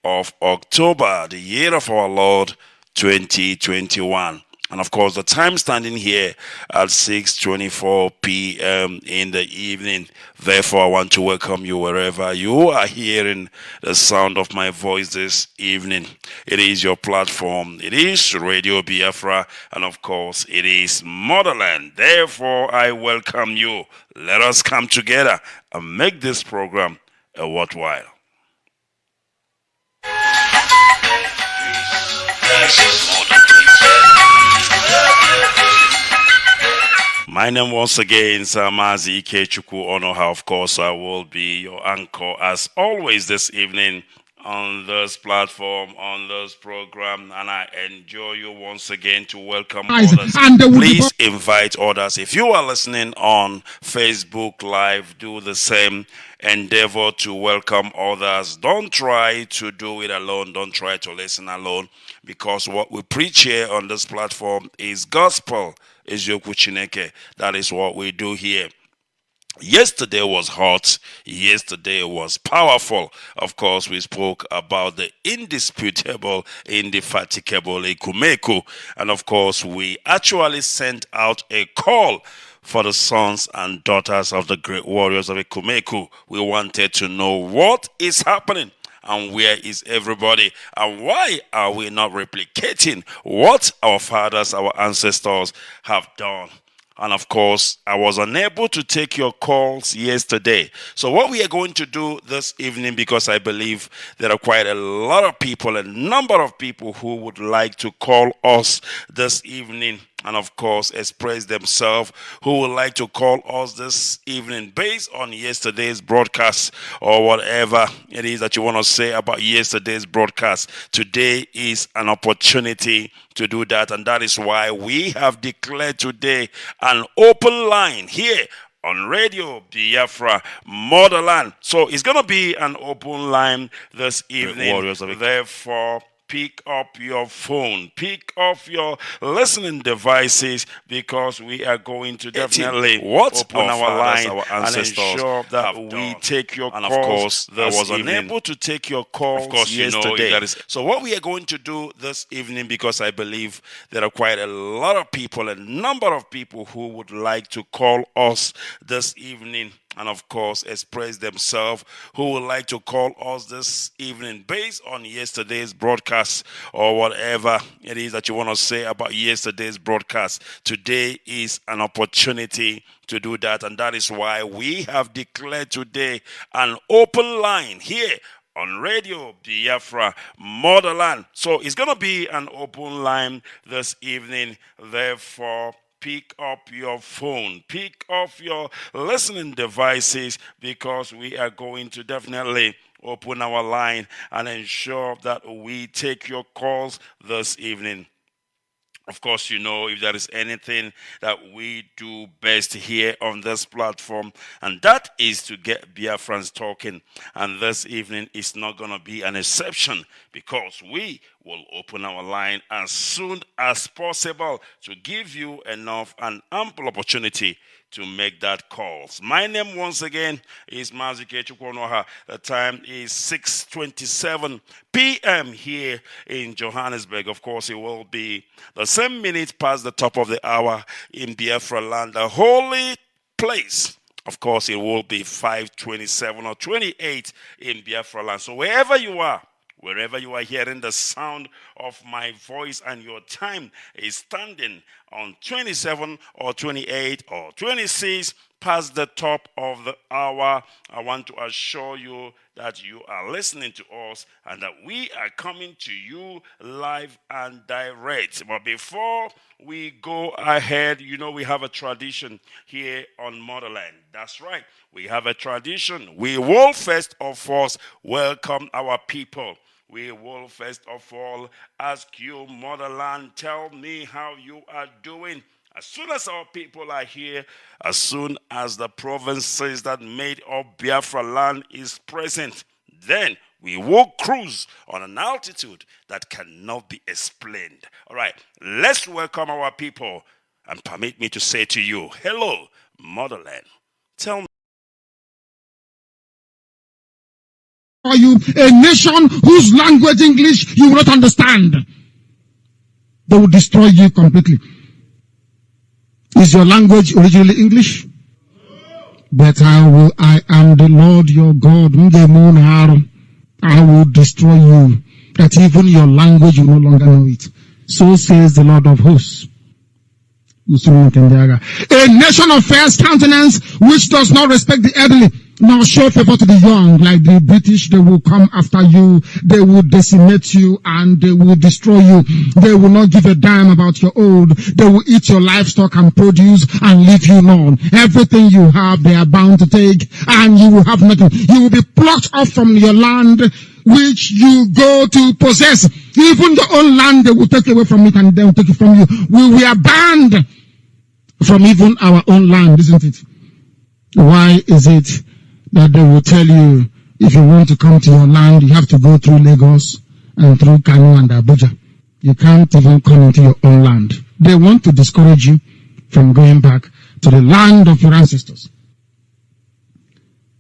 of October, the year of our Lord 2021. And of course, the time standing here at 6:24 p.m. in the evening. Therefore, I want to welcome you wherever you are hearing the sound of my voice this evening. It is your platform. It is Radio Biafra. And of course, it is MotherLand. Therefore, I welcome you. Let us come together and make this program a worthwhile. My name once again is Mazi Onoha. Of course, I will be your anchor as always this evening on this platform, on this program, and I enjoy you once again to welcome others. Please invite others. If you are listening on Facebook Live, do the same. Endeavor to welcome others. Don't try to do it alone. Don't try to listen alone, because what we preach here on this platform is gospel. Is Yoku Chineke. That is what we do here. Yesterday was hot. Yesterday was powerful. Of course, we spoke about the indisputable, indefatigable Ekumeku. And of course, we actually sent out a call for the sons and daughters of the great warriors of Ekumeku. We wanted to know what is happening and where is everybody, and why are we not replicating what our fathers, our ancestors have done. And of course, I was unable to take your calls yesterday. So what we are going to do this evening, because I believe there are quite a lot of people, a number of people who would like to call us this evening and of course express themselves, who would like to call us this evening based on yesterday's broadcast or whatever it is that you want to say about yesterday's broadcast. Today is an opportunity to do that, and that is why we have declared today an open line here on Radio Biafra MotherLand. So it's going to be an open line this evening. Warriors of Therefore, pick up your phone, pick up your listening devices, because we are going to definitely open our line, our ancestors, and ensure that we take your calls. And of course, I was unable to take your calls yesterday. So what we are going to do this evening, because I believe there are quite a lot of people, a number of people who would like to call us this evening and of course express themselves, who would like to call us this evening based on yesterday's broadcast or whatever it is that you want to say about yesterday's broadcast. Today is an opportunity to do that, and that is why we have declared today an open line here on Radio Biafra MotherLand. So it's going to be an open line this evening. Therefore, pick up your phone, pick up your listening devices, because we are going to definitely open our line and ensure that we take your calls this evening. Of course, if there is anything that we do best here on this platform, and that is to get Biafrans talking. And this evening is not going to be an exception, because we will open our line as soon as possible to give you enough and ample opportunity to make that calls. My name once again is Mazi. The time is 6:27 p.m. here in Johannesburg. Of course, it will be the same minute past the top of the hour in Biafra land, the holy place. Of course, it will be 5:27 or 28 in Biafra land. So wherever you are hearing the sound of my voice and your time is standing on 27 or 28 or 26 past the top of the hour, I want to assure you that you are listening to us and that we are coming to you live and direct. But before we go ahead, we have a tradition here on MotherLand. That's right. We have a tradition. We will first of all welcome our people. We will first of all ask you, MotherLand, tell me how you are doing. As soon as our people are here, as soon as the provinces that made up Biafra land is present, then we will cruise on an altitude that cannot be explained. All right, let's welcome our people, and permit me to say to you, hello, MotherLand. Tell me you, a nation whose language, English, you will not understand. They will destroy you completely. Is your language originally English? But I am the Lord your God. I will destroy you, that even your language you no longer know it. So says the Lord of hosts. A nation of first countenance which does not respect the elderly, nor show favor to the young. Like the British, they will come after you, they will decimate you, and they will destroy you. They will not give a damn about your old. They will eat your livestock and produce and leave you alone. Everything you have, they are bound to take, and you will have nothing. You will be plucked off from your land which you go to possess. Even your own land, they will take away from it, and they will take it from you. We are banned from even our own land, isn't it? Why is it that they will tell you, if you want to come to your land, you have to go through Lagos and through Kanu and Abuja? You can't even come into your own land. They want to discourage you from going back to the land of your ancestors.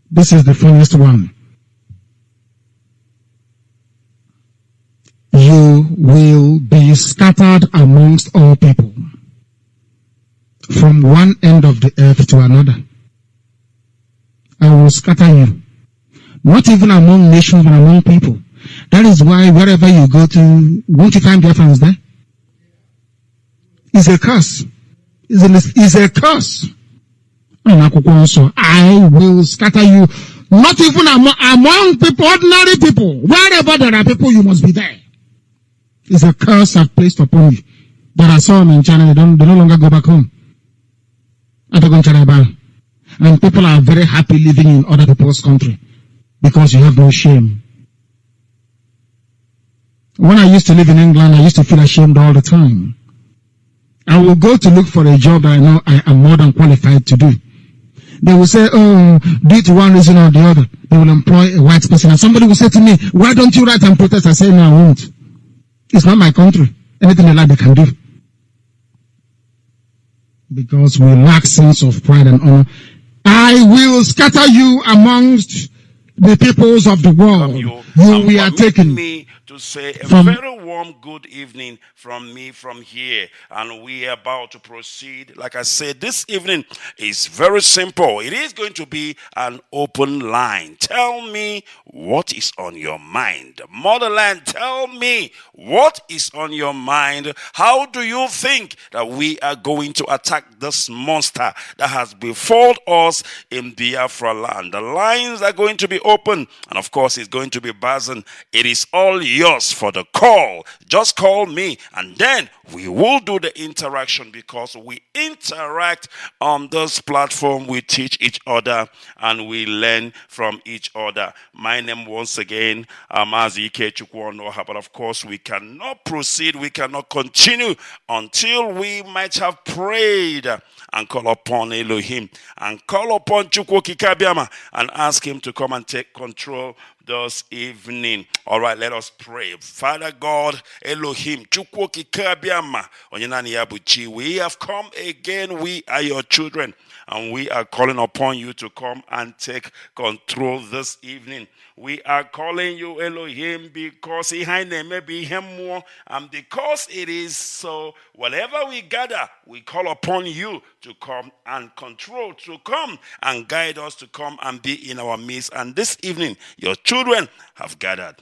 This is the funniest one. You will be scattered amongst all people, from one end of the earth to another. I will scatter you. Not even among nations, but among people. That is why wherever you go to, won't you find Biafrans there? It's a curse. It's a curse. I will scatter you. Not even among people, ordinary people. Wherever there are people, you must be there. It's a curse I've placed upon you. There are some in China, they no longer go back home. And people are very happy living in other people's country because you have no shame. When I used to live in England, I used to feel ashamed all the time. I will go to look for a job that I know I am more than qualified to do. They will say, oh, due to one reason or the other, they will employ a white person. And somebody will say to me, why don't you write and protest? I say, no, I won't. It's not my country. Anything they like, they can do. Because we lack sense of pride and honor. I will scatter you amongst the peoples of the world. We are taken. Me to say a very warm good evening from me from here, and we are about to proceed. Like I said, this evening is very simple. It is going to be an open line. Tell me what is on your mind. Motherland, tell me what is on your mind. How do you think that we are going to attack this monster that has befallen us in Biafra land? The lines are going to be open, and of course it's going to be buzzing. It is all yours for the call. Just call me, and then we will do the interaction, because we interact on this platform. We teach each other and we learn from each other. My name once again, Mazi, but of course we cannot proceed, we cannot continue until we might have prayed and call upon Elohim and call upon Chukwu Kikabiama and ask him to come and take control this evening. All right, let us pray. Father God, Elohim, Chukwu Kikabiama, Onyenani Yabuchi, we have come again. We are your children, and we are calling upon you to come and take control this evening. We are calling you Elohim because may be him more, and because it is so, whatever we gather, we call upon you to come and control, to come and guide us, to come and be in our midst. And this evening, your children have gathered.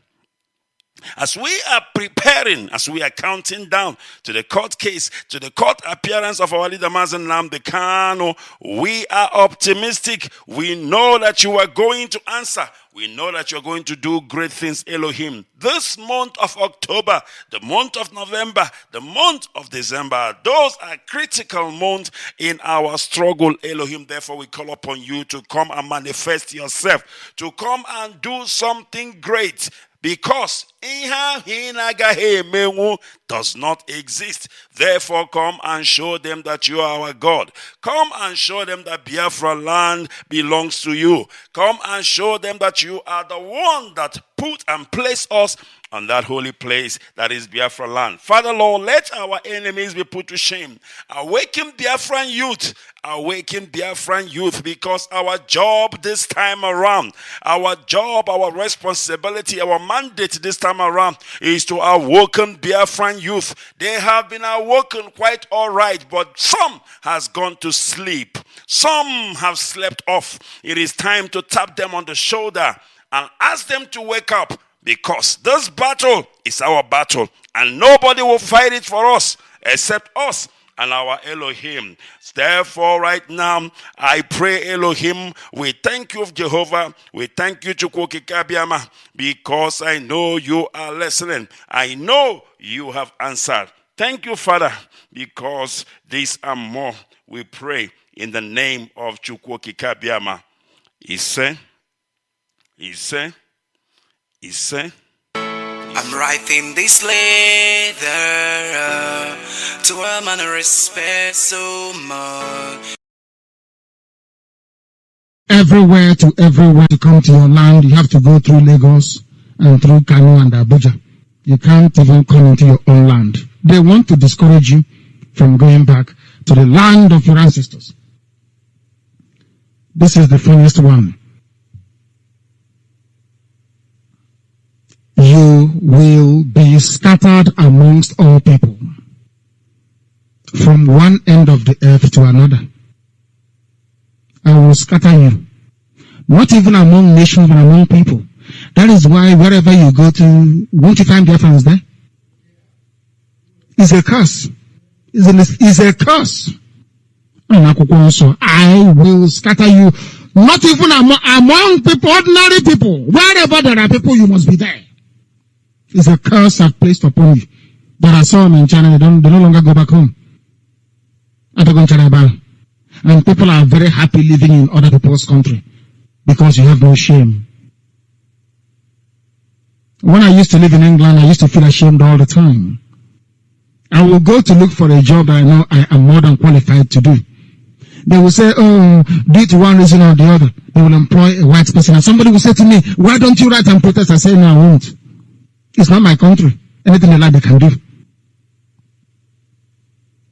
As we are preparing, as we are counting down to the court case, to the court appearance of our leader Mazi Nnamdi Kanu, we are optimistic. We know that you are going to answer. We know that you're going to do great things, Elohim. This month of October, the month of November, the month of December, those are critical months in our struggle, Elohim. Therefore, we call upon you to come and manifest yourself, to come and do something great. Because does not exist. Therefore, come and show them that you are our God. Come and show them that Biafra land belongs to you. Come and show them that you are the one that put and placed us on that holy place that is Biafra land. Father Lord, let our enemies be put to shame. Awaken Biafran youth. Awaken Biafran youth, because our job this time around, our job, our responsibility, our mandate this time around is to awaken Biafran youth. They have been awoken quite all right, but some has gone to sleep. Some have slept off. It is time to tap them on the shoulder and ask them to wake up, because this battle is our battle and nobody will fight it for us except us and our Elohim. Therefore, right now, I pray, Elohim, we thank you, Jehovah. We thank you, Chukwukikabiama, because I know you are listening. I know you have answered. Thank you, Father, because these and more we pray in the name of Chukwukikabiama. Ise. I'm writing this letter to a man I respect so much. Everywhere to come to your land, you have to go through Lagos and through Kanu and Abuja. You can't even come into your own land. They want to discourage you from going back to the land of your ancestors. This is the funniest one. You will be scattered amongst all people, from one end of the earth to another. I will scatter you, not even among nations, but among people. That is why wherever you go to, won't you find Biafrans there? It's a curse. It's a curse. I will scatter you, not even among people, ordinary people. Wherever there are people, you must be there. It's a curse I've placed upon you. There are some in China, they no longer go back home. And people are very happy living in other people's country because you have no shame. When I used to live in England, I used to feel ashamed all the time. I will go to look for a job that I know I am more than qualified to do. They will say, oh, due to one reason or the other, they will employ a white person. And somebody will say to me, why don't you write and protest? I say, no, I won't. It's not my country. Anything they like, they can do.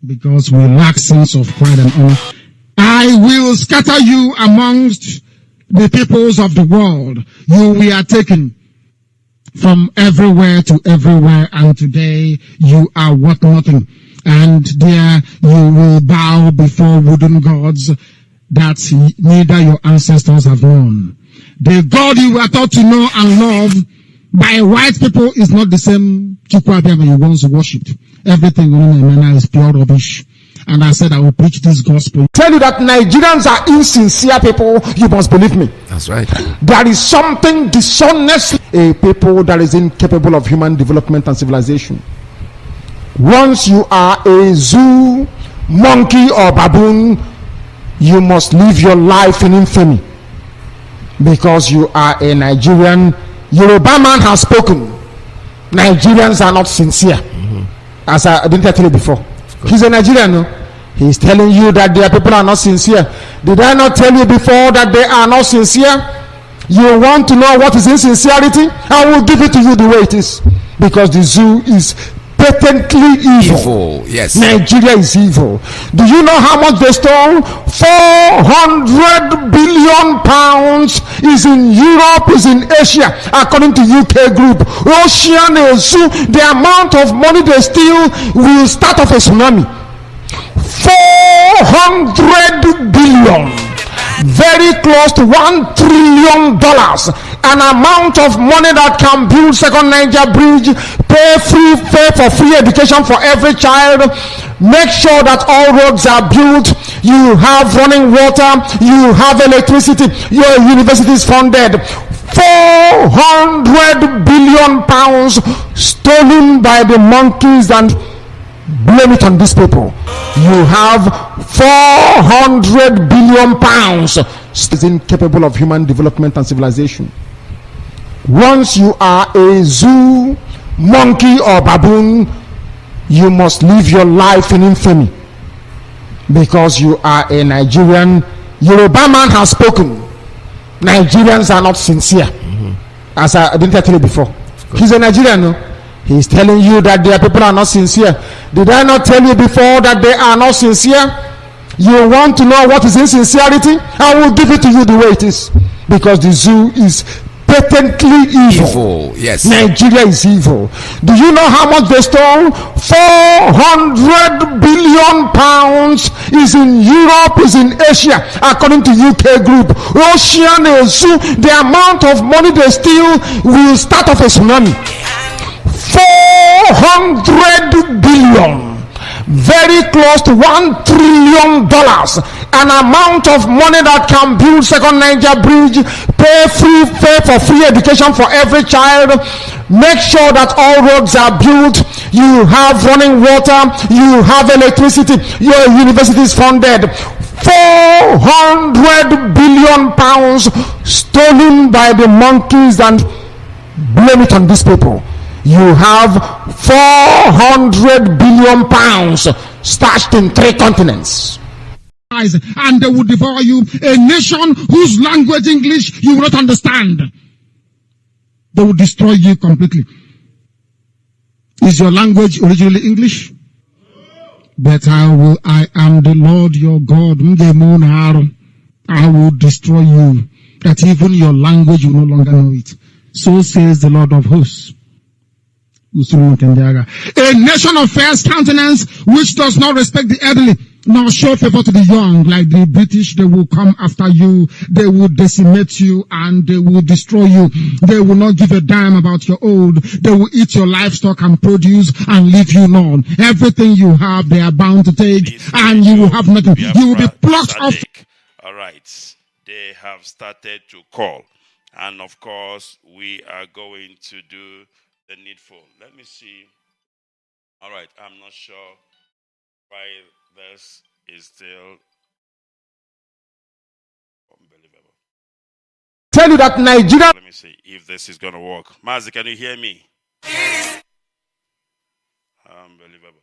Because we lack sense of pride and honor. I will scatter you amongst the peoples of the world. You are taken from everywhere to everywhere, and today you are worth nothing. And there you will bow before wooden gods that neither your ancestors have known. The God you were taught to know and love by white people is not the same Chukwuabiama you once worshipped. Everything on Emena is pure rubbish. And I said I will preach this gospel. Tell you that Nigerians are insincere people, you must believe me. That's right. There is something dishonest, a people that is incapable of human development and civilization. Once you are a zoo, monkey or baboon, you must live your life in infamy. Because you are a Nigerian. Yoruba man has spoken. Nigerians are not sincere. As I didn't tell you before. He's a Nigerian, no? He's telling you that their people are not sincere. Did I not tell you before that they are not sincere? You want to know what is insincerity? I will give it to you the way it is. Because the zoo is patently evil. Yes. Nigeria is evil. Do you know how much they stole? 400 billion pounds is in Europe, is in Asia, according to UK group. Ocean Zoo, the amount of money they steal will start off a tsunami. 400 billion, very close to $1 trillion. An amount of money that can build second Niger bridge, pay for free education for every child, make sure that all roads are built, you have running water, you have electricity, your university is funded. 400 billion pounds stolen by the monkeys, and blame it on these people. You have 400 billion pounds is incapable of human development and civilization. Once you are a zoo, monkey, or baboon, you must live your life in infamy because you are a Nigerian. Yoruba man has spoken. Nigerians are not sincere. As I didn't tell you before. He's a Nigerian, no? He's telling you that their people are not sincere. Did I not tell you before that they are not sincere? You want to know what is insincerity? I will give it to you the way it is. Because the zoo is patently evil. Yes. Nigeria is evil. Do you know how much they stole? 400 billion pounds is in Europe, is in Asia, according to UK group. Ocean Zoo, the amount of money they steal will start off a tsunami. 400 billion. Very close to $1 trillion, an amount of money that can build second Niger bridge, pay for free education for every child, make sure that all roads are built, you have running water, you have electricity, your university is funded. 400 billion pounds stolen by the monkeys, and blame it on these people. You have 400 billion pounds stashed in 3 continents. And they will devour you, a nation whose language, English, you will not understand. They will destroy you completely. Is your language originally English? But I am the Lord your God. I will destroy you, that even your language you no longer know it. So says the Lord of hosts. A nation of first countenance which does not respect the elderly, nor show favor to the young. Like the British, they will come after you, they will decimate you, and they will destroy you. They will not give a damn about your old. They will eat your livestock and produce and leave you none. Everything you have, they are bound to take, and you will have nothing. You will be plucked off. All right, they have started to call, and of course, we are going to do the needful. Let me see. All right, I'm not sure why this is still unbelievable. Tell you that Nigeria. Let me see if this is gonna work. Mazi, can you hear me? Unbelievable.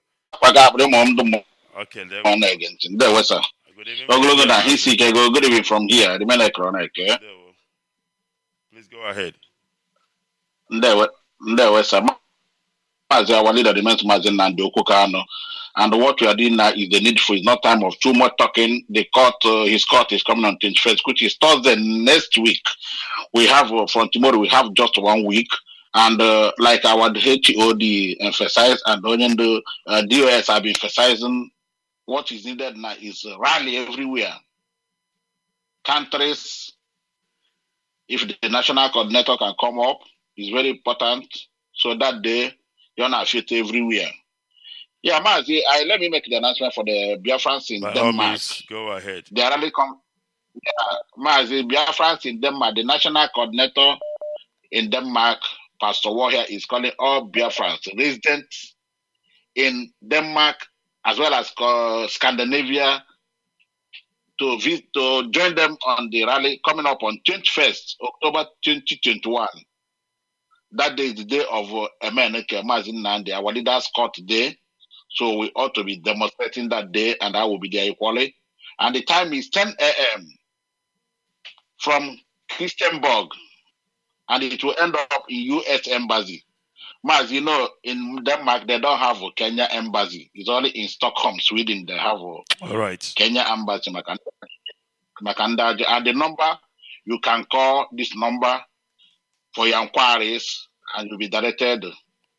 Okay, there we go. Good evening. From here. Please go ahead. Our leader, the Mazi Nnamdi Kanu. And what we are doing now is the needful. It's not time of too much talking. The court, his court is coming on 21st, which is Thursday next week. We have, from tomorrow, we have just 1 week. And like our HOD emphasized, and the DOS have been emphasizing, what is needed now is rally everywhere. Countries, if the national coordinator can come up, is very important. So that day, you're not fit everywhere. Yeah, Mazi, let me make the announcement for the Biafrans in Denmark. Go ahead. They are really Mazi, Biafrans in Denmark, the national coordinator in Denmark, Pastor Warrior, is calling all Biafrans residents in Denmark as well as Scandinavia to join them on the rally coming up on 21st October 2021. That day is the day of Emeneke Mazi Nnamdi, our leaders' court day. So we ought to be demonstrating that day, and I will be there equally. And the time is 10 a.m. from Christianborg, and it will end up in U.S. Embassy. Mas, you know, in Denmark, they don't have a Kenya Embassy. It's only in Stockholm, Sweden, they have a Kenya Embassy. Makanda. And the number, you can call this number for your inquiries, and you'll be directed.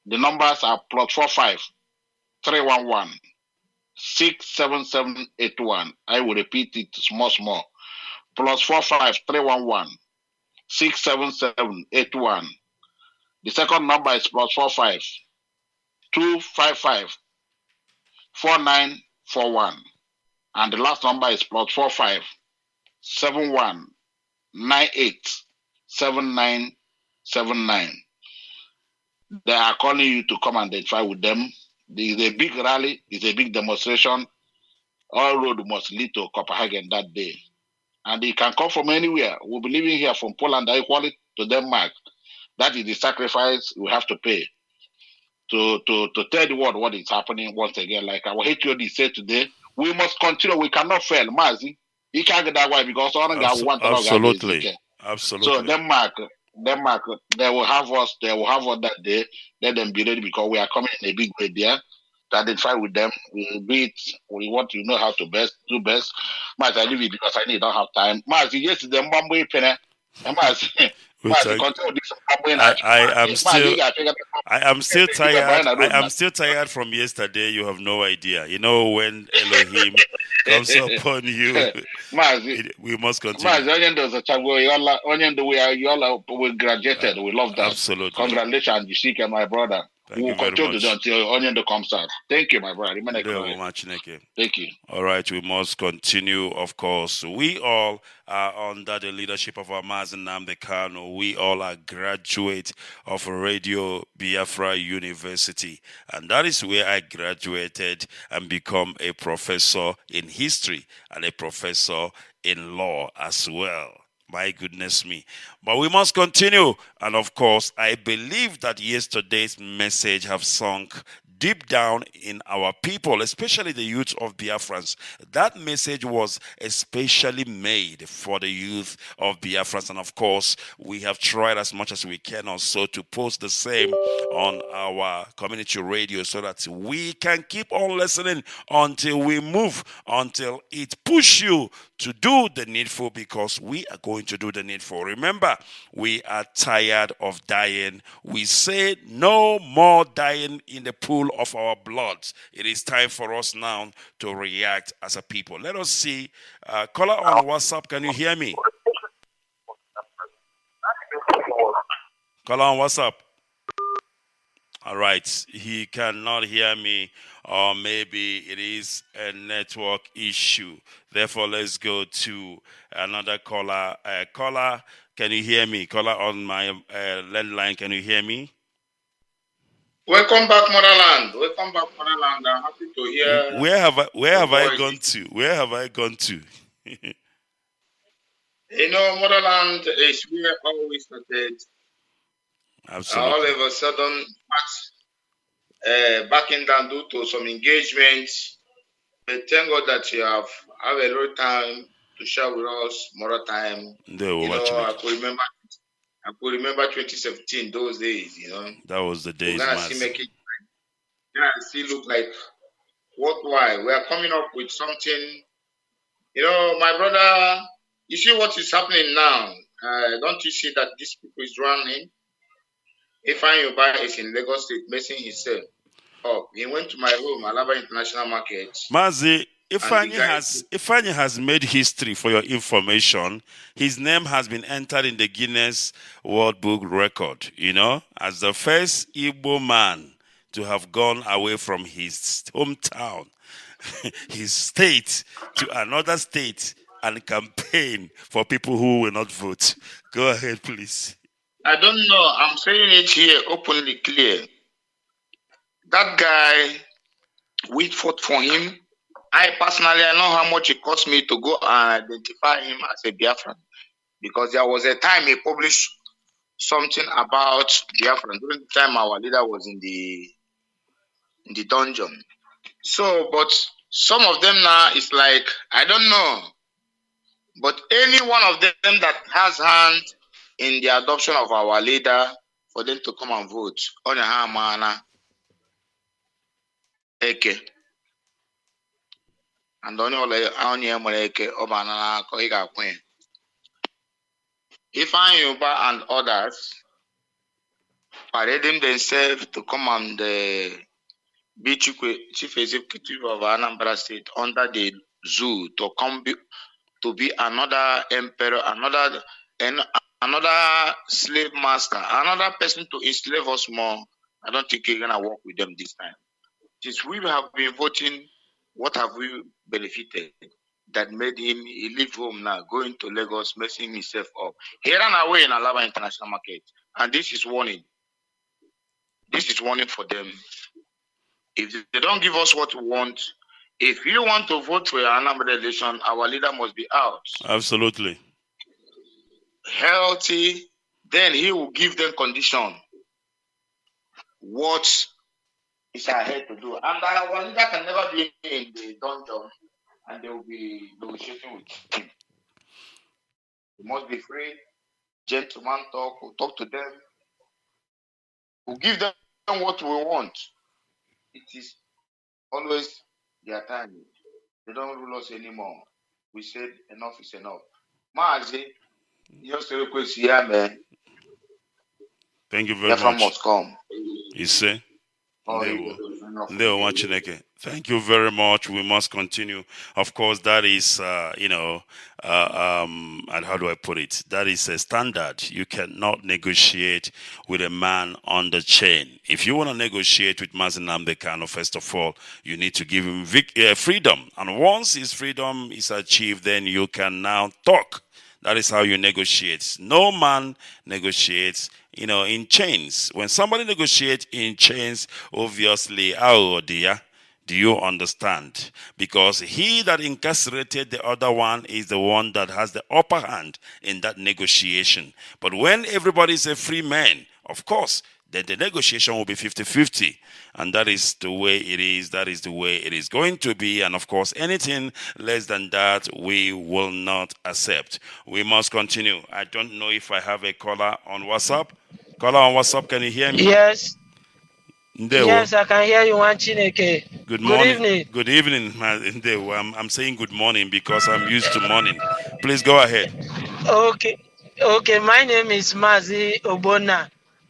The numbers are +45 311 67781. I will repeat it small. +45 311 67781. The second number is +45 255 4941. And the last number is +45 71 98 7979. They are calling you to come and identify with them. There is a big rally, it's a big demonstration. All road must lead to Copenhagen that day. And they can come from anywhere. We'll be living here from Poland equally to Denmark. That is the sacrifice we have to pay to tell the world what is happening once again. Like our HOD said today, we must continue. We cannot fail. Mazi, you can't get that way because absolutely. So Denmark, they will have us that day. Let them be ready because we are coming in a big way there. To identify with them, we want to know how to do best. Mazi, I leave it because I don't have time. Mazi, yes, the Mbambo Pene. Mazi, I am still tired. I am still tired from yesterday. You have no idea. You know, when Elohim comes upon you, we must continue. We graduated. We love that. Absolutely. Congratulations, Jishika, my brother. Thank you very much. Until Onion comes out. Thank you, my brother. Thank you. All right, we must continue, of course. We all are under the leadership of our Mazi Nnamdi Kanu. We all are graduates of Radio Biafra University. And that is where I graduated and become a professor in history and a professor in law as well. My goodness me. But we must continue. And of course, I believe that yesterday's message have sunk deep down in our people, especially the youth of Biafrans. That message was especially made for the youth of Biafrans. And of course, we have tried as much as we can also to post the same on our community radio so that we can keep on listening until we move, until it push you to do the needful, because we are going to do the needful. Remember, we are tired of dying. We say no more dying in the pool of our blood. It is time for us now to react as a people. Let us see. Caller on WhatsApp, can you hear me? Caller on WhatsApp. All right, he cannot hear me, or maybe it is a network issue. Therefore, let's go to another caller. Caller, can you hear me? Caller on my landline, can you hear me? Welcome back, MotherLand. Welcome back, MotherLand. I'm happy to hear. Where have I gone to? Where have I gone to? You know, MotherLand is where always started. Absolutely. All of a sudden, backing down due to some engagements. But thank God that you have a lot of time to share with us, more time. I could remember 2017, those days, That was the days, still look like worthwhile. We are coming up with something. My brother, you see what is happening now. Don't you see that these people is running? Ifeanyi Uba is in Lagos State messing himself up. He went to my home, Alaba International Market. Mazi, Ifeanyi has made history, for your information. His name has been entered in the Guinness World Book Record, as the first Igbo man to have gone away from his hometown, his state, to another state and campaign for people who will not vote. Go ahead, please. I don't know. I'm saying it here openly clear. That guy, we fought for him. I know how much it cost me to go and identify him as a Biafran, because there was a time he published something about Biafran during the time our leader was in the dungeon. So, but some of them now is like, I don't know. But any one of them that has hand in the adoption of our leader, for them to come and vote on a hamana, eke. And only eke obanana koiga queen. Ifeanyi Uba and others parading themselves to come and be chief executive of Anambra State under the zoo to come to be another emperor, another slave master, another person to enslave us more. I don't think you're gonna work with them this time. Since we have been voting, what have we benefited that made him leave home now, going to Lagos, messing himself up? He ran away in Alaba International Market, and this is warning. This is warning for them. If they don't give us what we want, if you want to vote for another election, our leader must be out. Absolutely. Healthy, then he will give them condition what is ahead to do. And our leader can never be in the dungeon and they will be negotiating with him. He must be free, gentleman talk, we'll talk to them, we'll give them what we want. It is always their time. They don't rule us anymore. We said enough is enough. Mazi, just a request here, man. Thank you very Biafra much. must come. You see? Thank Thank you very much. We must continue. Of course, that is, and how do I put it? That is a standard. You cannot negotiate with a man on the chain. If you want to negotiate with Mazi Nnamdi Kanu, first of all, you need to give him freedom. And once his freedom is achieved, then you can now talk. That is how you negotiate. No man negotiates, in chains. When somebody negotiates in chains, obviously, do you understand? Because he that incarcerated the other one is the one that has the upper hand in that negotiation. But when everybody is a free man, of course, then the negotiation will be 50-50. And that is the way it is. That is the way it is going to be. And of course, anything less than that, we will not accept. We must continue. I don't know if I have a caller on WhatsApp. Caller on WhatsApp, can you hear me? Yes. Yes, I can hear you, Chineke. Good morning. Good evening. Good evening, Ndewo. I'm saying good morning because I'm used to morning. Please go ahead. Okay, my name is Mazi Obona.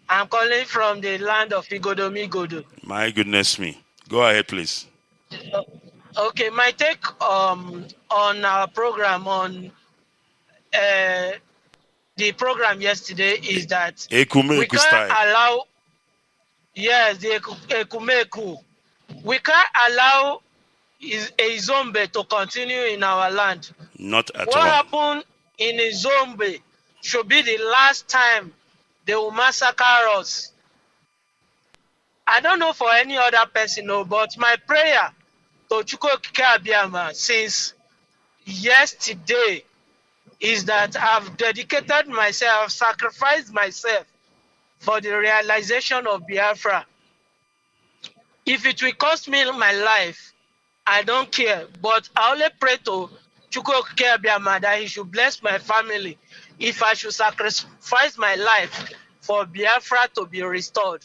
I'm calling from the land of Igodomigodo. My goodness me. Go ahead, please. Okay, my take on our program on the program yesterday is that we can't allow, yes, the Ekumeku. We can't allow Izombe to continue in our land. Not at all. What happened in Izombe should be the last time they will massacre us. I don't know for any other person, but my prayer to Chukwuokike Abiyama since yesterday is that I've dedicated myself, sacrificed myself for the realization of Biafra. If it will cost me my life, I don't care. But I only pray to Chukwuokike Abiyama that he should bless my family if I should sacrifice my life for Biafra to be restored.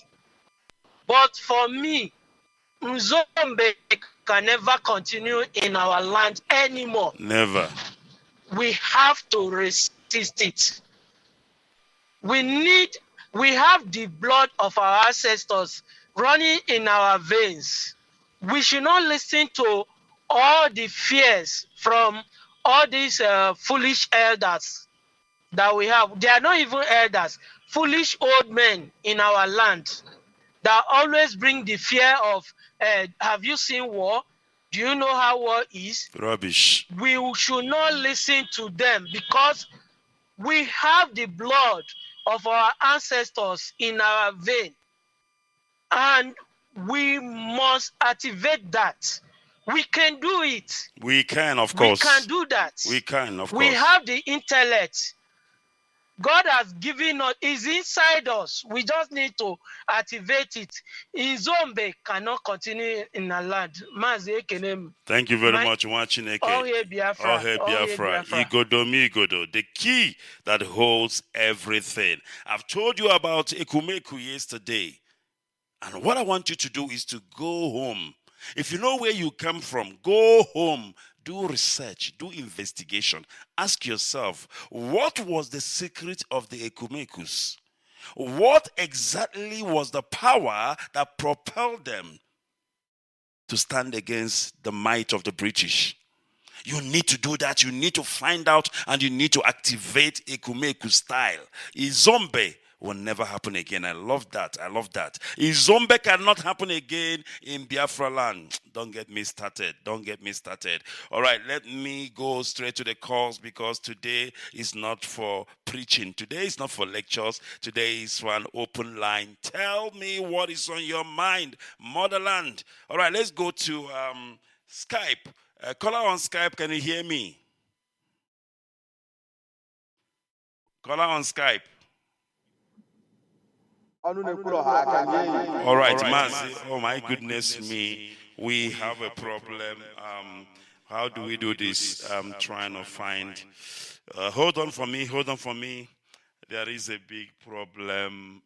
But for me, Nzombe can never continue in our land anymore. Never. We have to resist it. We have the blood of our ancestors running in our veins. We should not listen to all the fears from all these foolish elders that we have. They are not even elders, foolish old men in our land that always bring the fear of, have you seen war? Do you know how war is? Rubbish. We should not listen to them because we have the blood of our ancestors in our vein. And we must activate that. We can do it. We can, of course. We can do that. We can, of course. We have the intellect. God has given us, is inside us. We just need to activate it. Izombe cannot continue in our land. Thank you very much, Chineke. Oh, hey, Biafra. Oh, hey, Biafra. Igodomigodo. The key that holds everything. I've told you about Ekumeku yesterday. And what I want you to do is to go home. If you know where you come from, go home. Do research, do investigation. Ask yourself, what was the secret of the Ekumekus? What exactly was the power that propelled them to stand against the might of the British? You need to do that. You need to find out and you need to activate Ekumeku style. Izombe will never happen again. I love that. I love that. Izombe cannot happen again in Biafra land. Don't get me started. Don't get me started. All right, let me go straight to the calls because today is not for preaching. Today is not for lectures. Today is for an open line. Tell me what is on your mind, Motherland. All right, let's go to Skype. Caller on Skype, can you hear me? Caller on Skype. All right, Mazi. Oh my goodness me, we have a problem. How do we do this? I'm trying to find. Hold on for me. Hold on for me. There is a big problem.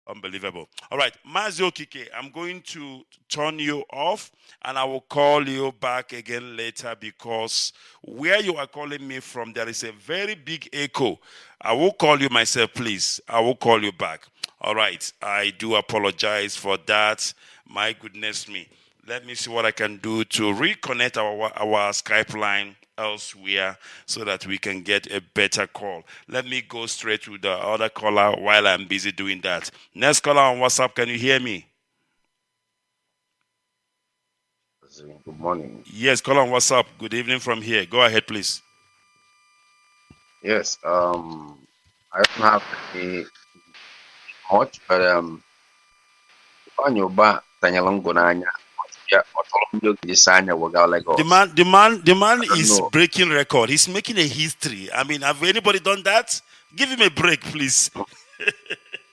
Unbelievable. All right, Mazi Okike, I'm going to turn you off and I will call you back again later because where you are calling me from, there is a very big echo. I will call you myself, please. I will call you back. All right, I do apologize for that. My goodness me. Let me see what I can do to reconnect our Skype line elsewhere so that we can get a better call. Let me go straight to the other caller while I'm busy doing that. Next caller on WhatsApp, can you hear me? Good morning. Yes, caller on WhatsApp. Good evening from here. Go ahead, please. Yes, I don't have any much, but on your back, Tanyalongo Nanya, The man is breaking record. He's making a history. I mean, have anybody done that? Give him a break, please.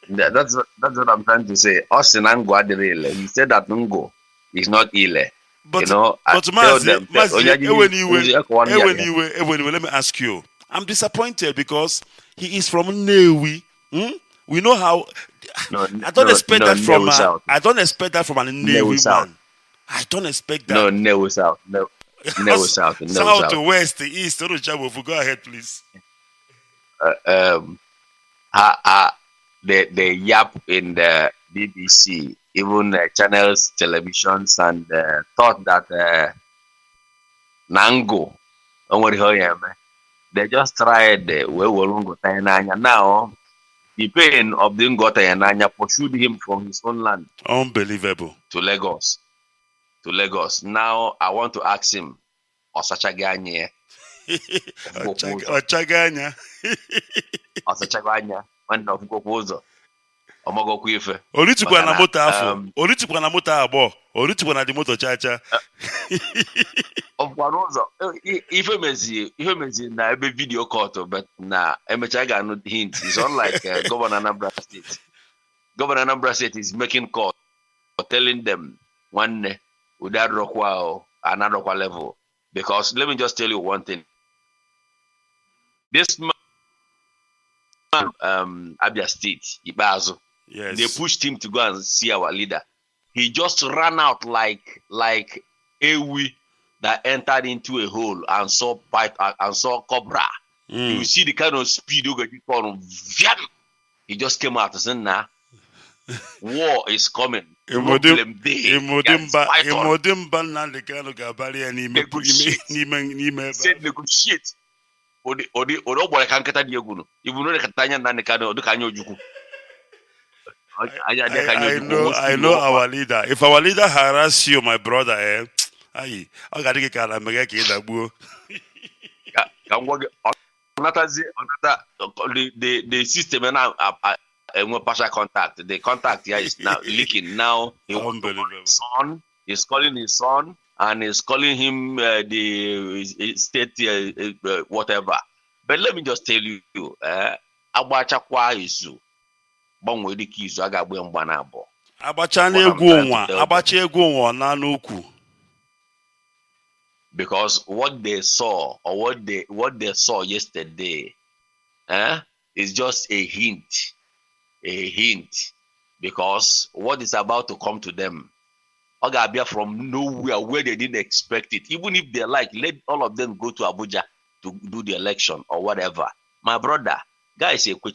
That's what I'm trying to say. Osinango, he said that Nungo is not ile. But, you know, but Mazi, let me ask you. I'm disappointed because he is from Newi. We know how. I don't expect that from a. I don't expect that from a Newi man. I don't expect that. No, Newi South. No, Newi South. South to west, to east. Go ahead, please. The yap in the BBC, even channels, televisions, and thought that Nango, they just tried now. The pain of the Ngota pursued him from his own land. Unbelievable. To Lagos. Now I want to ask him, Osachaganya. Ochaganya. Osachaganya. One of Gopozo. Omogo Kwife. Olitukwa na moto afọ. Olitukwa na moto abụọ. Olitukwa na di moto chacha. Of Warozo. Ife mezi na ebe video call, but na emechaga no hint. It's unlike Governor Nnamdi State. Governor Nnamdi State is making calls, telling them one without Rockwell, another level. Because let me just tell you one thing. This man, Abia State, Ibazo, yes. They pushed him to go and see our leader. He just ran out like Ewi that entered into a hole and saw cobra. You see the kind of speed he just came out and said, nah, war is coming. Negotiate. I know our leader. If our leader harass you, my brother, I gotta get the system now partial contact. The contact here is now leaking. Now he's calling his son and he's calling him the state whatever. But let me just tell you, Abachakwa izu banwe the keys agagbe mgbanabo. Because what they saw or what they saw yesterday is just a hint. Because what is about to come to them Ogabia from nowhere where they didn't expect it. Even if they let all of them go to Abuja to do the election or whatever. My brother, guys, say go.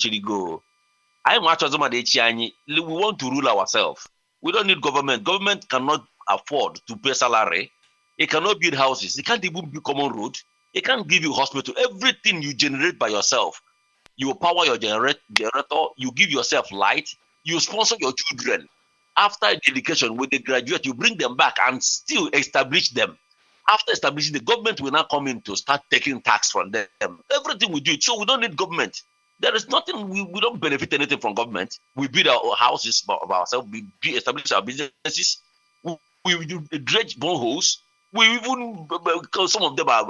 We want to rule ourselves. We don't need government. Government cannot afford to pay salary. It cannot build houses. It can't even build common road. It can't give you hospital. Everything you generate by yourself. You power your generator. You give yourself light. You sponsor your children. After education, when they graduate, you bring them back and still establish them. After establishing, the government will now come in to start taking tax from them. Everything we do. So we don't need government. There is nothing, we don't benefit anything from government. We build our houses of ourselves. We establish our businesses. We dredge boreholes. We even, some of them are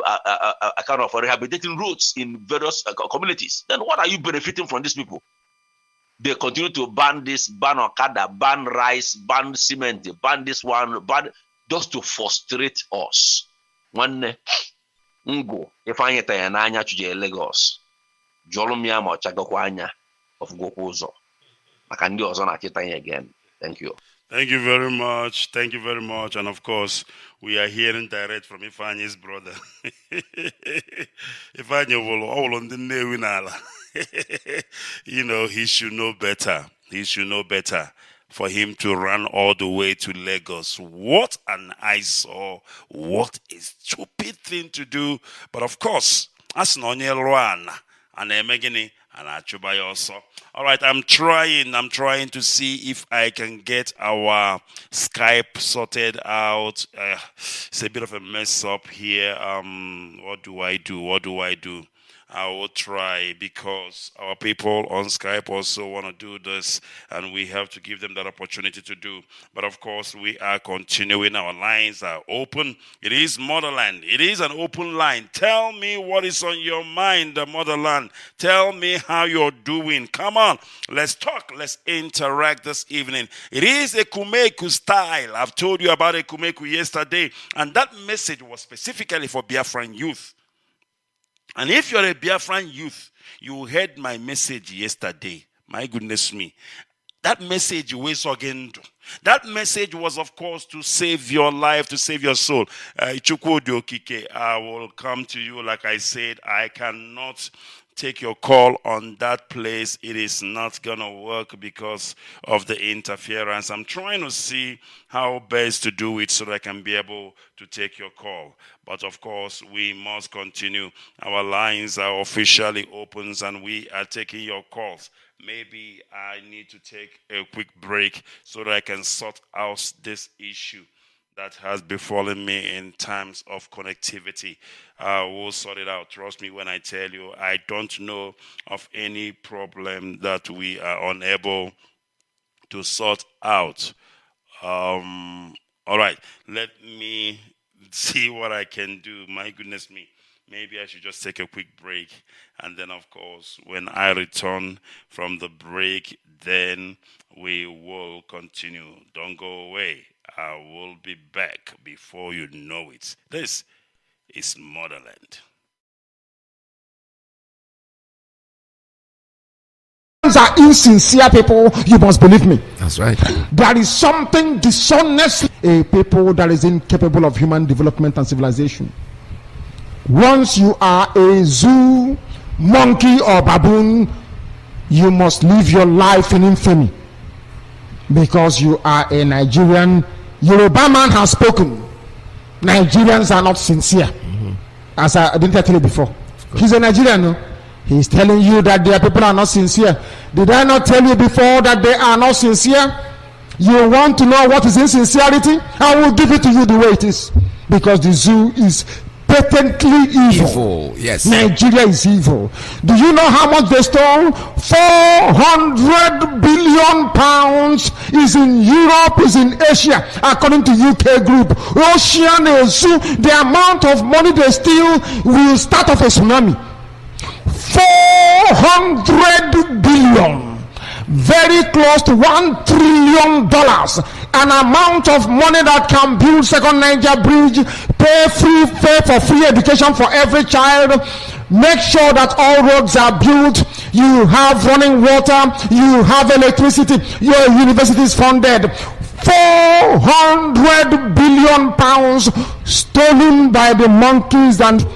kind of rehabilitating roads in various communities. Then what are you benefiting from these people? They continue to ban this, ban Okada, ban rice, ban cement, ban this one, ban just to frustrate us. One ngo if I get an anya to Lagos, Jolomia Mochagakwanya of Gokuzo. I can do also again. Thank you. Thank you very much. Thank you very much. And of course, we are hearing direct from Ifanyi's brother. Ifanyi will all on the Newinala. You know, he should know better. He should know better for him to run all the way to Lagos. What an eyesore. What a stupid thing to do. But of course, as Nonye Luana and Emegini and Achubay also. All right, I'm trying to see if I can get our Skype sorted out. It's a bit of a mess up here. What do I do? I will try, because our people on Skype also want to do this, and we have to give them that opportunity to do. But of course, we are continuing. Our lines are open. It is MotherLand. It is an open line. Tell me what is on your mind, MotherLand. Tell me how you're doing. Come on, let's talk. Let's interact this evening. It is a Kumeku style. I've told you about a Kumeku yesterday, and that message was specifically for Biafran youth. And if you're a Biafran youth, you heard my message yesterday. My goodness me. That message was again. That message was, of course, to save your life, to save your soul. Chukwudi, I will come to you. Like I said, I cannot take your call on that place. It is not going to work because of the interference. I'm trying to see how best to do it so that I can be able to take your call. But of course, we must continue. Our lines are officially open and we are taking your calls. Maybe I need to take a quick break so that I can sort out this issue that has befallen me in terms of connectivity. We'll sort it out. Trust me when I tell you, I don't know of any problem that we are unable to sort out. All right, let me see what I can do. My goodness me. Maybe I should just take a quick break. And then, of course, when I return from the break, then we will continue. Don't go away. I will be back before you know it. This is MotherLand. Are insincere people, you must believe me. That's right. There is something dishonest, a people that is incapable of human development and civilization. Once you are a zoo, monkey, or baboon, you must live your life in infamy, because you are a Nigerian. Yoruba man has spoken. Nigerians are not sincere. As I didn't tell you before. He's a Nigerian, no? He's telling you that their people are not sincere. Did I not tell you before that they are not sincere? You want to know what is insincerity? I will give it to you the way it is. Because the zoo is patently evil. Yes. Nigeria is evil. Do you know how much they stole? 400 billion pounds is in Europe, is in Asia, according to UK group. Ocean Zoo, the amount of money they steal will start off a tsunami. 400 billion. Very close to $1 trillion, an amount of money that can build second Niger bridge, pay for free education for every child, make sure that all roads are built, you have running water, you have electricity, your university is funded. 400 billion pounds stolen by the monkeys, and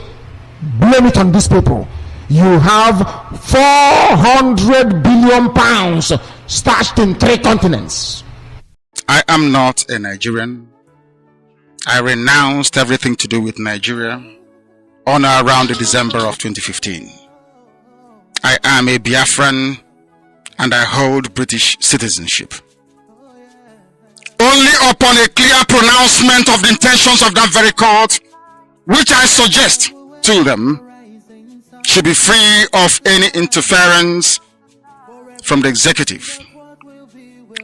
blame it on these people. You have 400 billion pounds stashed in 3 continents. I am not a Nigerian. I renounced everything to do with Nigeria on or around the December of 2015. I am a Biafran and I hold British citizenship. Only upon a clear pronouncement of the intentions of that very court, which I suggest to them, should be free of any interference from the executive,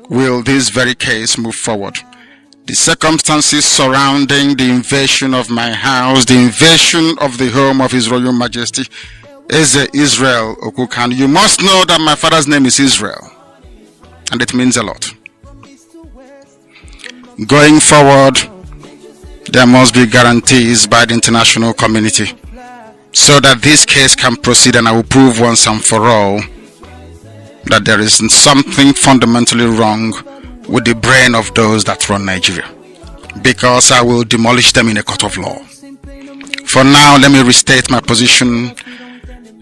will this very case move forward. The circumstances surrounding the invasion of my house, the invasion of the home of His Royal Majesty, is Israel Okukan. You must know that my father's name is Israel. and it means a lot. Going forward, there must be guarantees by the international community so that this case can proceed, and I will prove once and for all that there is something fundamentally wrong with the brain of those that run Nigeria, because I will demolish them in a court of law. For now, let me restate my position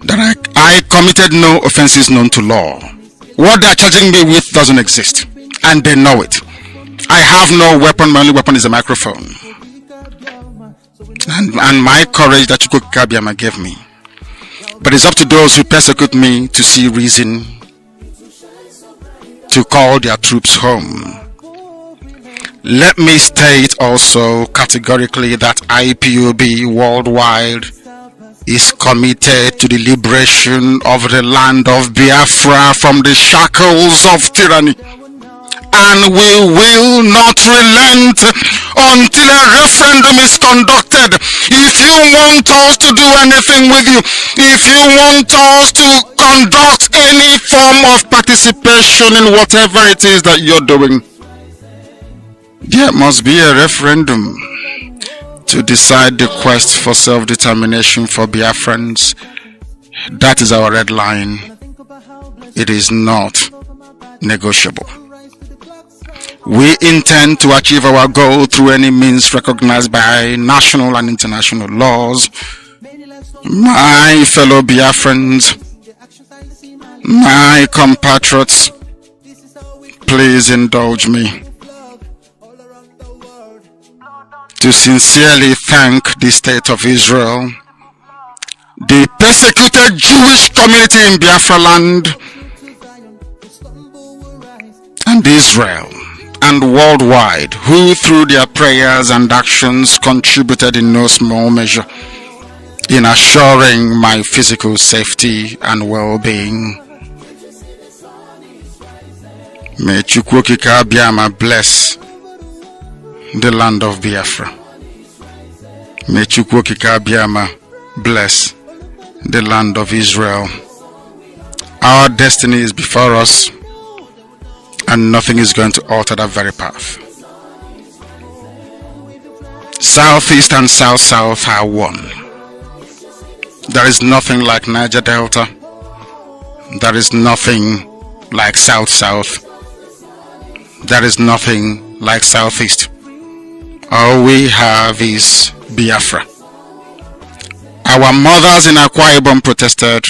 that I committed no offenses known to law. What they are charging me with doesn't exist, and they know it. I have no weapon. My only weapon is a microphone and my courage that Chukwu Kabiama gave me. But it's up to those who persecute me to see reason to call their troops home. Let me state also categorically that IPOB worldwide is committed to the liberation of the land of Biafra from the shackles of tyranny. And we will not relent until a referendum is conducted. If you want us to do anything with you, if you want us to conduct any form of participation in whatever it is that you're doing, there must be a referendum to decide the quest for self-determination for Biafrans. That is our red line. It is not negotiable. We intend to achieve our goal through any means recognized by national and international laws. My fellow Biafrans, my compatriots, please indulge me to sincerely thank the State of Israel, the persecuted Jewish community in Biafra land, and Israel and worldwide, who through their prayers and actions contributed in no small measure in assuring my physical safety and well-being. May Chukwu Kabiama bless the land of Biafra. May Chukwu Kabiama bless the land of Israel. Our destiny is before us, and nothing is going to alter that very path. Southeast and South-South are one. There is nothing like Niger Delta. There is nothing like South-South. There is nothing like Southeast. All we have is Biafra. Our mothers in Akwa Ibom protested.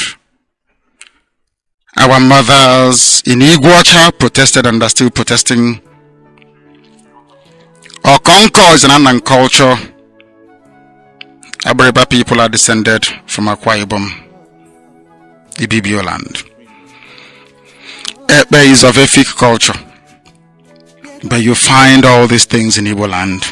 Our mothers in Iguacha protested and are still protesting. Okonko is an Annan culture. Abariba people are descended from Akwa Ibom, Ibibio land. Ebe is of Efik culture. But you find all these things in Igbo land.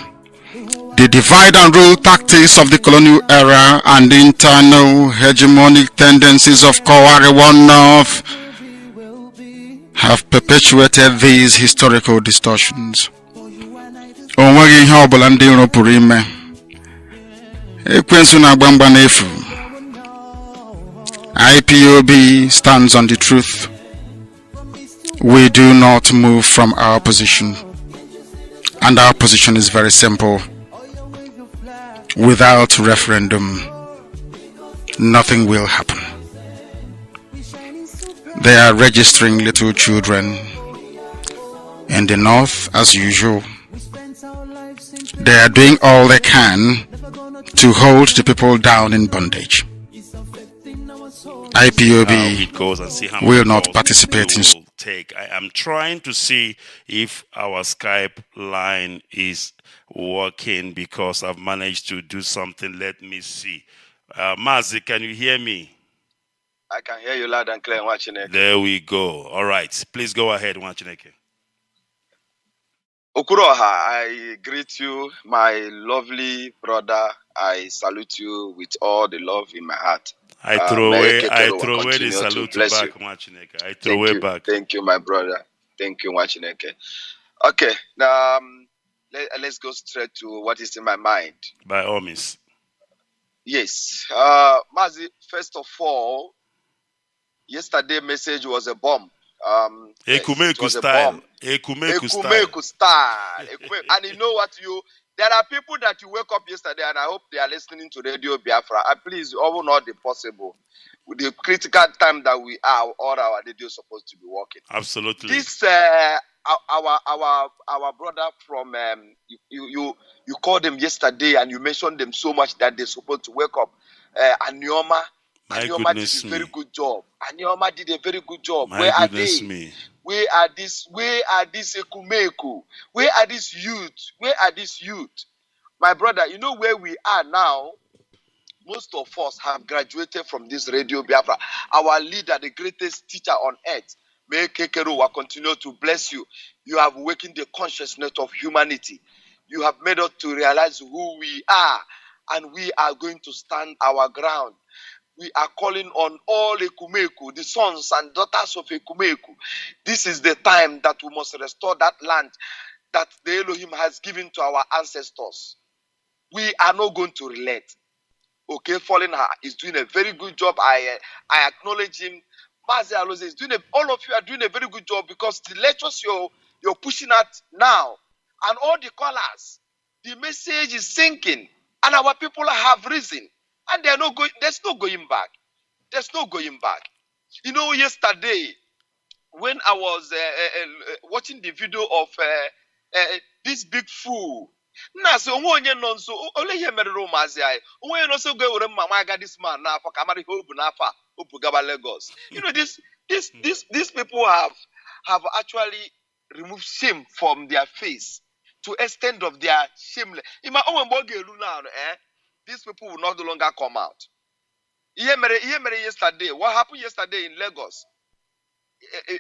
The divide and rule tactics of the colonial era and the internal hegemonic tendencies of Kowari One North have perpetuated these historical distortions. IPOB stands on the truth. We do not move from our position, and our position is very simple. Without referendum, nothing will happen. They are registering little children in the north as usual. They are doing all they can to hold the people down in bondage. IPOB will not participate in. I am trying to see if our Skype line is working because I've managed to do something. Let me see. Mazi, can you hear me? I can hear you loud and clear, Wachineke. There we go. All right. Please go ahead, Wachineke. Okuroha, I greet you, my lovely brother. I salute you with all the love in my heart. I throw away the salute back, Wachineke. I throw away back. Thank you, my brother. Thank you, Wachineke. Okay, now let's go straight to what is in my mind. By all means. Yes. Mazi, first of all, yesterday message was a bomb. Ekumeku style. Ekumeku style. And you know what, there are people that you wake up yesterday, and I hope they are listening to Radio Biafra. And please, all not the possible. With the critical time that we are, all our radio is supposed to be working. Absolutely. This our brother from you called them yesterday, and you mentioned them so much that they're supposed to wake up. Anioma did a very good job. Anioma did a very good job. Where are they? Where are this Ekumeku? Where are these youth? Where are these youth? My brother, you know where we are now? Most of us have graduated from this Radio Biafra. Our leader, the greatest teacher on earth, May Kekero, will continue to bless you. You have awakened the consciousness of humanity. You have made us to realize who we are, and we are going to stand our ground. We are calling on all Ekumeku, the sons and daughters of Ekumeku. This is the time that we must restore that land that the Elohim has given to our ancestors. We are not going to relent. Okay, Fallen is doing a very good job. I acknowledge him. Mazi Alose is doing all of you are doing a very good job, because the lectures you're pushing out now, and all the callers, the message is sinking, and our people have risen, and they're not going. There's no going back. There's no going back. You know, yesterday when I was watching the video of this big fool. Na so onye no nso ole ihe merere ụmụazị anyị onye no so go were mama aga this man na afọ kamari hope na afa opugaba Lagos. You know, these people have actually removed shame from their face to extent of their shameless. Ima owen boge elu now these people will not no longer come out. Ihe mere yesterday. What happened yesterday in Lagos?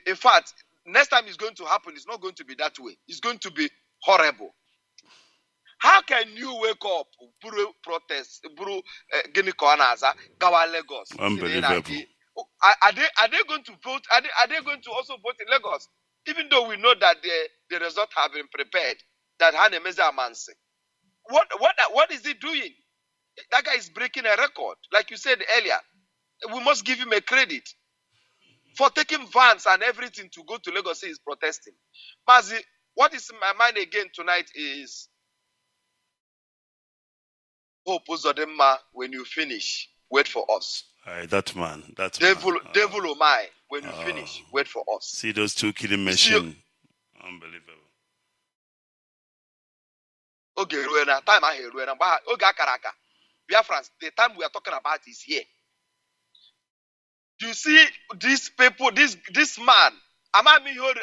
In fact, next time it's going to happen, it's not going to be that way. It's going to be horrible. How can you wake up, Buru protest, Buru Guinea Cornaza, Gawa Lagos? Unbelievable. Are they going to vote? Are they going to also vote in Lagos? Even though we know that the result have been prepared, that Hanemeza Amanse. What is he doing? That guy is breaking a record. Like you said earlier, we must give him a credit for taking vans and everything to go to Lagos. He is protesting. Mazi, what is in my mind again tonight is hope Uzodema, when you finish, wait for us. That man. Devil am I, when you finish, wait for us. See those two killing machines. Unbelievable. Okay, Ruena, time I hear Ruena, Oga Karaka. Biafrans, the time we are talking about is here. You see these people, this man, am I me here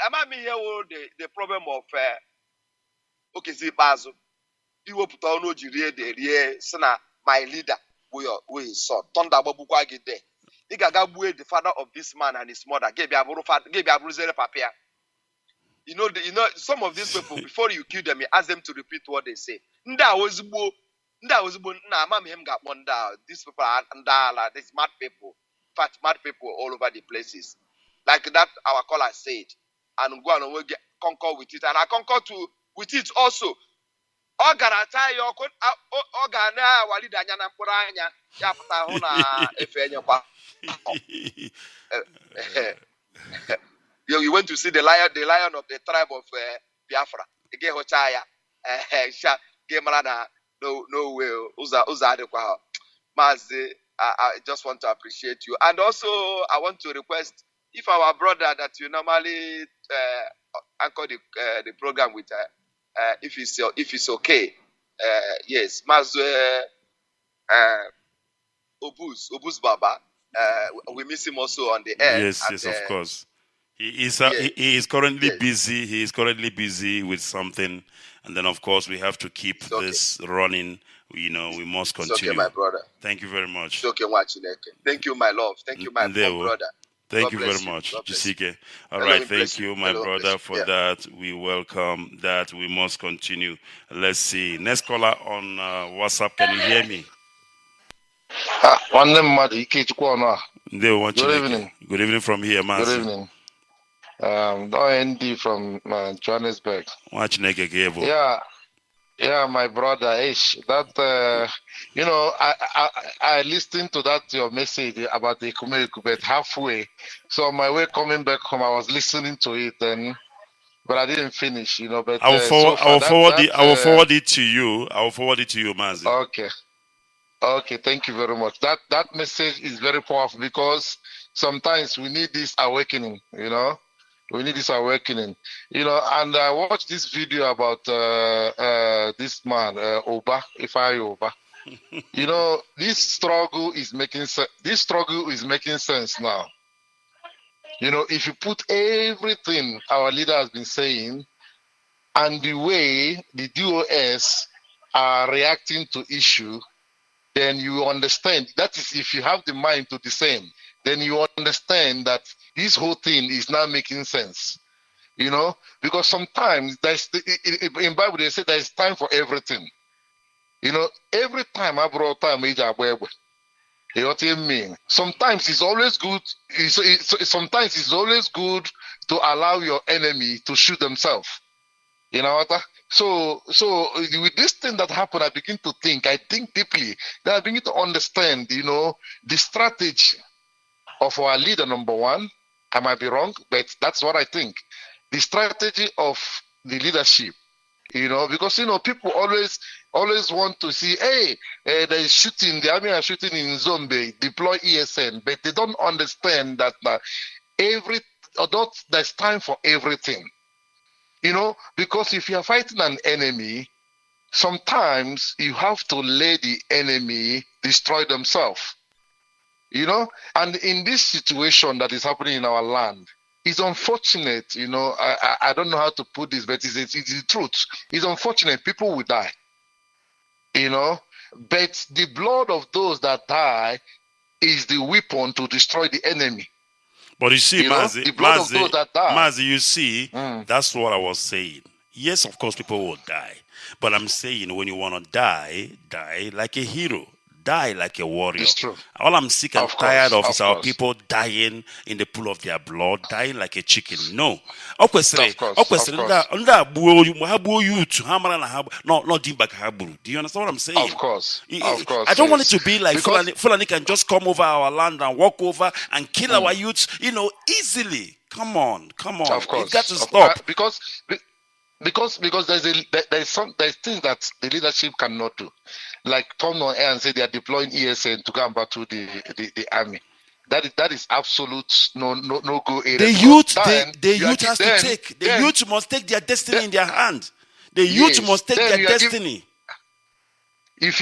the problem of okay, Zibazo. You will put on my leader, we his son. Tonda Babukwa get there. He got the father of this man and his mother. Gave papia. You know, some of these people, before you kill them, you ask them to repeat what they say. These people are these smart people. In fact, smart people all over the places. Like that, our caller said. And go and conquer with it. And I concur with it also. You went to see the lion of the tribe of Biafra. No way. Mazi, I just want to appreciate you. And also, I want to request, if our brother that you normally anchor the program with, if it's okay, yes, Mazi Obuz Baba, we miss him also on the air. Yes, of course. He is currently busy. He is currently busy with something, and then of course we have to keep this running. You know, we must continue. It's okay, my brother. Thank you very much. It's okay, thank you, my love. Thank you, my brother. Thank you very much, Jisike. All right, thank you, my brother, for that. We welcome that. We must continue. Let's see. Next caller on WhatsApp. Can you hear me? Good evening. Good evening from here, Mazi. Good evening. Nnamdi from Johannesburg. Yeah. Yeah, my brother Ish. That you know, I listened to that your message about the Kumeriku, but halfway. So on my way coming back home, I was listening to it, and but I didn't finish. You know, but so far I will forward it to you. I will forward it to you, Mazi. Okay. Okay, thank you very much. That message is very powerful because sometimes we need this awakening, you know. We need this awakening, you know. And I watched this video about this man, Oba, Ifeanyi Oba. You know, this struggle is making sense now. You know, if you put everything our leader has been saying and the way the DOS are reacting to issue, then you understand. That is, if you have the mind to discern, then you understand that this whole thing is not making sense. You know, because sometimes in Bible they say there's time for everything. You know, every time I brought time, you know what I mean? Sometimes it's always good. Sometimes it's always good to allow your enemy to shoot themselves. You know what? So with this thing that happened, I begin to think. I think deeply. Then I begin to understand. You know, the strategy of our leader. Number one, I might be wrong, but that's what I think. The strategy of the leadership. You know, because you know people always want to see, hey, there is shooting. The army are shooting in Zombe. Deploy ESN, but they don't understand that there's time for everything. You know, because if you are fighting an enemy, sometimes you have to let the enemy destroy themselves. You know, and in this situation that is happening in our land, it's unfortunate. You know, I don't know how to put this, but it's the truth. It's unfortunate. People will die. You know, but the blood of those that die is the weapon to destroy the enemy. But you see, Mazi, you see, that's what I was saying. Yes, of course, people will die. But I'm saying when you want to die like a hero. Die like a warrior. It's true. All I'm sick and tired of is our people dying in the pool of their blood, dying like a chicken. No. Of course. Do you understand what I'm saying? Of course. I don't want it to be like Fulani can just come over our land and walk over and kill our youths, you know, easily. Come on. Of course. It got to stop. Because there's things that the leadership cannot do, like come on air and say they are deploying ESN to go and battle the army. That is absolute no go area. The youth must take their destiny in their hand. The youth must take their destiny. If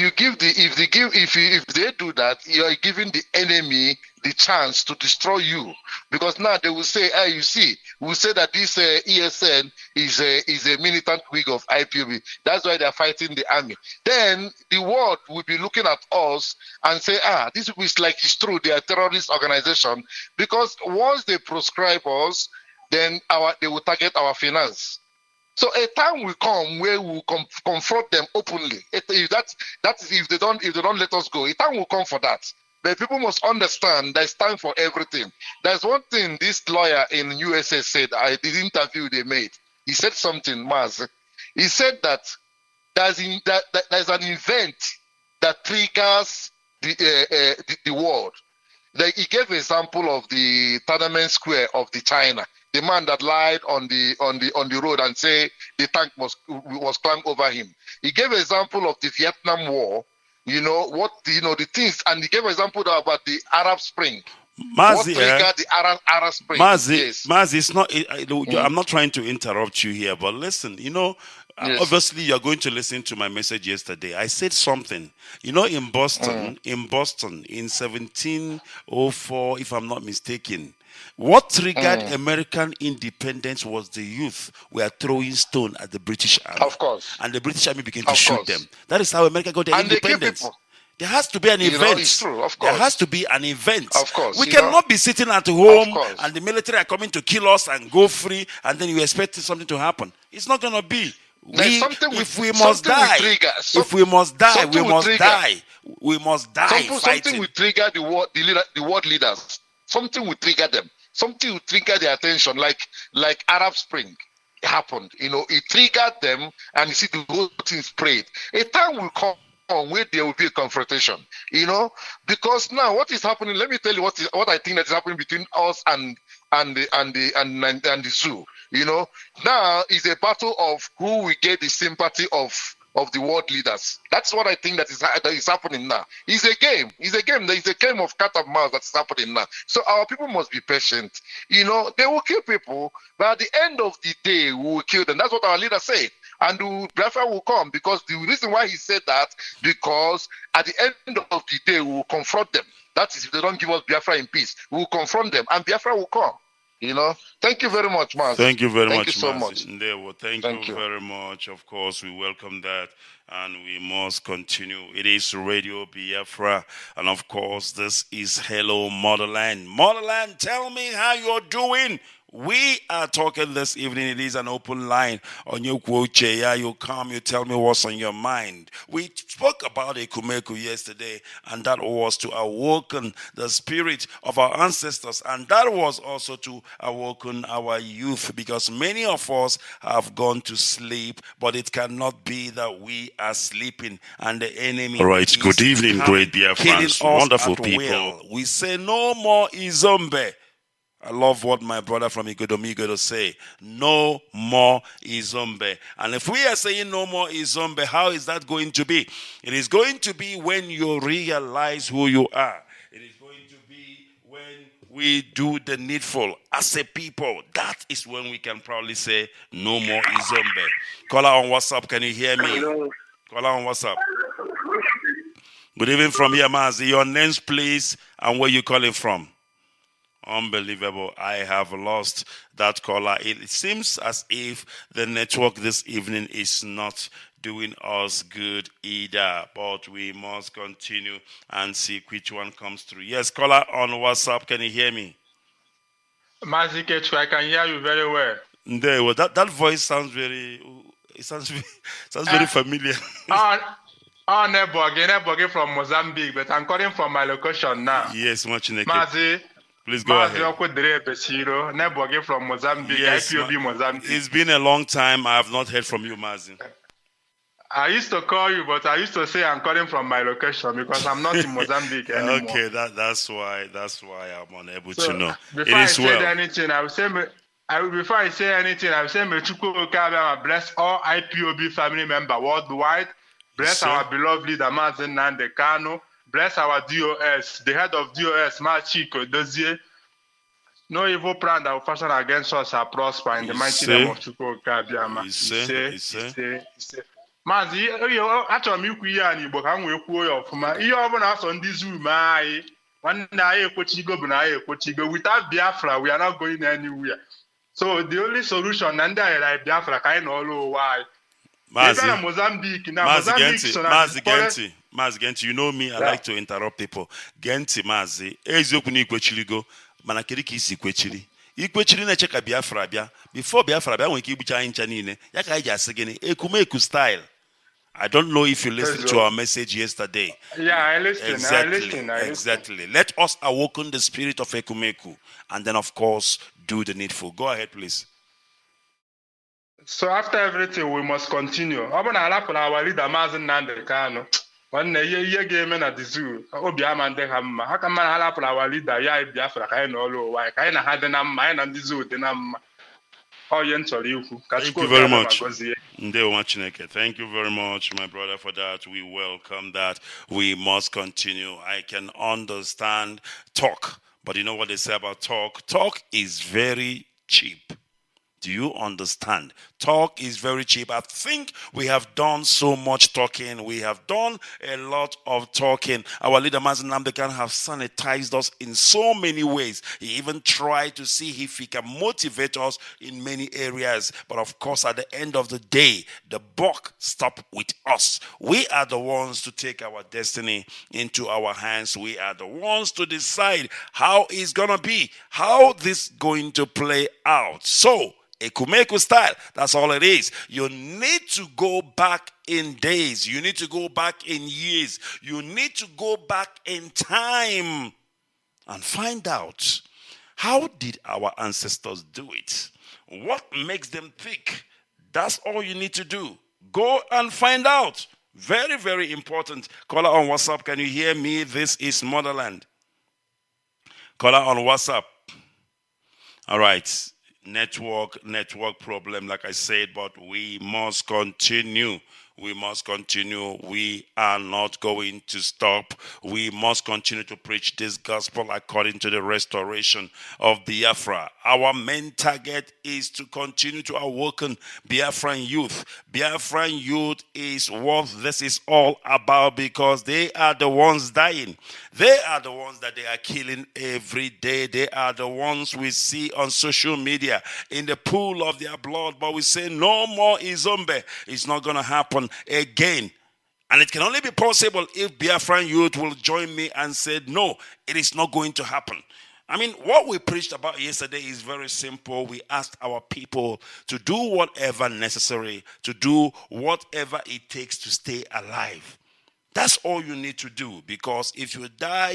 they do that, you are giving the enemy the chance to destroy you, because now they will say, "Hey, you see, we say that this ESN is a militant wing of IPOB. That's why they are fighting the army." Then the world will be looking at us and say, this is like it's true. They are a terrorist organization, because once they proscribe us, then they will target our finance. So a time will come where we will confront them openly. If they don't let us go, a time will come for that. But people must understand there's time for everything. There's one thing this lawyer in USA said. The interview they made, he said something, Maz. He said that there's an event that triggers the world. Like he gave an example of the Tiananmen Square of the China. The man that lied on the road and say the tank was climbed over him. He gave an example of the Vietnam War. You know the things, and he gave an example about the Arab Spring. Mazi, the Arab Spring? Mazi, it's not. I'm not trying to interrupt you here, but listen. You know, obviously you're going to listen to my message yesterday. I said something. You know, in Boston, in 1704, if I'm not mistaken. What triggered American independence was the youth were throwing stone at the British Army. Of course. And the British Army began to shoot them. That is how America got their independence. There has to be an event. Know, it's true, of course. There has to be an event. Of course. We cannot be sitting at home and the military are coming to kill us and go free, and then you expect something to happen. It's not going to be. If we must die, we must die. We must die fighting. Something will trigger the world leaders. Something will trigger them. Something will trigger their attention, like Arab Spring. happened. It triggered them, and you see the whole thing spread. A time will come where there will be a confrontation, because now what is happening? Let me tell you what I think that is happening between us and the zoo. Now is a battle of who will get the sympathy of the world leaders. That's what I think that is happening now. It's a game. There is a game of cat and mouse that's happening now. So our people must be patient. They will kill people, but at the end of the day, we will kill them. That's what our leader said. And Biafra will come, because the reason why he said that, because at the end of the day, we will confront them. That is, if they don't give us Biafra in peace, we will confront them, and Biafra will come. Thank you very much, Mazi. Thank you very much, Thank you so Mazi. much. Thank you very much. Of course, we welcome that, and we must continue. It is Radio Biafra, and of course, this is Hello Motherland. Motherland, tell me how you're doing. We are talking this evening. It is an open line. On your quote, you come, you tell me what's on your mind. We spoke about Ekumeku yesterday, and that was to awaken the spirit of our ancestors, and that was also to awaken our youth, because many of us have gone to sleep, but it cannot be that we are sleeping and the enemy. All right, good evening, great Biafrans, wonderful people. Will. We say no more Izombe. I love what my brother from Igodomigodo say. No more Izombe. And if we are saying no more Izombe, how is that going to be? It is going to be when you realize who you are. It is going to be when we do the needful as a people. That is when we can probably say no more Izombe. Caller on WhatsApp, can you hear me? Hello. Caller on WhatsApp. Good evening from here, Mazi. Your names, please, and where you calling from. Unbelievable. I have lost that caller. It seems as if the network this evening is not doing us good either, but we must continue and see which one comes through. Yes, caller on WhatsApp, can you hear me? Mazi Kechu, I can hear you very well. Well, that voice sounds very familiar. Nebogi from Mozambique, but I'm calling from my location now. Yes, much in Mazi. Please go ahead. Nebogi from Mozambique, yes, Ipob Mozambique. It's been a long time. I have not heard from you, Mazi. I used to call you, but I used to say I'm calling from my location because I'm not in Mozambique anymore. Okay, that's why I'm unable to know. Before I say anything, I will say may Chukwu Okabia bless all IPOB family members worldwide. Bless our beloved leader, Mazi Nnamdi Kanu. Bless our DOS, the head of DOS, Machiko Dozie. No evil plan that will fashion against us shall prosper in the mighty name of Chukwu Okabia. Mazi, achọrọ m ikwu ihe a n'Igbo ka m wee kwuo ya ọfụma. Ihe ọ bụla asọ ndị Zoom anyị, nwanne anyị ekwechigo bụ na anyị ekwechigo. Without Biafra, we are not going anywhere. So the only solution na ndị anyị like Biafra ka anyị n'ọlụ ụwa anyị. Mazi Genti, you know me, I like to interrupt people. Genti Mazi, eziokwu na ikwechirigo, mana kedu ka isi kwechiri? Ikwechiri na cheka Biafra bịa. Before Biafra bịa, nwere ike igbucha anyị ncha niile. Ya ka anyị ji asị gịnị? Ekumeku style. I don't know if you listened to our message yesterday. Yeah, I listened. Exactly. Let us awaken the spirit of Ekumeku, and then, of course, do the needful. Go ahead, please. So after everything, we must continue. Our leader, Mazi Nnamdi Kanu. One year game at the zoo. Obiama de Hamma. How come our leader, Ya Biafra, Kaino, why Kaina had the name and the zoo, the name. Thank you very much. Thank you very much, my brother, for that. We welcome that. We must continue. I can understand talk, but you know what they say about talk? Talk is very cheap. Do you understand? Talk is very cheap. I think we have done so much talking. We have done a lot of talking. Our leader, Mazi Nnamdi Kanu, have sanitized us in so many ways. He even tried to see if he can motivate us in many areas. But of course, at the end of the day, the buck stopped with us. We are the ones to take our destiny into our hands. We are the ones to decide how it's going to be, how this is going to play out. So, Ekumeku style, that's all it is. You need to go back in days. You need to go back in years. You need to go back in time and find out, how did our ancestors do it? What makes them thick? That's all you need to do. Go and find out. Very, very important. Caller on WhatsApp, can you hear me? This is MotherLand. Caller on WhatsApp. All right. Network problem, like I said, but we must continue. We must continue. We are not going to stop. We must continue to preach this gospel according to the restoration of Biafra. Our main target is to continue to awaken Biafran youth. Biafran youth is what this is all about, because they are the ones dying. They are the ones that they are killing every day. They are the ones we see on social media in the pool of their blood. But we say no more Izombe. It's not going to happen again. And it can only be possible if Biafran youth will join me and say, no, it is not going to happen. I mean, what we preached about yesterday is very simple. We asked our people to do whatever necessary, to do whatever it takes to stay alive. That's all you need to do, because if you die,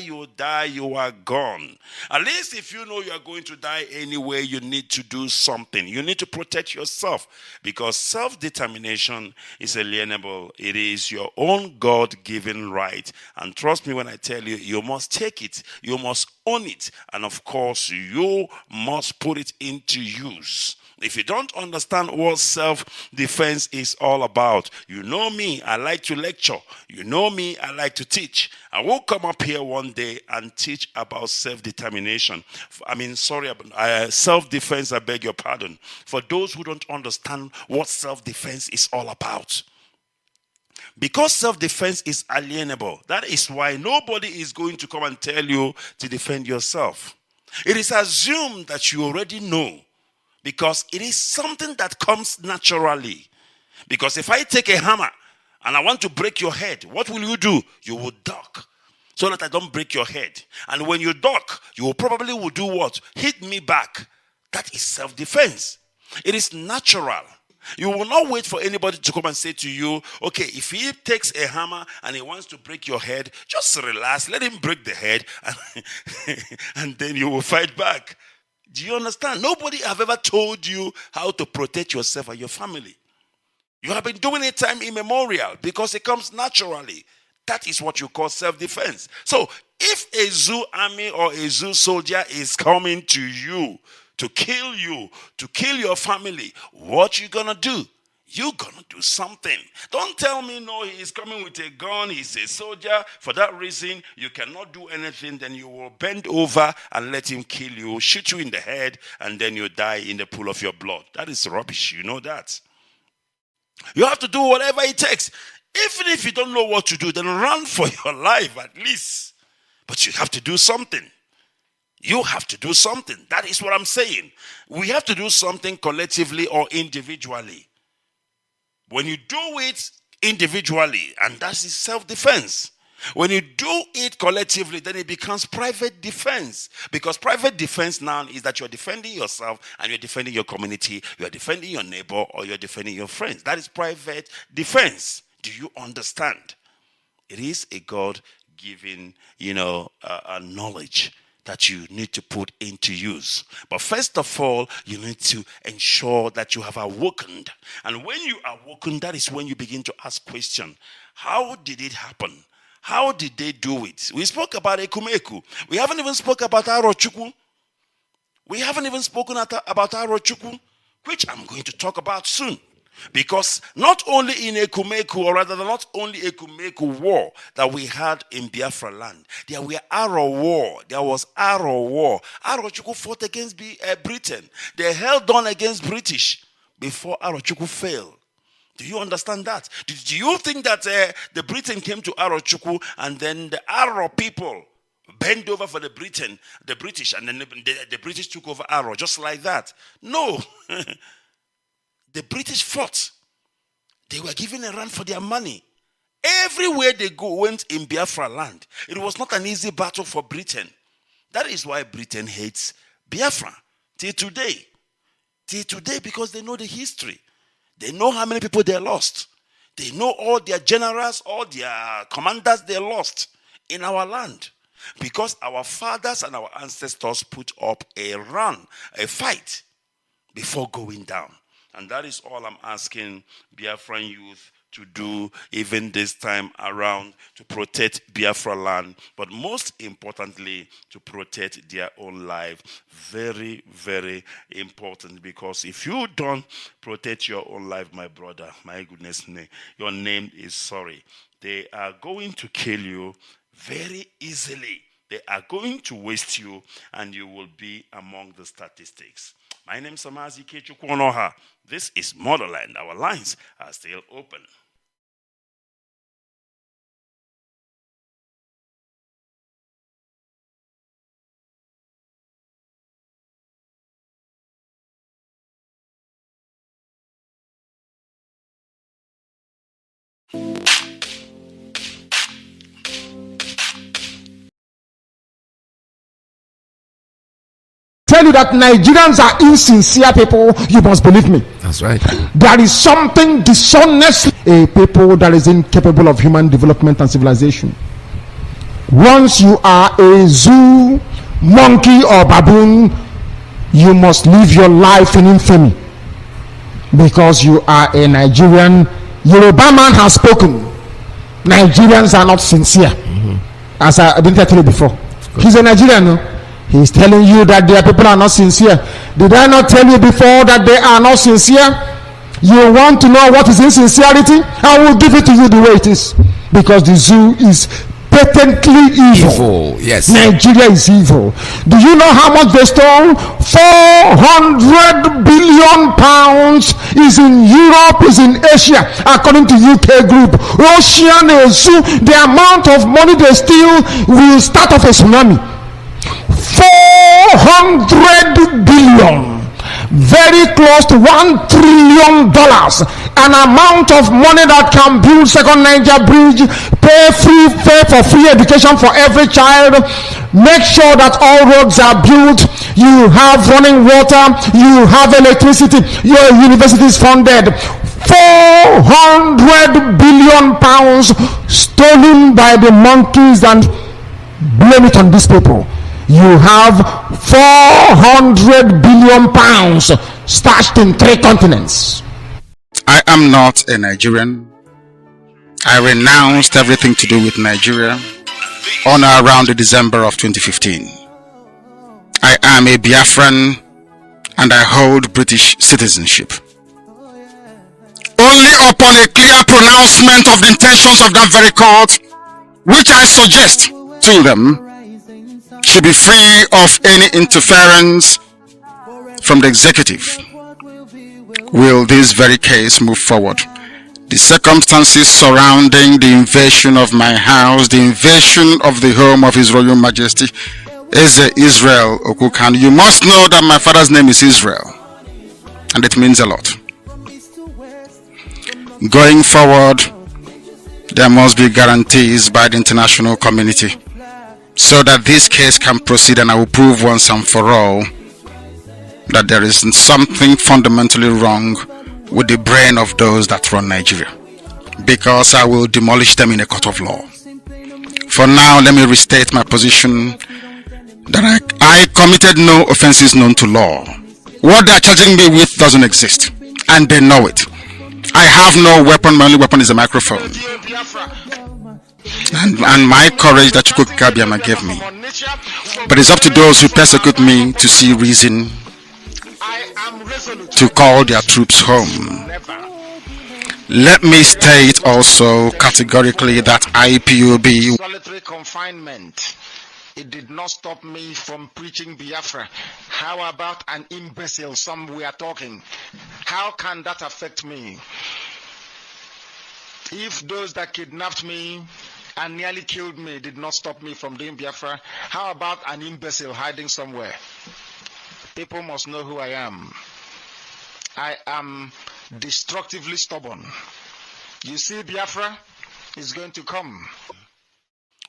you are gone. At least if you know you are going to die anyway, you need to do something. You need to protect yourself, because self-determination is alienable. It is your own God-given right. And trust me when I tell you, you must take it. You must own it. And of course, you must put it into use. If you don't understand what self-defense is all about, you know me, I like to lecture. You know me, I like to teach. I will come up here one day and teach about self-determination. Self-defense, I beg your pardon. For those who don't understand what self-defense is all about. Because self-defense is alienable, that is why nobody is going to come and tell you to defend yourself. It is assumed that you already know, because it is something that comes naturally. Because if I take a hammer and I want to break your head, what will you do? You will duck so that I don't break your head. And when you duck, you will probably do what? Hit me back. That is self-defense. It is natural. You will not wait for anybody to come and say to you, okay, if he takes a hammer and he wants to break your head, just relax, let him break the head, and then you will fight back. Do you understand? Nobody have ever told you how to protect yourself and your family. You have been doing it time immemorial because it comes naturally. That is what you call self-defense. So if a zoo army or a zoo soldier is coming to you, to kill your family, what you gonna do? You're gonna do something. Don't tell me, no, he is coming with a gun, he's a soldier. For that reason, you cannot do anything. Then you will bend over and let him kill you, shoot you in the head, and then you die in the pool of your blood. That is rubbish, you know that. You have to do whatever it takes. Even if you don't know what to do, then run for your life at least. But you have to do something. You have to do something. That is what I'm saying. We have to do something collectively or individually. When you do it individually, and that is self-defense. When you do it collectively, then it becomes private defense. Because private defense now is that you're defending yourself and you're defending your community, you're defending your neighbor, or you're defending your friends. That is private defense. Do you understand? It is a God-given, knowledge that you need to put into use. But first of all, you need to ensure that you have awakened. And when you awaken, that is when you begin to ask questions. How did it happen? How did they do it? We spoke about Ekumeku. We haven't even spoken about Arochukwu. We haven't even spoken about Arochukwu, which I'm going to talk about soon. Because not only in Ekumeku, or rather not only Ekumeku war that we had in Biafra land, there were Aro war. There was Aro war. Arochukwu fought against Britain. They held on against British before Arochukwu failed. Do you understand that? Do you think that the Britain came to Arochukwu and then the Aro people bent over for the British, and then the British took over Aro just like that? No. The British fought. They were given a run for their money. Everywhere they went in Biafra land. It was not an easy battle for Britain. That is why Britain hates Biafra till today. Till today, because they know the history. They know how many people they lost. They know all their generals, all their commanders they lost in our land. Because our fathers and our ancestors put up a run, a fight. before going down. And that is all I'm asking Biafran youth to do even this time around, to protect Biafra land, but most importantly, to protect their own life. Very, very important, because if you don't protect your own life, my brother, my goodness, your name is sorry. They are going to kill you very easily. They are going to waste you, and you will be among the statistics. My name is Mazi Ikechukwu. This is Motherland. Our lines are still open. Tell you that Nigerians are insincere people, you must believe me. That's right. There is something dishonest, a people that is incapable of human development and civilization. Once you are a zoo, monkey, or baboon, you must live your life in infamy, because you are a Nigerian. Yoruba man has spoken. Nigerians are not sincere. As I didn't tell you before. He's a Nigerian, no? He's telling you that their people are not sincere. Did I not tell you before that they are not sincere? You want to know what is insincerity? I will give it to you the way it is. Because the zoo is patently evil. Yes. Nigeria is evil. Do you know how much they stole? 400 billion pounds is in Europe, is in Asia, according to UK group. Ocean Zoo, the amount of money they steal will start off a tsunami. 400 billion, very close to $1 trillion, an amount of money that can build second Niger bridge, pay for free education for every child, make sure that all roads are built, you have running water, you have electricity, your university is funded. 400 billion pounds stolen by the monkeys, and blame it on these people. You have 400 billion pounds stashed in 3 continents. I am not a Nigerian. I renounced everything to do with Nigeria on or around the December of 2015. I am a Biafran and I hold British citizenship. Only upon a clear pronouncement of the intentions of that very court, which I suggest to them, should be free of any interference from the executive, will this very case move forward. The circumstances surrounding the invasion of my house, the invasion of the home of His Royal Majesty Israel Okukan. You must know that my father's name is Israel, and it means a lot. Going forward, there must be guarantees by the international community, so that this case can proceed, and I will prove once and for all that there is something fundamentally wrong with the brain of those that run Nigeria, because I will demolish them in a court of law. For now, let me restate my position that I committed no offenses known to law. What they are charging me with doesn't exist, and they know it. I have no weapon. My only weapon is a microphone. And my courage that Chukwu Kabiama gave me. But it's up to those who persecute me to see reason to call their troops home. Let me state also categorically that IPOB solitary confinement, it did not stop me from preaching Biafra. How about an imbecile? Some we are talking. How can that affect me? If those that kidnapped me and nearly killed me did not stop me from doing Biafra, how about an imbecile hiding somewhere? People must know who I am. I am destructively stubborn. You see, Biafra is going to come.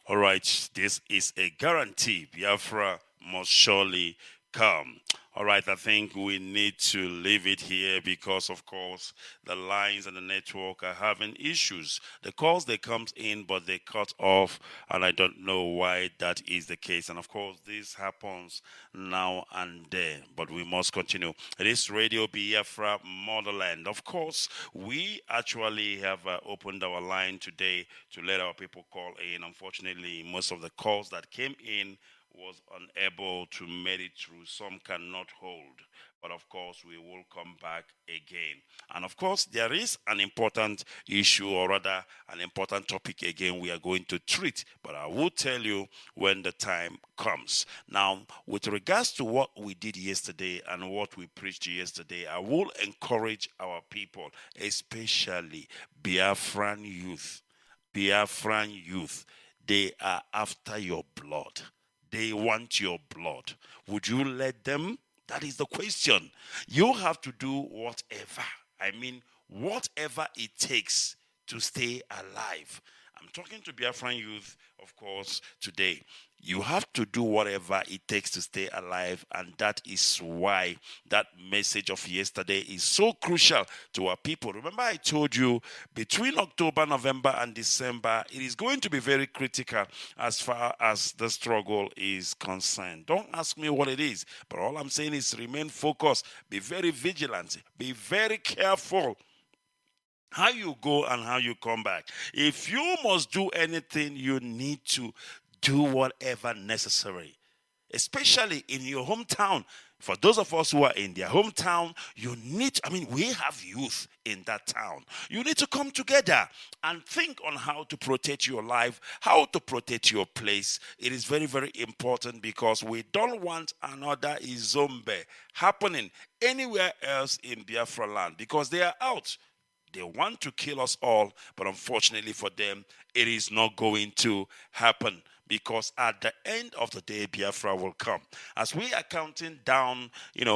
All right, this is a guarantee. Biafra must surely come. All right, I think we need to leave it here because, of course, the lines and the network are having issues. The calls, they comes in, but they cut off, and I don't know why that is the case. And, of course, this happens now and then, but we must continue. It is Radio Biafra Motherland. Of course, we actually have opened our line today to let our people call in. Unfortunately, most of the calls that came in was unable to make it through. Some cannot hold. But of course, we will come back again. And of course, there is an important issue, or rather, an important topic again we are going to treat. But I will tell you when the time comes. Now, with regards to what we did yesterday and what we preached yesterday, I will encourage our people, especially Biafran youth. Biafran youth, they are after your blood. They want your blood. Would you let them? That is the question. You have to do whatever. I mean, whatever it takes to stay alive. I'm talking to Biafran youth, of course, today. You have to do whatever it takes to stay alive, and that is why that message of yesterday is so crucial to our people. Remember, I told you between October, November, and December, it is going to be very critical as far as the struggle is concerned. Don't ask me what it is, but all I'm saying is remain focused, be very vigilant, be very careful how you go and how you come back. If you must do anything, you need to do whatever necessary, especially in your hometown. For those of us who are in their hometown, you need, we have youth in that town. You need to come together and think on how to protect your life, how to protect your place. It is very, very important because we don't want another Izombe happening anywhere else in Biafra land because they are out. They want to kill us all, but unfortunately for them, it is not going to happen because at the end of the day, Biafra will come. As we are counting down,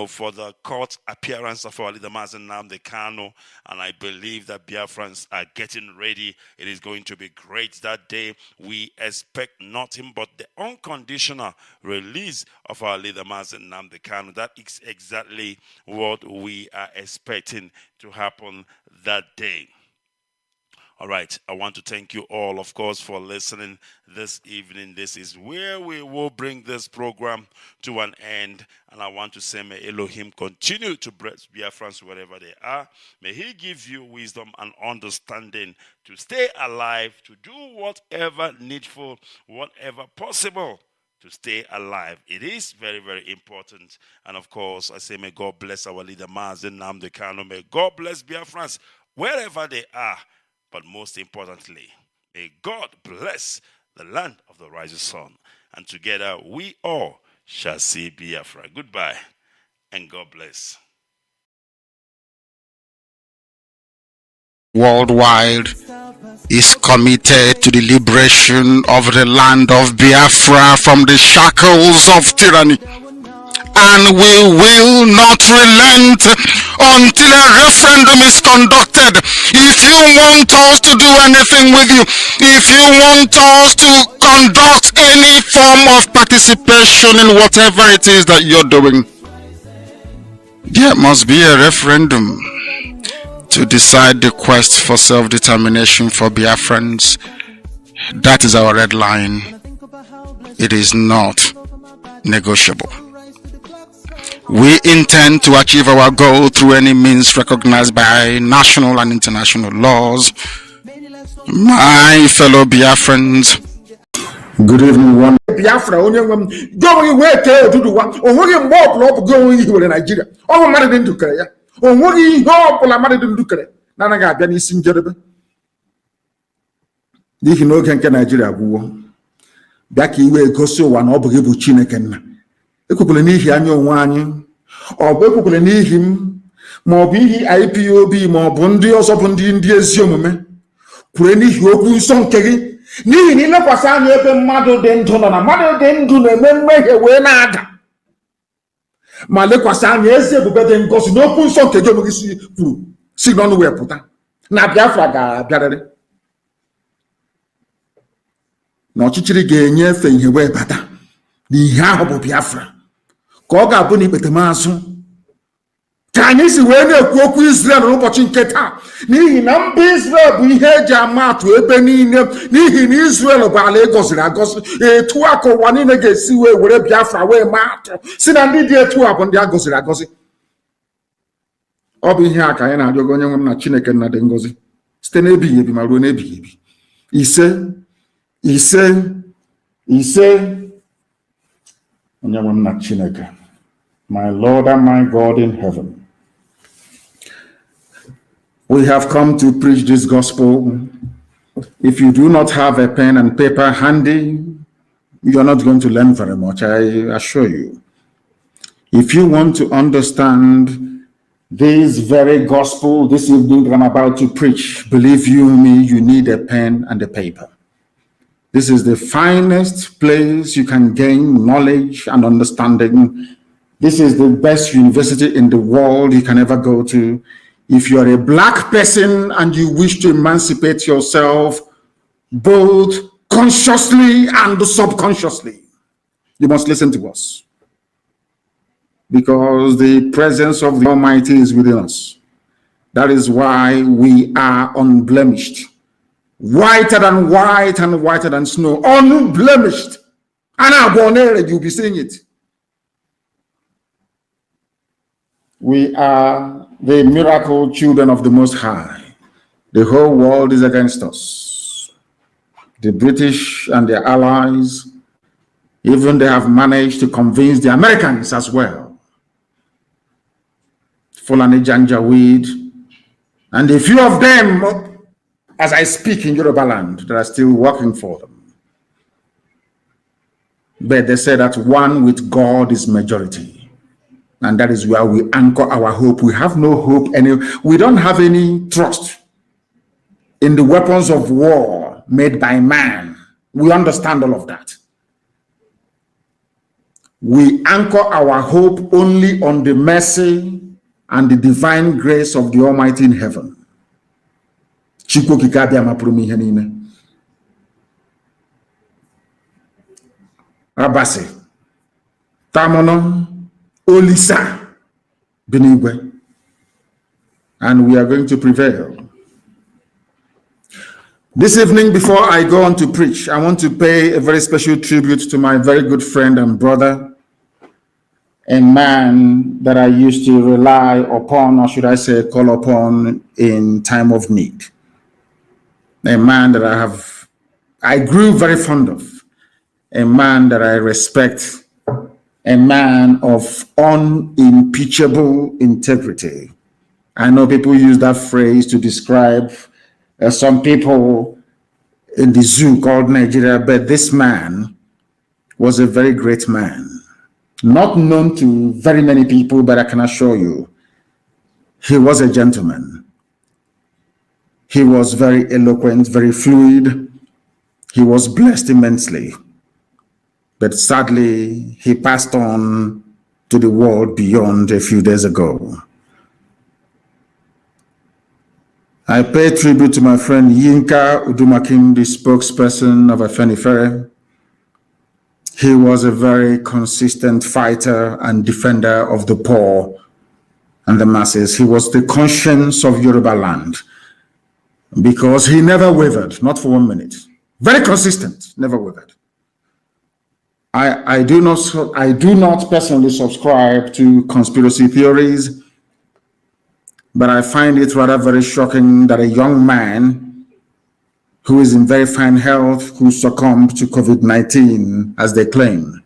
for the court appearance of our leader, Mazi Kanu, and I believe that Biafrans are getting ready. It is going to be great that day. We expect nothing but the unconditional release of our leader, Mazi Kanu. That is exactly what we are expecting to happen that day. All right, I want to thank you all, of course, for listening this evening. This is where we will bring this program to an end. And I want to say, may Elohim continue to bless Biafrans wherever they are. May he give you wisdom and understanding to stay alive, to do whatever needful, whatever possible to stay alive. It is very, very important. And of course, I say, may God bless our leader, Mazi Kanu. May God bless Biafrans wherever they are. But most importantly, may God bless the land of the rising sun. And together we all shall see Biafra. Goodbye and God bless. Worldwide is committed to the liberation of the land of Biafra from the shackles of tyranny. And we will not relent until a referendum is conducted. If you want us to do anything with you, if you want us to conduct any form of participation in whatever it is that you're doing, there must be a referendum to decide the quest for self-determination for Biafrans. That is our red line. It is not negotiable. We intend to achieve our goal through any means recognized by national and international laws. My fellow Biafrans, good evening. One Biafra, going away to do what? Or working more going here in Nigeria. Oh, man, didn't do Korea. Or working more, I didn't do Korea. Nana got any single. Did you know can Nigeria go? Back away, go so one obligated Chinekan. Ekukule n'ihi anya onwe anyị ọ bụ ekukule n'ihi m ma ọ bụ ihe IPOB ma ọ bụ ndị ọzọ bụ ndị ezi omume kwure n'ihi okwu nsọ nke gị n'ihi na ilekwasị anya ebe mmadụ dị ndụ nọ na mmadụ dị ndụ na-eme mmehie wee na-ada ma lekwasị anya ezi ebube dị ngosi n'okwu nsọ nke gị onwe gị kwuru si n'ọnụ wee pụta na Biafra ga-abịarịrị na ọchịchịrị ga-enyefe ihe wee bata n'ihe ahụ bụ Biafra ka ọ ga-abụ na ikpetemazụ ka anyị si wee na-ekwu okwu Israel n'ụbọchị nke taa, n'ihi na mba Israel bụ ihe eji ama atụ ebe niile, n'ihi na Israel bụ ala egoziri agọzi. Etu a ka ụwa niile ga-esi wee were Biafra wee maa atụ si na ndị dị etu a bụ ndị a gọziri agọzi. Ọ bụ ihe a ka anyị na-arịọ onye nwe m na Chineke nna dị ngọzi site n'ebighị ebi ma ruo n'ebighị ebi. Ise onye nwe m na Chineke, my Lord and my God in heaven, we have come to preach this gospel. If you do not have a pen and paper handy, you're not going to learn very much, I assure you. If you want to understand this very gospel this evening that I'm about to preach, believe you me, you need a pen and a paper. This is the finest place you can gain knowledge and understanding. This is the best university in the world you can ever go to. If you are a black person and you wish to emancipate yourself, both consciously and subconsciously, you must listen to us. Because the presence of the Almighty is within us. That is why we are unblemished. Whiter than white and whiter than snow. Unblemished. And you'll be seeing it. We are the miracle children of the Most High. The whole world is against us. The British and their allies, even they have managed to convince the Americans as well. Fulani Janjaweed, and a few of them, as I speak in Yoruba land, that are still working for them. But they say that one with God is majority. And that is where we anchor our hope. We have no hope, we don't have any trust in the weapons of war made by man. We understand all of that. We anchor our hope only on the mercy and the divine grace of the Almighty in heaven. Abasi, Tamono, Olisa, Benigwe, and we are going to prevail. This evening, before I go on to preach, I want to pay a very special tribute to my very good friend and brother, a man that I used to rely upon, or should I say, call upon in time of need. A man that I grew very fond of, a man that I respect, a man of unimpeachable integrity. I know people use that phrase to describe some people in the zoo called Nigeria, but this man was a very great man. Not known to very many people, but I can assure you, he was a gentleman. He was very eloquent, very fluid. He was blessed immensely. But sadly, he passed on to the world beyond a few days ago. I pay tribute to my friend Yinka Udumakin, the spokesperson of Afenifere. He was a very consistent fighter and defender of the poor and the masses. He was the conscience of Yoruba land because he never wavered, not for 1 minute. Very consistent, never wavered. I do not personally subscribe to conspiracy theories, but I find it rather very shocking that a young man who is in very fine health, who succumbed to COVID-19, as they claim,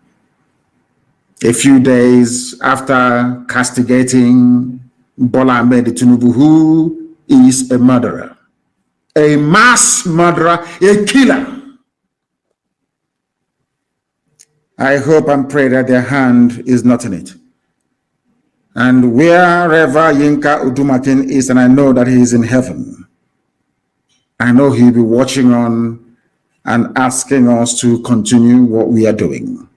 a few days after castigating Bola Ahmed Tinubu, who is a murderer, a mass murderer, a killer. I hope and pray that their hand is not in it. And wherever Yinka Udumakin is, and I know that he is in heaven, I know he'll be watching on and asking us to continue what we are doing.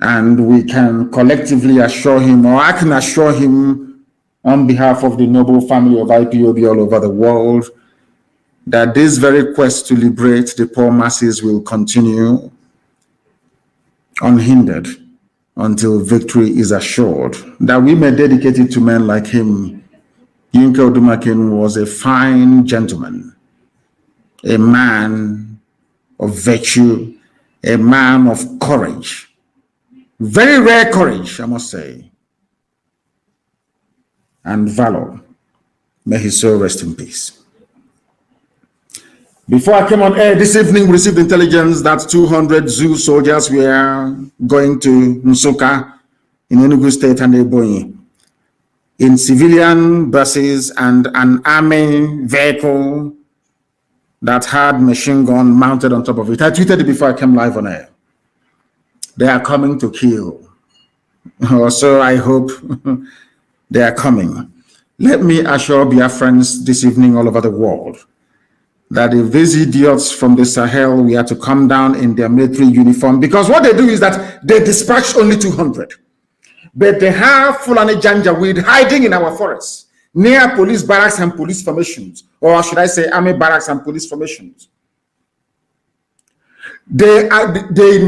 And we can collectively assure him, or I can assure him on behalf of the noble family of IPOB all over the world, that this very quest to liberate the poor masses will continue unhindered. until victory is assured, that we may dedicate it to men like him. Yinka Odumakin was a fine gentleman, a man of virtue, a man of courage, very rare courage, I must say, and valor. May his soul rest in peace. Before I came on air this evening, we received intelligence that 200 zoo soldiers were going to Nsukka in Enugu State and Ebonyi in civilian buses and an army vehicle that had machine gun mounted on top of it. I tweeted it before I came live on air. They are coming to kill. So I hope they are coming. Let me assure Biafrans this evening all over the world that if these idiots from the Sahel were to come down in their military uniform, because what they do is that they dispatch only 200, but they have Fulani Janjaweed hiding in our forests, near police barracks and police formations, or should I say army barracks and police formations. They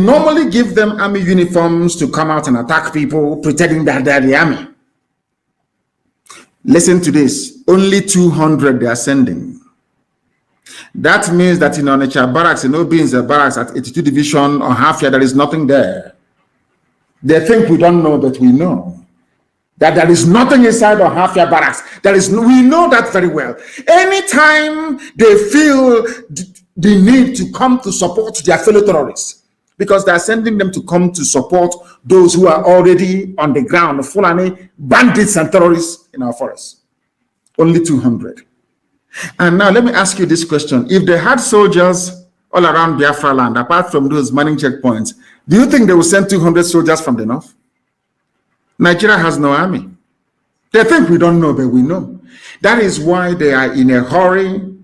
normally give them army uniforms to come out and attack people, pretending that they're the army. Listen to this, only 200 they are sending. That means that in Onitsha barracks, in Obinze barracks at 82 Division or Hafia, there is nothing there. They think we don't know, but we know that there is nothing inside of Hafia barracks. We know that very well. Anytime they feel the need to come to support their fellow terrorists, because they are sending them to come to support those who are already on the ground, Fulani bandits and terrorists in our forests. Only 200. And now let me ask you this question. If they had soldiers all around Biafra land, apart from those manning checkpoints, do you think they will send 200 soldiers from the north? Nigeria has no army. They think we don't know, but we know. That is why they are in a hurry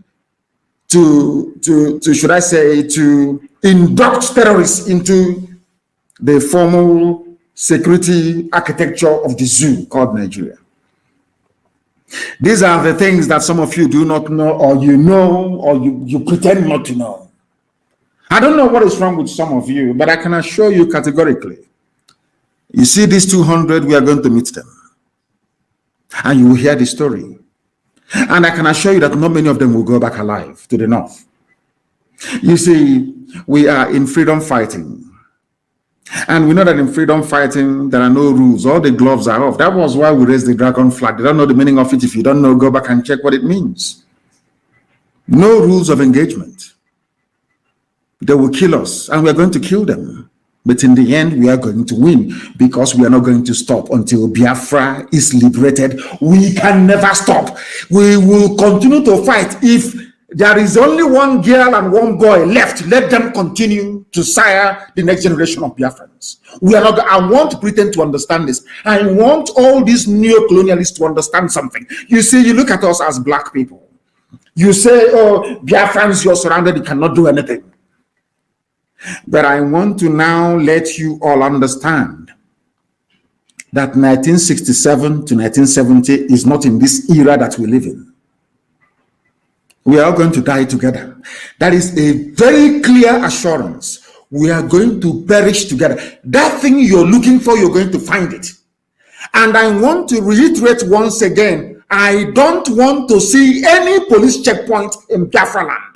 to should I say, to induct terrorists into the formal security architecture of the zoo called Nigeria. These are the things that some of you do not know, or you know, or you pretend not to know. I don't know what is wrong with some of you, but I can assure you categorically, you see these 200, we are going to meet them. And you will hear the story. And I can assure you that not many of them will go back alive to the north. You see, we are in freedom fighting. And we know that in freedom fighting, there are no rules. All the gloves are off. That was why we raised the dragon flag. They don't know the meaning of it. If you don't know, go back and check what it means. No rules of engagement. They will kill us, and we are going to kill them. But in the end, we are going to win, because we are not going to stop until Biafra is liberated. We can never stop. We will continue to fight. If there is only one girl and one boy left, let them continue to sire the next generation of Biafrans. We are not. I want Britain to understand this. I want all these neo-colonialists to understand something. You see, you look at us as black people. You say, oh, Biafrans, you're surrounded, you cannot do anything. But I want to now let you all understand that 1967 to 1970 is not in this era that we live in. We are going to die together. That is a very clear assurance. We are going to perish together. That thing you're looking for, you're going to find it. And I want to reiterate once again, I don't want to see any police checkpoint in Biafra land.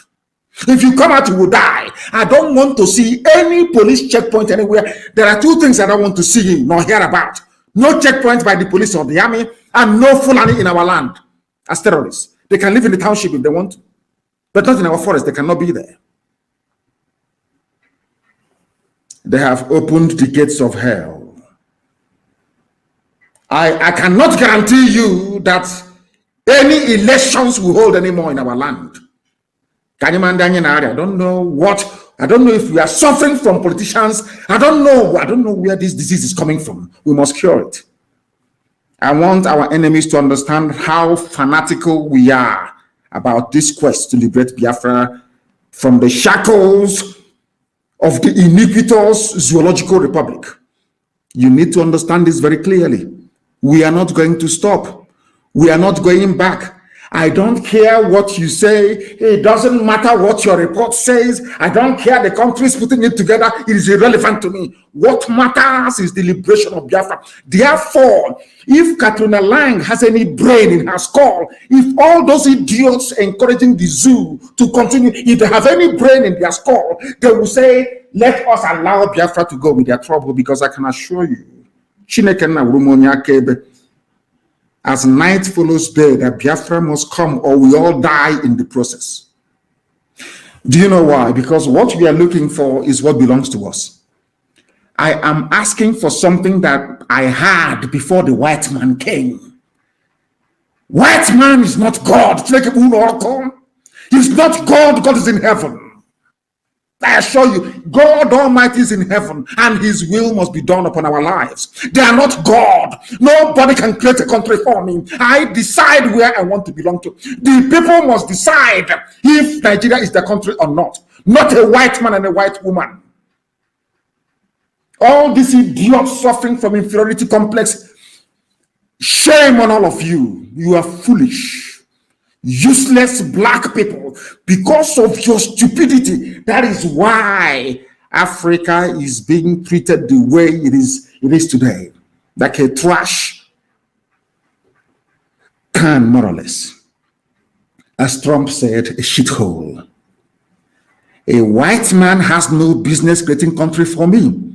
If you come out, you will die. I don't want to see any police checkpoint anywhere. There are two things I don't want to see nor hear about. No checkpoint by the police or the army, and no Fulani in our land as terrorists. They can live in the township if they want to, but not in our forest. They cannot be there. They have opened the gates of hell. I cannot guarantee you that any elections will hold anymore in our land. I don't know what, I don't know if we are suffering from politicians. I don't know where this disease is coming from. We must cure it. I want our enemies to understand how fanatical we are about this quest to liberate Biafra from the shackles of the iniquitous zoological republic. You need to understand this very clearly. We are not going to stop. We are not going back. I don't care what you say. It doesn't matter what your report says. I don't care the countries putting it together. It is irrelevant to me. What matters is the liberation of Biafra. Therefore, if Katrina Lang has any brain in her skull, if all those idiots encouraging the zoo to continue, if they have any brain in their skull, they will say, let us allow Biafra to go with their trouble, because I can assure you, as night follows day, that Biafra must come or we all die in the process. Do you know why? Because what we are looking for is what belongs to us. I am asking for something that I had before the white man came. White man is not God. He's not God. God is in heaven. I assure you, God Almighty is in heaven, and his will must be done upon our lives. They are not God. Nobody can create a country for me. I decide where I want to belong to. The people must decide if Nigeria is the country or not. Not a white man and a white woman. All these idiots suffering from inferiority complex, shame on all of you. You are foolish. Useless black people, because of your stupidity. That is why Africa is being treated the way it is today, like a trash can, more or less. As Trump said, a shithole. A white man has no business creating country for me,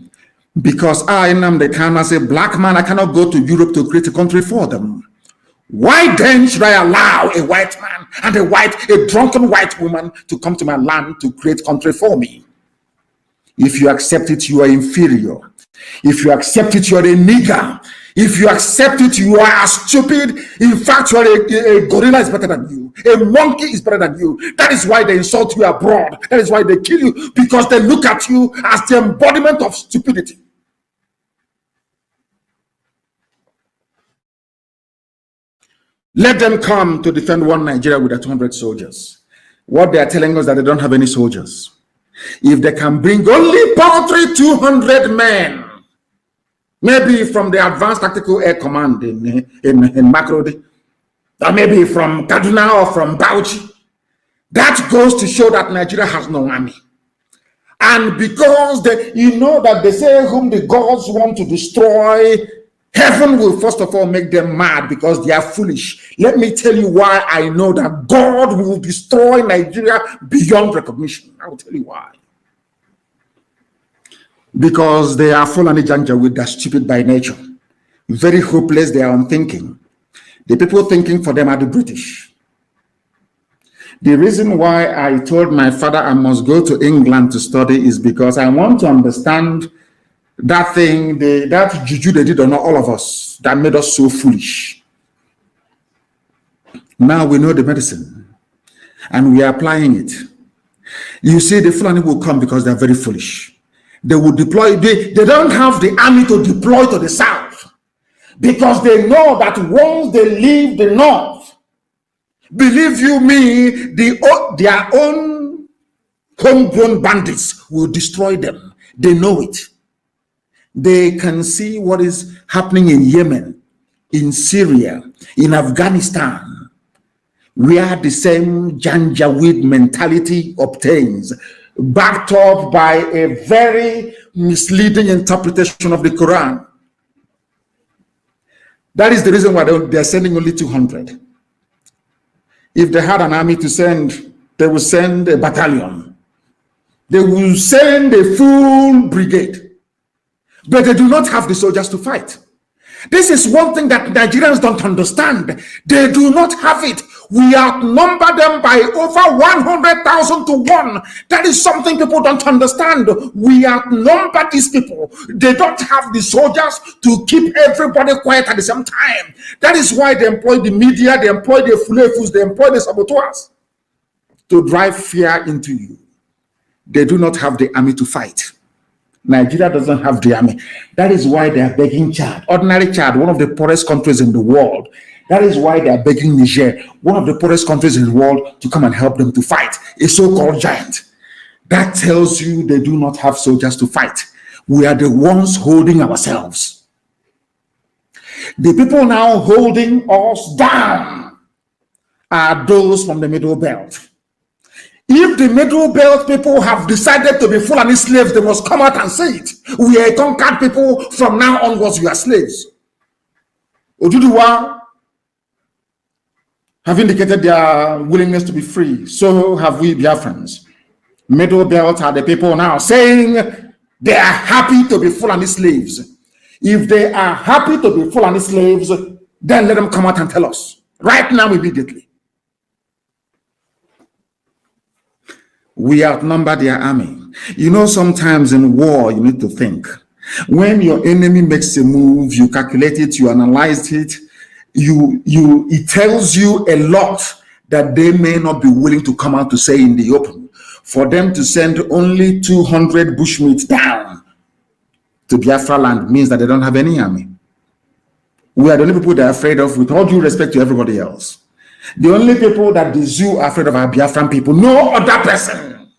because I, Nnamdi Kanu, as a black man, I cannot go to Europe to create a country for them. Why then should I allow a white man and a drunken white woman to come to my land to create country for me? If you accept it, you are inferior. If you accept it, you are a nigger. If you accept it, you are stupid. In fact, you are a gorilla is better than you. A monkey is better than you. That is why they insult you abroad. That is why they kill you, because they look at you as the embodiment of stupidity. Let them come to defend one Nigeria with 200 soldiers. What they are telling us that they don't have any soldiers. If they can bring only paltry 200 men, maybe from the Advanced Tactical Air Command in Makrodi, or maybe from Kaduna or from Bauchi, that goes to show that Nigeria has no army. And because you know that they say whom the gods want to destroy, heaven will first of all make them mad because they are foolish. Let me tell you why I know that God will destroy Nigeria beyond recognition. I will tell you why. Because they are full and janjaweed, they're stupid by nature. Very hopeless, they are unthinking. The people thinking for them are the British. The reason why I told my father I must go to England to study is because I want to understand that thing, that juju they did on all of us, that made us so foolish. Now we know the medicine, and we are applying it. You see, the Fulani will come because they are very foolish. They will deploy, they don't have the army to deploy to the south, because they know that once they leave the north, believe you me, their own homegrown bandits will destroy them. They know it. They can see what is happening in Yemen, in Syria, in Afghanistan, where the same Janjaweed mentality obtains, backed up by a very misleading interpretation of the Quran. That is the reason why they're sending only 200. If they had an army to send, they will send a battalion. They will send a full brigade. But they do not have the soldiers to fight. This is one thing that Nigerians don't understand. They do not have it. We outnumber them by over 100,000 to 1. That is something people don't understand. We outnumber these people. They don't have the soldiers to keep everybody quiet at the same time. That is why they employ the media, they employ the fulefus, they employ the saboteurs to drive fear into you. They do not have the army to fight. Nigeria doesn't have the army. That is why they are begging Chad, ordinary Chad, one of the poorest countries in the world. That is why they are begging Niger, one of the poorest countries in the world, to come and help them to fight a so-called giant. That tells you they do not have soldiers to fight. We are the ones holding ourselves. The people now holding us down are those from the Middle Belt. If the Middle Belt people have decided to be Fulani slaves, they must come out and say it. We are conquered people. From now onwards, we are slaves. Oduduwa have indicated their willingness to be free. So have we Biafrans. Middle Belt are the people now saying they are happy to be Fulani slaves. If they are happy to be Fulani slaves, then let them come out and tell us. Right now, immediately. We outnumber their army. You know, sometimes in war, you need to think. When your enemy makes a move, you calculate it, you analyze it, it tells you a lot that they may not be willing to come out to say in the open. For them to send only 200 bushmeat down to Biafra land means that they don't have any army. We are the only people they're afraid of, with all due respect to everybody else. The only people that the zoo are afraid of are Biafran people, no other person.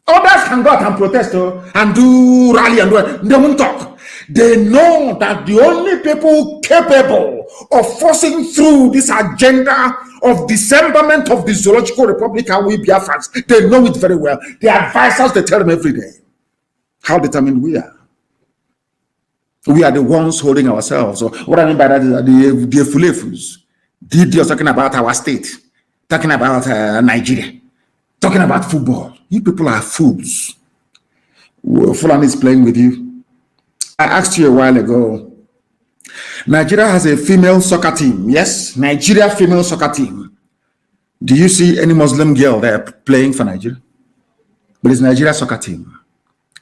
Others can go out and protest and do rally and do, they won't talk. They know that the only people capable of forcing through this agenda of dismemberment of the Zoological Republic are we Biafrans. They know it very well. The advisors, they tell them every day. How determined we are. We are the ones holding ourselves. So what I mean by that is that the Fulefus, the idiots talking about our state, talking about Nigeria, talking about football. You people are fools. Fulani is playing with you. I asked you a while ago, Nigeria has a female soccer team. Yes, Nigeria female soccer team. Do you see any Muslim girl there playing for Nigeria? But it's Nigeria soccer team.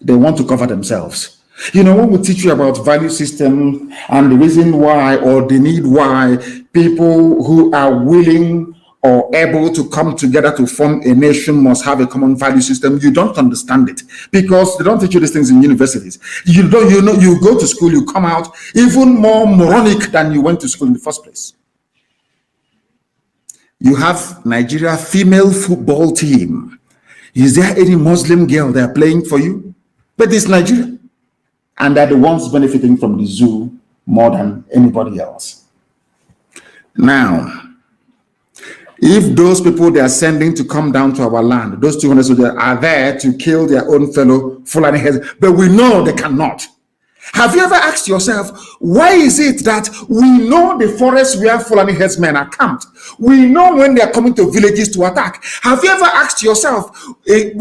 They want to cover themselves. You know, when we teach you about value system and the reason why or the need why people who are willing or able to come together to form a nation must have a common value system, you don't understand it because they don't teach you these things in universities. You go to school, you come out even more moronic than you went to school in the first place. You have Nigeria female football team. Is there any Muslim girl they're playing for you? But it's Nigeria. And they're the ones benefiting from the zoo more than anybody else. Now, if those people they are sending to come down to our land, those 200 soldiers are there to kill their own fellow Fulani heads, but we know they cannot. Have you ever asked yourself, why is it that we know the forest where Fulani headsmen are camped? We know when they are coming to villages to attack. Have you ever asked yourself, a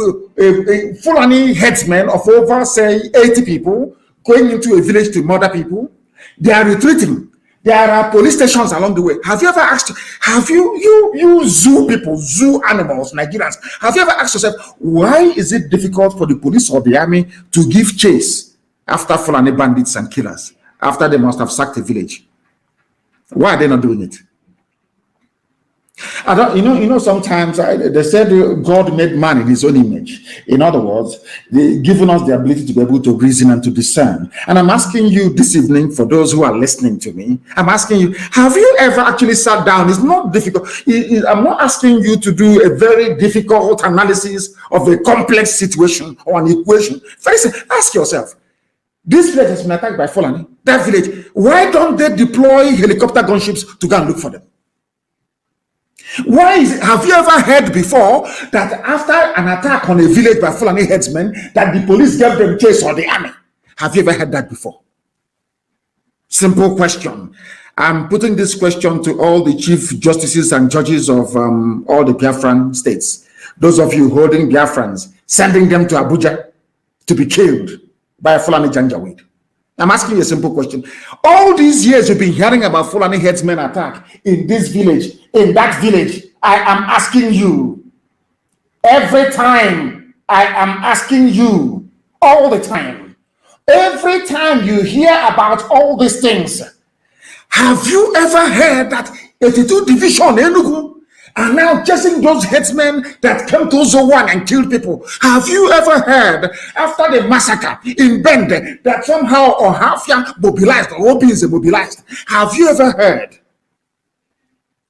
Fulani headsman of over, say, 80 people going into a village to murder people? They are retreating. There are police stations along the way. Have you ever asked, have you zoo people, zoo animals, Nigerians, have you ever asked yourself, why is it difficult for the police or the army to give chase after Fulani bandits and killers, after they must have sacked a village? Why are they not doing it? I don't, sometimes they said God made man in his own image. In other words, they've given us the ability to be able to reason and to discern. And I'm asking you this evening, for those who are listening to me, I'm asking you, have you ever actually sat down? It's not difficult. I'm not asking you to do a very difficult analysis of a complex situation or an equation. First, ask yourself, this village has been attacked by Fulani. That village, why don't they deploy helicopter gunships to go and look for them? Why is it, have you ever heard before that after an attack on a village by Fulani headsmen, that the police gave them chase or the army? Have you ever heard that before? Simple question. I'm putting this question to all the chief justices and judges of all the Biafran states. Those of you holding Biafrans, sending them to Abuja to be killed by a Fulani Janjaweed. I'm asking you a simple question. All these years you've been hearing about Fulani headsmen attack in this village, in that village. I am asking you, every time I am asking you, all the time, every time you hear about all these things, have you ever heard that 82 Division Enugu are now chasing those headsmen that came to Zowan and killed people? Have you ever heard, after the massacre in Bende, that somehow Ohafia mobilized, or Obi is mobilized? Have you ever heard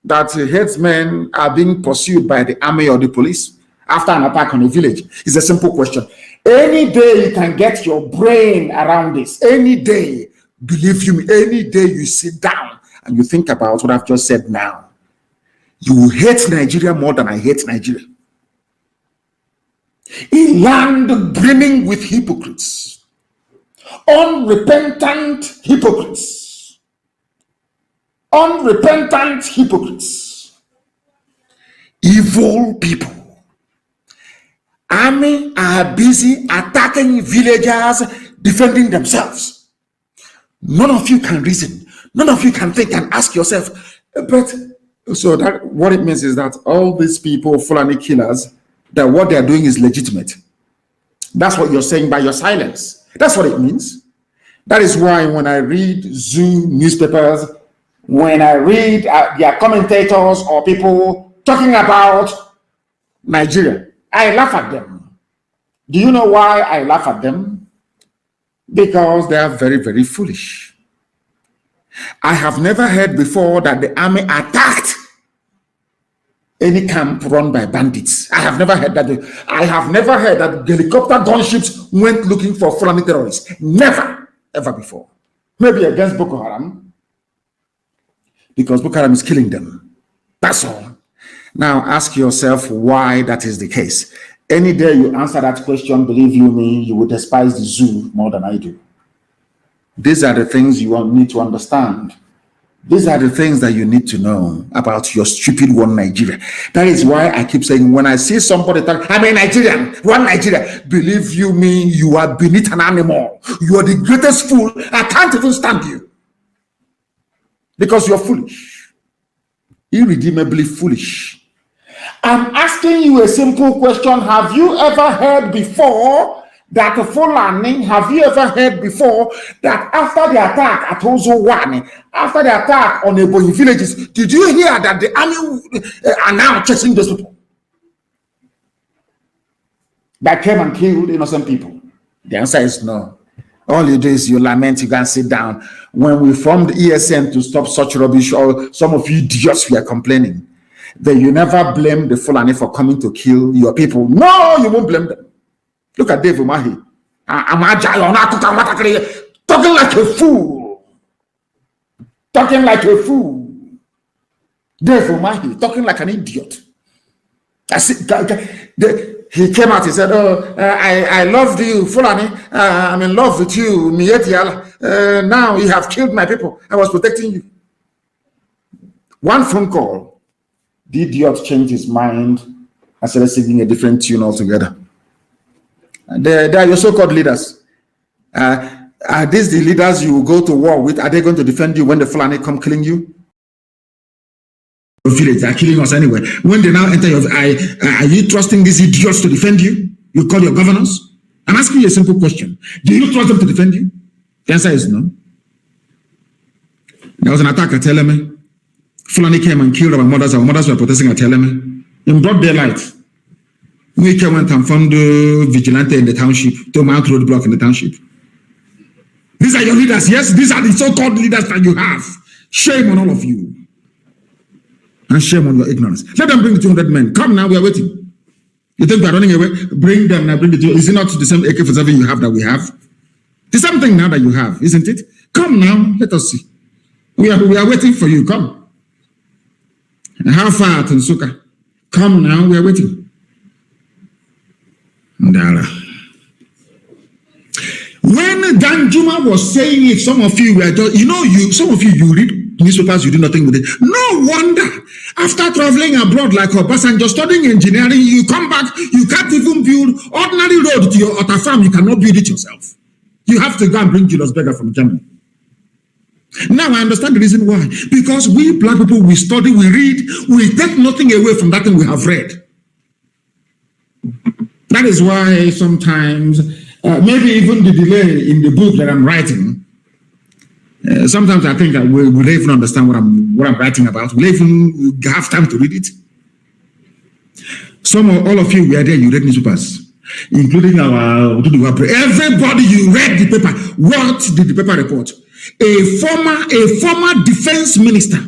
that headsmen are being pursued by the army or the police after an attack on a village? It's a simple question. Any day you can get your brain around this, any day, believe you me, any day you sit down and you think about what I've just said now, You hate Nigeria more than I hate Nigeria. A land brimming with hypocrites, unrepentant hypocrites, evil people. Army are busy attacking villagers, defending themselves. None of you can reason. None of you can think and ask yourself, but so that what it means is that all these people, Fulani killers, that what they're doing is legitimate. That's what you're saying by your silence. That's what it means. That is why when I read Zoo newspapers, when I read their commentators or people talking about Nigeria, I laugh at them. Do you know why I laugh at them? Because they are very, very foolish. I have never heard before that the army attacked any camp run by bandits. I have never heard that. I have never heard that helicopter gunships went looking for Fulani terrorists. Never, ever before. Maybe against Boko Haram, because Boko Haram is killing them. That's all. Now ask yourself why that is the case. Any day you answer that question, believe you me, you will despise the zoo more than I do. These are the things you need to understand. These are the things that you need to know about your stupid one Nigeria. That is why I keep saying, when I see somebody talk, I'm a Nigerian, one Nigeria, believe you me, you are beneath an animal. You are the greatest fool. I can't even stand you. Because you're foolish. Irredeemably foolish. I'm asking you a simple question. Have you ever heard before that Fulani, have you ever heard before that after the attack at HAUSA-SERVICE, after the attack on the Ebonyi villages, did you hear that the army are now chasing those people that came and killed innocent people? The answer is no. All you do is you lament, you can sit down. When we formed ESN to stop such rubbish, or some of you idiots were complaining, then you never blame the Fulani for coming to kill your people. No, you won't blame them. Look at Dave Umahi. Talking like a fool. Talking like a fool. Dave Umahi, talking like an idiot. He came out, he said, oh, I loved you, Fulani. I'm in love with you. Now you have killed my people. I was protecting you. One phone call, the idiot changed his mind and started singing a different tune altogether. They are your so-called leaders. Are these the leaders you will go to war with? Are they going to defend you when the Fulani come killing you? Village are killing us anyway. When they now enter your, are you trusting these idiots to defend you? You call your governors? I'm asking you a simple question. Do you trust them to defend you? The answer is no. There was an attack at Teleme. Fulani came and killed our mothers. Our mothers were protesting at Teleme. In broad daylight, we went and found vigilante in the township, to Mount Roadblock in the township. These are your leaders, yes? These are the so-called leaders that you have. Shame on all of you. And shame on your ignorance. Let them bring the 200 men. Come now, we are waiting. You think we are running away? Bring them now, bring the 200. Is it not the same AK-47 you have that we have? The same thing now that you have, isn't it? Come now, let us see. We are waiting for you, come. And how far at Nsuka? Come now, we are waiting. Ndala. When Danjuma was saying it, some of you were just, some of you read newspapers, you do nothing with it. No wonder, after traveling abroad like Obasanjo, studying engineering, you come back, you can't even build ordinary road to your Otta farm, you cannot build it yourself. You have to go and bring Julius Berger from Germany. Now I understand the reason why. Because we black people, we study, we read, we take nothing away from that thing we have read. That is why sometimes, maybe even the delay in the book that I'm writing, sometimes I think we don't even understand what I'm writing about. We'll even have time to read it. All of you were there, you read newspapers, including everybody, you read the paper. What did the paper report? A former defense minister,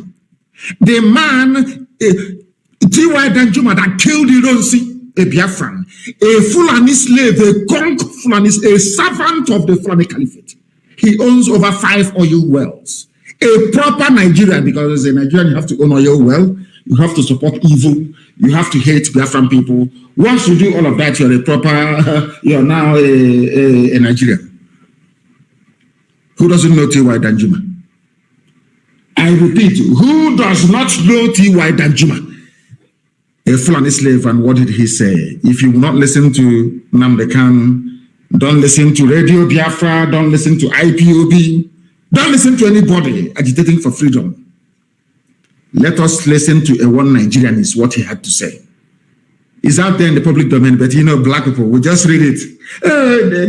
the man, T.Y. Danjuma, that killed Ironsi, a Biafran, a Fulani slave, a conk Fulani, a servant of the Fulani Caliphate. He owns over 5 oil wells. A proper Nigerian, because as a Nigerian you have to own oil well. You have to support evil. You have to hate Biafran people. Once you do all of that, you're a proper, you're now a Nigerian. Who doesn't know T.Y. Danjuma? I repeat, who does not know T.Y. Danjuma? A Fulani slave, and what did he say? If you will not listen to Nnamdi Kanu, don't listen to Radio Biafra, don't listen to IPOB, don't listen to anybody agitating for freedom. Let us listen to a one Nigerian is what he had to say. It's out there in the public domain, but you know, black people will just read it.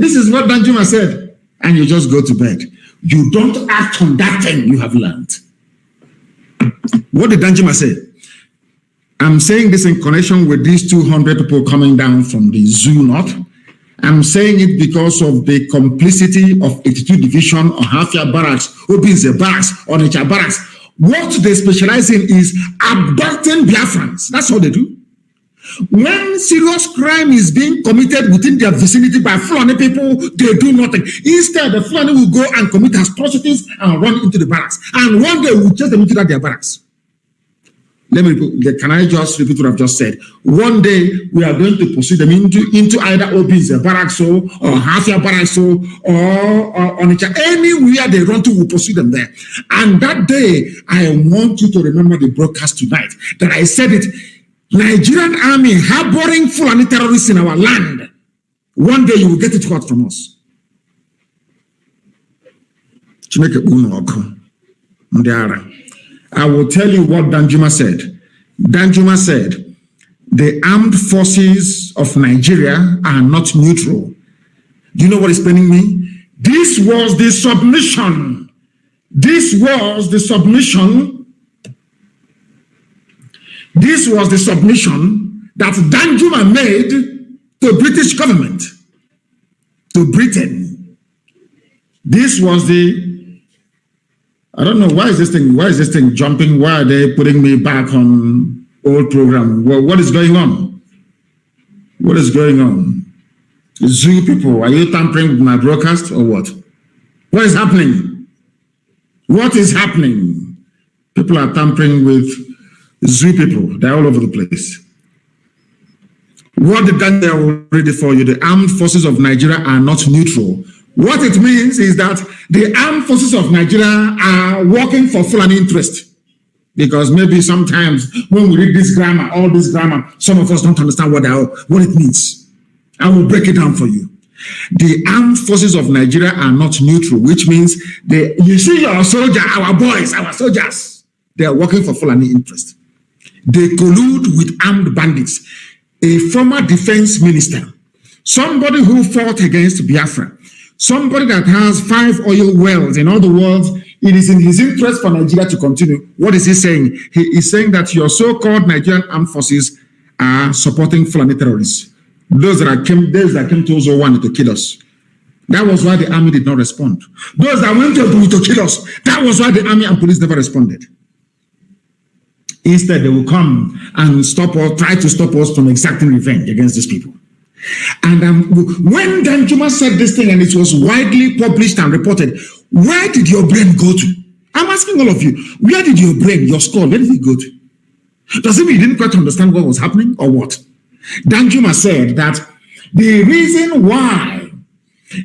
This is what Danjuma said, and you just go to bed. You don't act on that thing you have learned. What did Danjuma say? I'm saying this in connection with these 200 people coming down from the zoo north. I'm saying it because of the complicity of 82 Division or Hafia Barracks, Obinze Barracks, Onitsha Barracks. What they specialize in is abducting Biafrans. That's all they do. When serious crime is being committed within their vicinity by Fulani people, they do nothing. Instead, the Fulani will go and commit atrocities and run into the barracks. And one day we'll chase them into their barracks. Can I just repeat what I've just said? One day we are going to pursue them into either Obinze Barracks or Hafia Barracks or Onitsha. Anywhere they run to, we'll pursue them there. And that day, I want you to remember the broadcast tonight that I said it. Nigerian army harboring Fulani terrorists in our land. One day you will get it hot from us. I will tell you what Danjuma said. Danjuma said, the armed forces of Nigeria are not neutral. Do you know what is paining me? This was the submission. This was the submission. This was the submission that Danjuma made to British government, to Britain. This was the, I don't know, why is this thing jumping? Why are they putting me back on old program? Well, what is going on? What is going on? Zoo people, are you tampering with my broadcast or what? What is happening? What is happening? People are tampering with Zoo people. They're all over the place. What did Daniel read it for you? The armed forces of Nigeria are not neutral. What it means is that the armed forces of Nigeria are working for Fulani interest. Because maybe sometimes when we read this grammar, all this grammar, some of us don't understand what it means. I will break it down for you. The armed forces of Nigeria are not neutral, which means you see your soldier, our boys, our soldiers, they are working for Fulani interest. They collude with armed bandits. A former defense minister, somebody who fought against Biafra, somebody that has 5 oil wells. In other words, it is in his interest for Nigeria to continue. What is he saying? He is saying that your so-called Nigerian armed forces are supporting Fulani terrorists. Those that came to Ozo to kill us. That was why the army did not respond. Those that went to kill us, that was why the army and police never responded. Instead, they will come and try to stop us from exacting revenge against these people. And when Danjuma said this thing and it was widely published and reported, where did your brain go to? I'm asking all of you, where did your brain, your skull, where did it go to? Does it mean you didn't quite understand what was happening or what? Danjuma said that the reason why,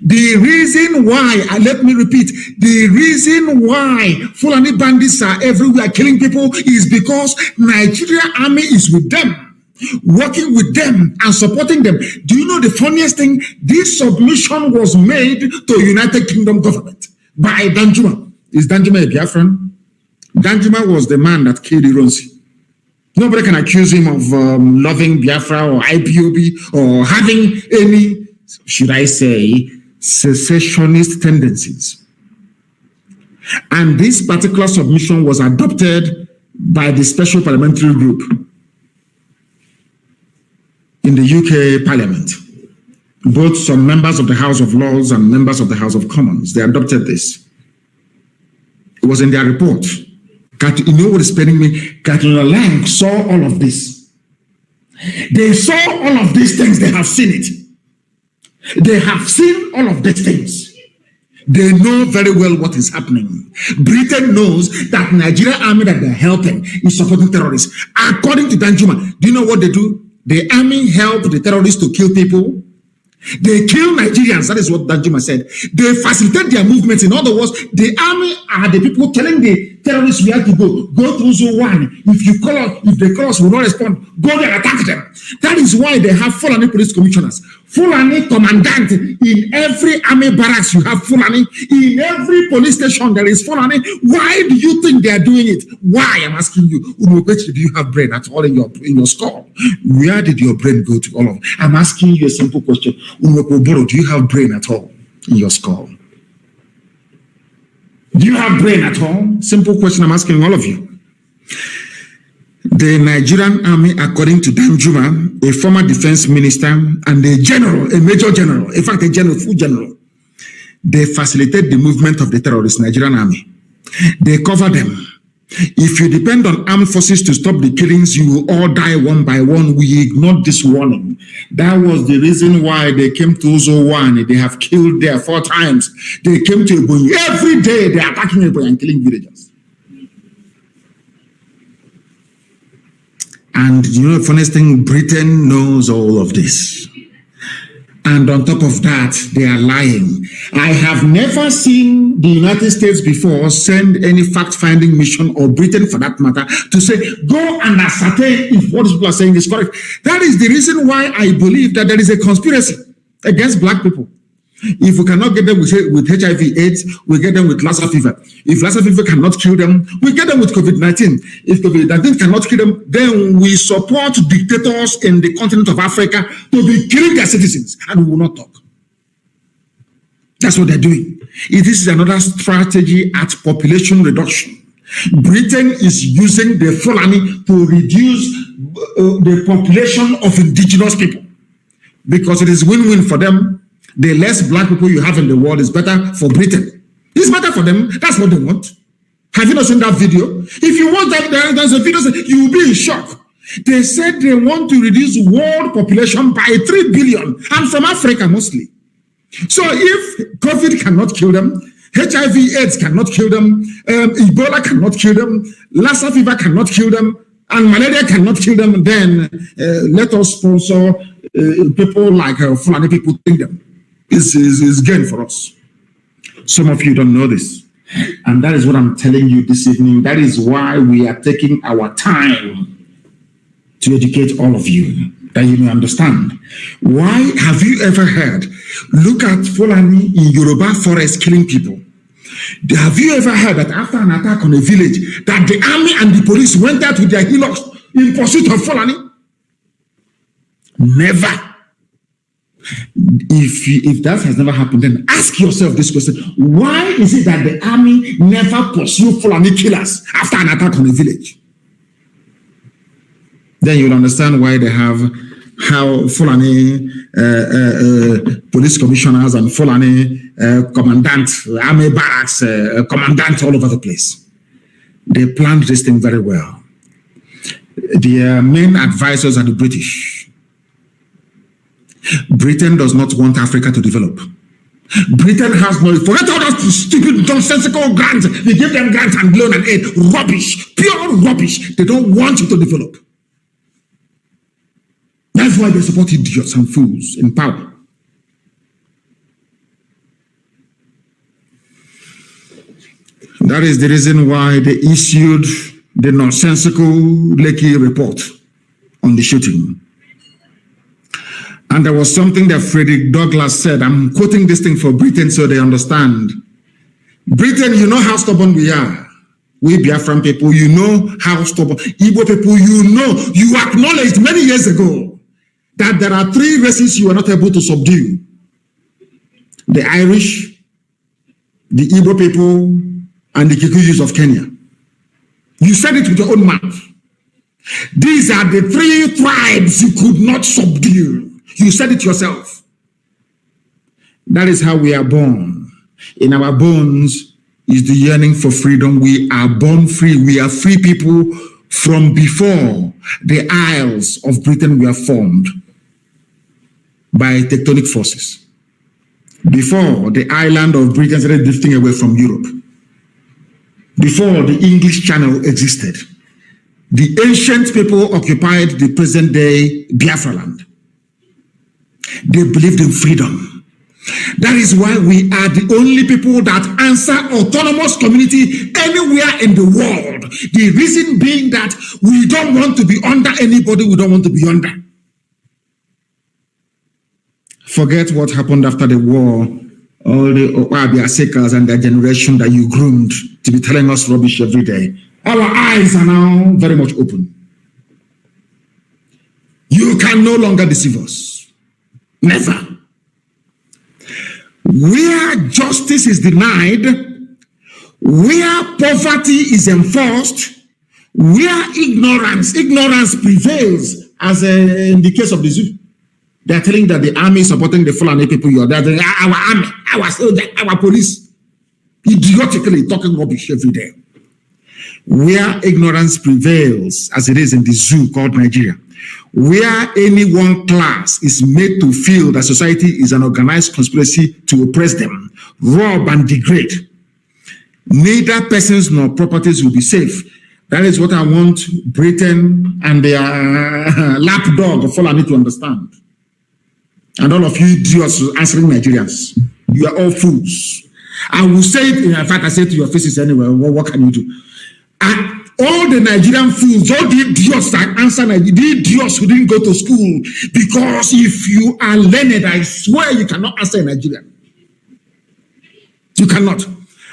let me repeat, the reason why Fulani bandits are everywhere killing people is because Nigeria army is with them, working with them and supporting them. Do you know the funniest thing? This submission was made to United Kingdom government by Danjuma. Is Danjuma a Biafran? Danjuma was the man that killed Ironsi. Nobody can accuse him of loving Biafra or IPOB or having any, should I say, secessionist tendencies. And this particular submission was adopted by the Special Parliamentary Group in the UK Parliament. Both some members of the House of Lords and members of the House of Commons, they adopted this. It was in their report. You know what is paining me? Catherine Lang saw all of this. They saw all of these things. They have seen it. They have seen all of these things. They know very well what is happening. Britain knows that Nigerian army that they're helping is supporting terrorists. According to Danjuma, do you know what they do? The army help the terrorists to kill people. They kill Nigerians. That is what Danjuma said. They facilitate their movements. In other words, the army are the people telling the terrorists where to go. Go through zone 1. If they call us, will not respond. Go there, attack them. That is why they have Fulani police commissioners. Fulani commandant. In every army barracks, you have Fulani. In every police station, there is Fulani. Why do you think they are doing it? Why? I'm asking you. Do you have brain at all in your skull? Where did your brain go to all of? I'm asking you a simple question. Do you have brain at all in your skull? Do you have brain at all? Simple question I'm asking all of you. The Nigerian army, according to Danjuma, a former defense minister and a general, a major general, in fact, a general, full general, they facilitate the movement of the terrorist Nigerian army. They cover them. If you depend on armed forces to stop the killings, you will all die one by one. We ignored this warning. That was the reason why they came to Uzo 1. They have killed there 4 times. They came to Ebonyi. Every day they are attacking Ebonyi and killing villagers. And you know the funniest thing, Britain knows all of this. And on top of that, they are lying. I have never seen the United States before send any fact-finding mission, or Britain for that matter, to say, go and ascertain if what people are saying is correct. That is the reason why I believe that there is a conspiracy against black people. If we cannot get them with HIV/AIDS, we get them with Lassa fever. If Lassa fever cannot kill them, we get them with COVID-19. If COVID-19 cannot kill them, then we support dictators in the continent of Africa to be killing their citizens, and we will not talk. That's what they're doing. This is another strategy at population reduction. Britain is using the Fulani to reduce the population of indigenous people because it is win-win for them. The less black people you have in the world is better for Britain. It's better for them. That's what they want. Have you not seen that video? If you watch that, there's a video, you will be in shock. They said they want to reduce world population by 3 billion, and from Africa mostly. So if COVID cannot kill them, HIV/AIDS cannot kill them, Ebola cannot kill them, Lassa fever cannot kill them, and malaria cannot kill them, then let us sponsor people like Fulani people think them. Is gain for us. Some of you don't know this. And that is what I'm telling you this evening. That is why we are taking our time to educate all of you, that you may understand. Why have you ever heard, look at Fulani in Yoruba forest killing people? Have you ever heard that after an attack on a village, that the army and the police went out with their hillocks in pursuit of Fulani? Never. If that has never happened, then ask yourself this question: why is it that the army never pursue Fulani killers after an attack on a village? Then you'll understand why they have Fulani police commissioners and Fulani commandant, army barracks, commandant all over the place. They planned this thing very well. Their main advisors are the British. Britain does not want Africa to develop. Britain has no, forget all that stupid, nonsensical grants. They give them grants and loan and aid. Rubbish, pure rubbish. They don't want you to develop. That's why they support idiots and fools in power. That is the reason why they issued the nonsensical Lekki report on the shooting. And there was something that Frederick Douglass said. I'm quoting this thing for Britain so they understand. Britain, you know how stubborn we are. We Biafran people, you know how stubborn. Igbo people, you know, you acknowledged many years ago that there are 3 races you are not able to subdue. The Irish, the Igbo people, and the Kikuyus of Kenya. You said it with your own mouth. These are the 3 tribes you could not subdue. You said it yourself. That is how we are born. In our bones is the yearning for freedom. We are born free. We are free people from before the Isles of Britain were formed by tectonic forces. before the island of Britain started drifting away from Europe, before the English Channel existed, the ancient people occupied the present day Biafra land. They believed in freedom. That is why we are the only people that answer autonomous community anywhere in the world. The reason being that we don't want to be under anybody we don't want to be under. Forget what happened after the war. All the Oabia Seekers and their generation that you groomed to be telling us rubbish every day. Our eyes are now very much open. You can no longer deceive us. Never. Where justice is denied, where poverty is enforced, where ignorance prevails, as in the case of the zoo. They are telling that the army is supporting the Fulani people. They are telling our army, our soldiers, our police, idiotically talking rubbish every day. Where ignorance prevails, as it is in the zoo called Nigeria, where any one class is made to feel that society is an organized conspiracy to oppress them, rob and degrade, neither persons nor properties will be safe. That is what I want Britain and their lapdog Fulani to understand. And all of you idiots answering Nigerians, you are all fools. I will say it, in fact, I say it to your faces anyway. What can you do? And all the Nigerian fools, all the idiots that answer Nigeria, the idiots who didn't go to school, because if you are learned, I swear you cannot answer in Nigeria. You cannot.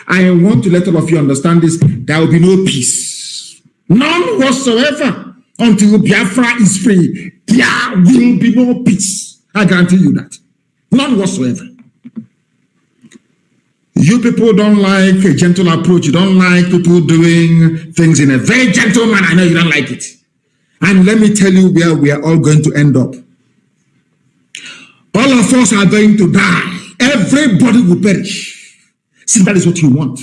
I want to let all of you understand this. There will be no peace. None whatsoever until Biafra is free. There will be no peace. I guarantee you that. None whatsoever. You people don't like a gentle approach. You don't like people doing things in a very gentle manner. I know you don't like it. And let me tell you where we are all going to end up. All of us are going to die. Everybody will perish. Since that is what you want.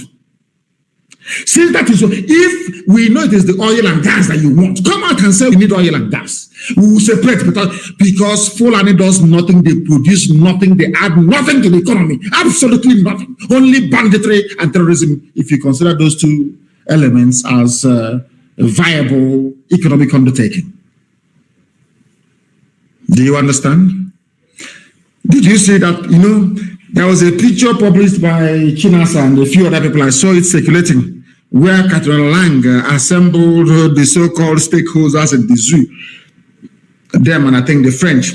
Since that is what, if we know it is the oil and gas that you want, come out and say we need oil and gas. We will separate because Fulani does nothing, they produce nothing, they add nothing to the economy. Absolutely nothing. Only banditry and terrorism, if you consider those two elements as a viable economic undertaking. Do you understand? Did you see that, there was a picture published by Chinasa and a few other people, I saw it circulating, where Catherine Lang assembled the so-called stakeholders in the zoo. Them and I think the French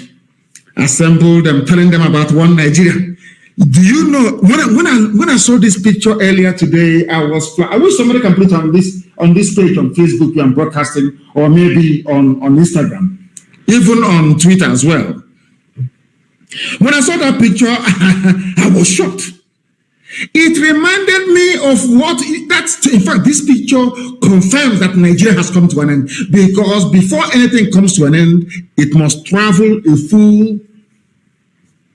assembled them, telling them about one Nigeria. Do you know, when I saw this picture earlier today, I wish somebody can put it on this page on Facebook and broadcasting, or maybe on Instagram, even on Twitter as well. When I saw that picture, I was shocked. It reminded me of in fact, this picture confirms that Nigeria has come to an end, because before anything comes to an end, it must travel a full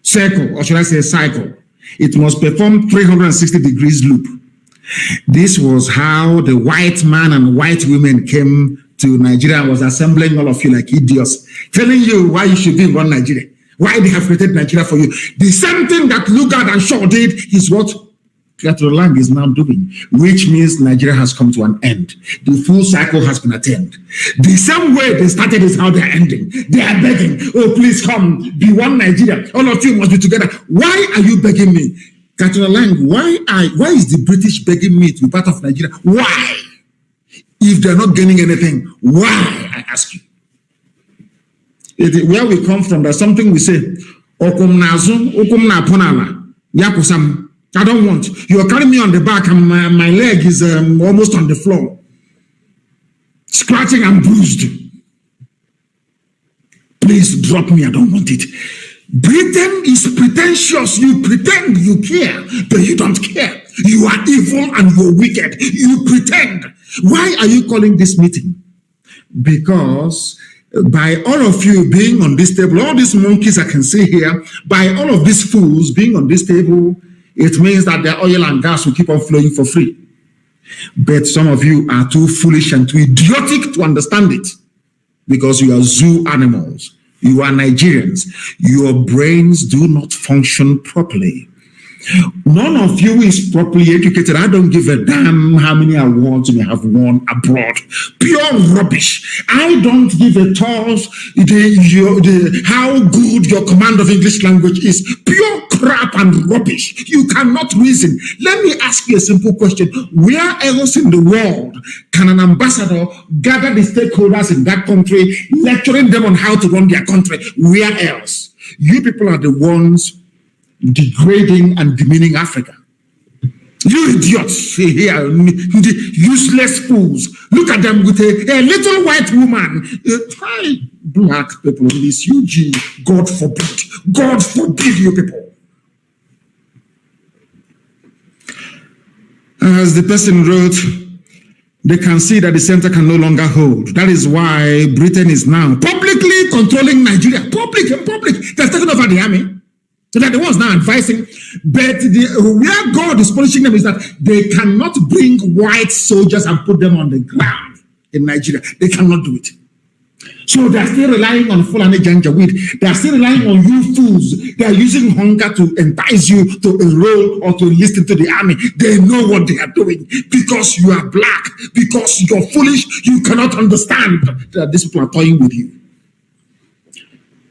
circle, or should I say cycle. It must perform 360 degrees loop. This was how the white man and white women came to Nigeria and was assembling all of you like idiots, telling you why you should be in one Nigeria. Why they have created Nigeria for you. The same thing that Lugard and Shaw did is what Catherine Lang is now doing, which means Nigeria has come to an end. The full cycle has been attained. The same way they started is how they are ending. They are begging, oh, please come, be one Nigeria. All of you must be together. Why are you begging me? Catherine Lang, why is the British begging me to be part of Nigeria? Why? If they're not gaining anything, why, I ask you? Where we come from, there's something we say, I don't want. You are carrying me on the back and my leg is almost on the floor. Scratching and bruised. Please drop me, I don't want it. Britain is pretentious. You pretend you care, but you don't care. You are evil and you're wicked. You pretend. Why are you calling this meeting? Because by all of you being on this table, all these monkeys I can see here, by all of these fools being on this table, it means that the oil and gas will keep on flowing for free. But some of you are too foolish and too idiotic to understand it, because you are zoo animals. You are Nigerians. Your brains do not function properly. None of you is properly educated. I don't give a damn how many awards you may have won abroad. Pure rubbish. I don't give a toss how good your command of English language is. Pure crap and rubbish. You cannot reason. Let me ask you a simple question. Where else in the world can an ambassador gather the stakeholders in that country, lecturing them on how to run their country? Where else? You people are the ones degrading and demeaning Africa. You idiots here, the useless fools. Look at them with a little white woman. Black people in this UG. God forbid. God forbid you people. As the person wrote, they can see that the center can no longer hold. That is why Britain is now publicly controlling Nigeria. Public. They're taking over the army. So they're the ones now advising. But where God is punishing them is that they cannot bring white soldiers and put them on the ground in Nigeria. They cannot do it. So they're still relying on Fulani Janjaweed. They're still relying on you fools. They're using hunger to entice you to enroll or to listen to the army. They know what they are doing because you are black, because you're foolish. You cannot understand that these people are toying with you.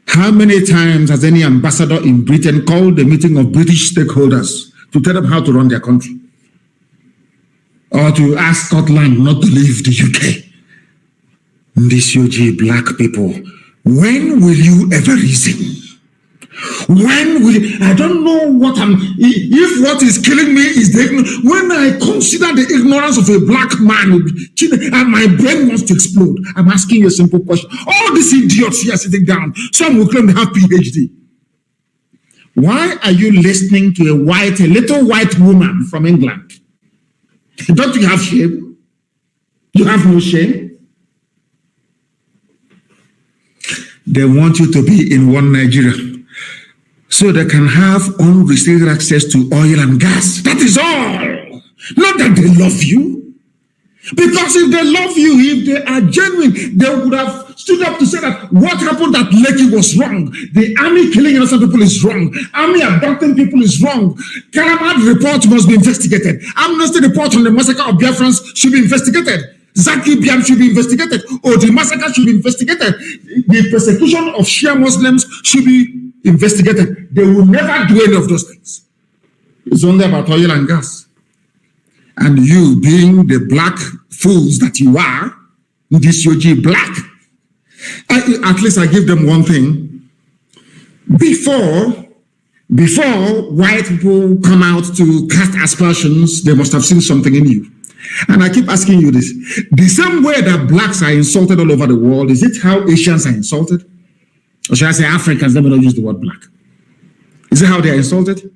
How many times has any ambassador in Britain called a meeting of British stakeholders to tell them how to run their country? Or to ask Scotland not to leave the UK? These UG black people, when will you ever reason? When will you, I don't know what if what is killing me is when I consider the ignorance of a black man and my brain wants to explode. I'm asking you a simple question. All these idiots here sitting down, some will claim they have PhD. Why are you listening to a little white woman from England? Don't you have shame? You have no shame? They want you to be in one Nigeria so they can have unrestricted access to oil and gas. That is all. Not that they love you. Because if they love you, if they are genuine, they would have stood up to say that what happened at Lekki was wrong. The army killing innocent people is wrong. Army abducting people is wrong. Karamad report must be investigated. Amnesty report on the massacre of Biafrans should be investigated. Zaki Biam should be investigated, or the massacre should be investigated. The persecution of Shia Muslims should be investigated. They will never do any of those things. It's only about oil and gas. And you, being the black fools that you are, this UG black, at least I give them one thing. Before white people come out to cast aspersions, they must have seen something in you. And I keep asking you this. The same way that blacks are insulted all over the world, is it how Asians are insulted? Or should I say Africans? Let me not use the word black. Is it how they are insulted?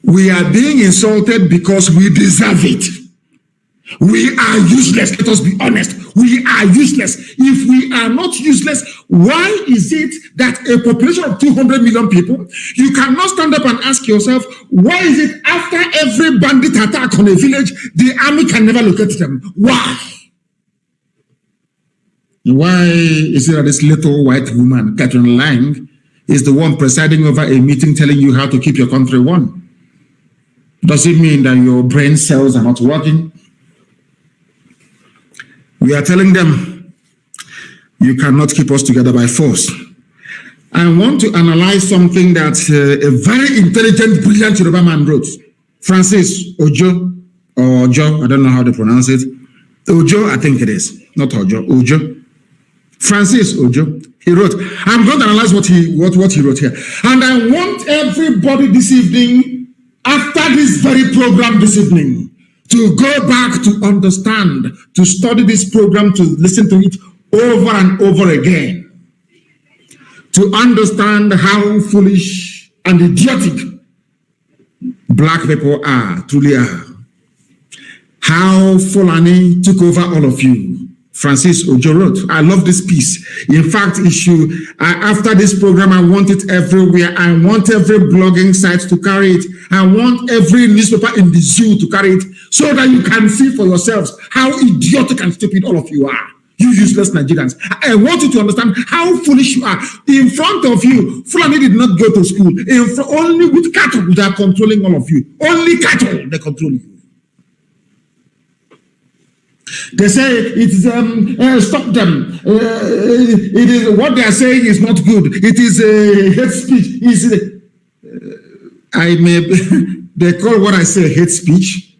We are being insulted because we deserve it. We are useless. Let us be honest. We are useless. If we are not useless, why is it that a population of 200 million people, you cannot stand up and ask yourself, why is it after every bandit attack on a village, the army can never locate them? Why? Why is it that this little white woman, Catherine Lang, is the one presiding over a meeting telling you how to keep your country one? Does it mean that your brain cells are not working? We are telling them, you cannot keep us together by force. I want to analyze something that a very intelligent, brilliant Yoruba man wrote. Francis Ojo, or Ojo, I don't know how to pronounce it. Ojo, I think it is. Not Ojo, Ojo. Francis Ojo. He wrote, I'm going to analyze what he wrote here. And I want everybody this evening, after this very program this evening, to go back to understand, to study this program, to listen to it over and over again, to understand how foolish and idiotic black people are, truly are. How Fulani took over all of you. Francis Ojo wrote, I love this piece. In fact, after this program, I want it everywhere. I want every blogging site to carry it. I want every newspaper in the zoo to carry it so that you can see for yourselves how idiotic and stupid all of you are. You useless Nigerians. I want you to understand how foolish you are. In front of you, Fulani did not go to school. Only with cattle they are controlling all of you. Only cattle they control you. They say it is stop them. It is what they are saying is not good. It is hate speech. They call what I say hate speech,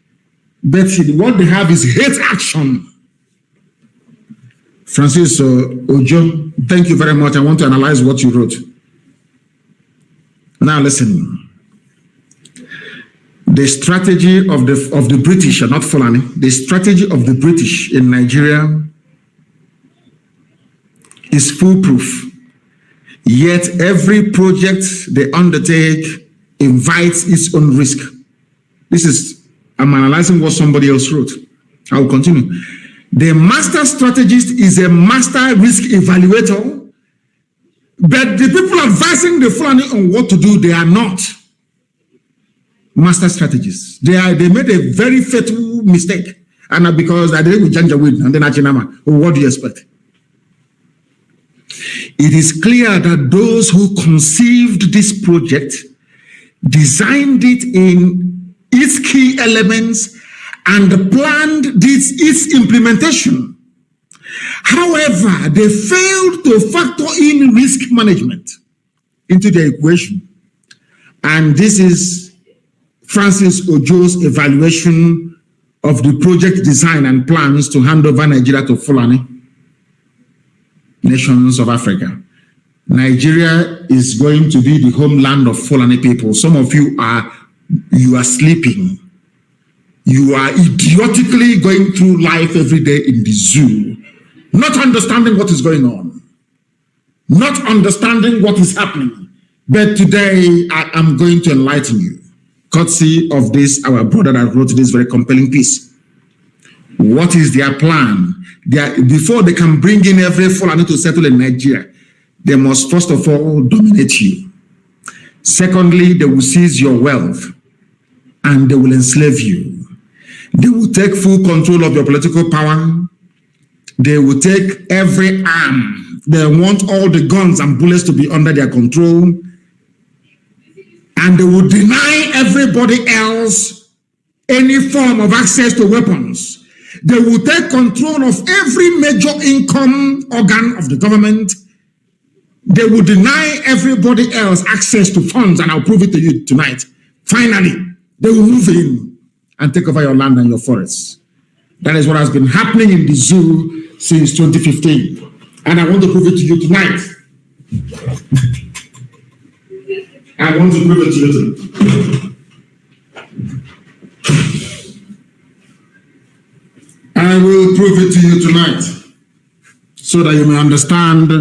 but what they have is hate action. Francis Ojo, thank you very much. I want to analyze what you wrote. Now listen. The strategy of the British, not Fulani, the strategy of the British in Nigeria is foolproof. Yet every project they undertake invites its own risk. I'm analyzing what somebody else wrote. I will continue. The master strategist is a master risk evaluator, but the people advising the Fulani on what to do, they are not master strategists. They made a very fatal mistake. And because I did with Janjaweed and then Achinama, what do you expect? It is clear that those who conceived this project designed it in its key elements and planned its implementation. However, they failed to factor in risk management into the equation. And this is Francis Ojo's evaluation of the project design and plans to hand over Nigeria to Fulani nations of Africa. Nigeria is going to be the homeland of Fulani people. Some of you are sleeping. You are idiotically going through life every day in the zoo, not understanding what is going on, not understanding what is happening. But today, I am going to enlighten you, courtesy of this, our brother that wrote this very compelling piece. What is their plan? Before they can bring in every Fulani to settle in Nigeria, they must first of all dominate you. Secondly, they will seize your wealth and they will enslave you. They will take full control of your political power. They will take every arm. They want all the guns and bullets to be under their control. And they will deny everybody else any form of access to weapons. They will take control of every major income organ of the government. They will deny everybody else access to funds, and I'll prove it to you tonight. Finally, they will move in and take over your land and your forests. That is what has been happening in the zoo since 2015. And I want to prove it to you tonight. I want to prove it to you tonight. I will prove it to you tonight so that you may understand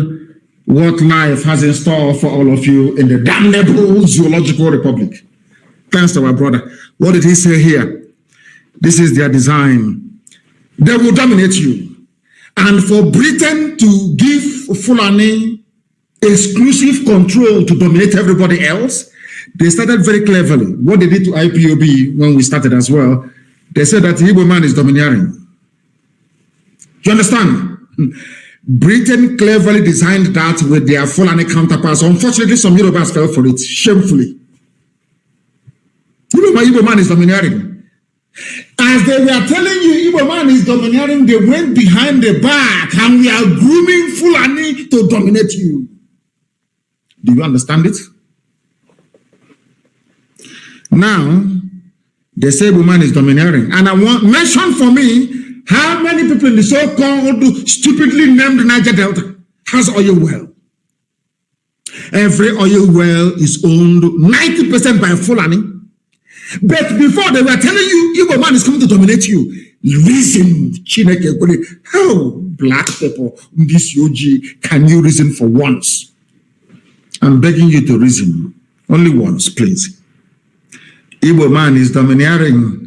what life has in store for all of you in the damnable zoological republic. Thanks to our brother. What did he say here? This is their design. They will dominate you. And for Britain to give Fulani exclusive control to dominate everybody else, they started very cleverly. What they did to IPOB when we started as well, they said that the Igbo man is domineering. You understand? Britain cleverly designed that with their Fulani counterparts. Unfortunately, some Yorubas fell for it, shamefully. Igbo man is domineering. As they were telling you Igbo man is domineering, they went behind the back and we are grooming Fulani to dominate you. Do you understand it? Now, they say Igbo man is domineering. And I want mention for me how many people in the so-called stupidly named Niger Delta has oil well. Every oil well is owned 90% by Fulani. But before they were telling you, Igbo man is coming to dominate you. Reason, Chineke, how black people, this Yoji, can you reason for once? I'm begging you to reason. Only once, please. Igbo man is domineering,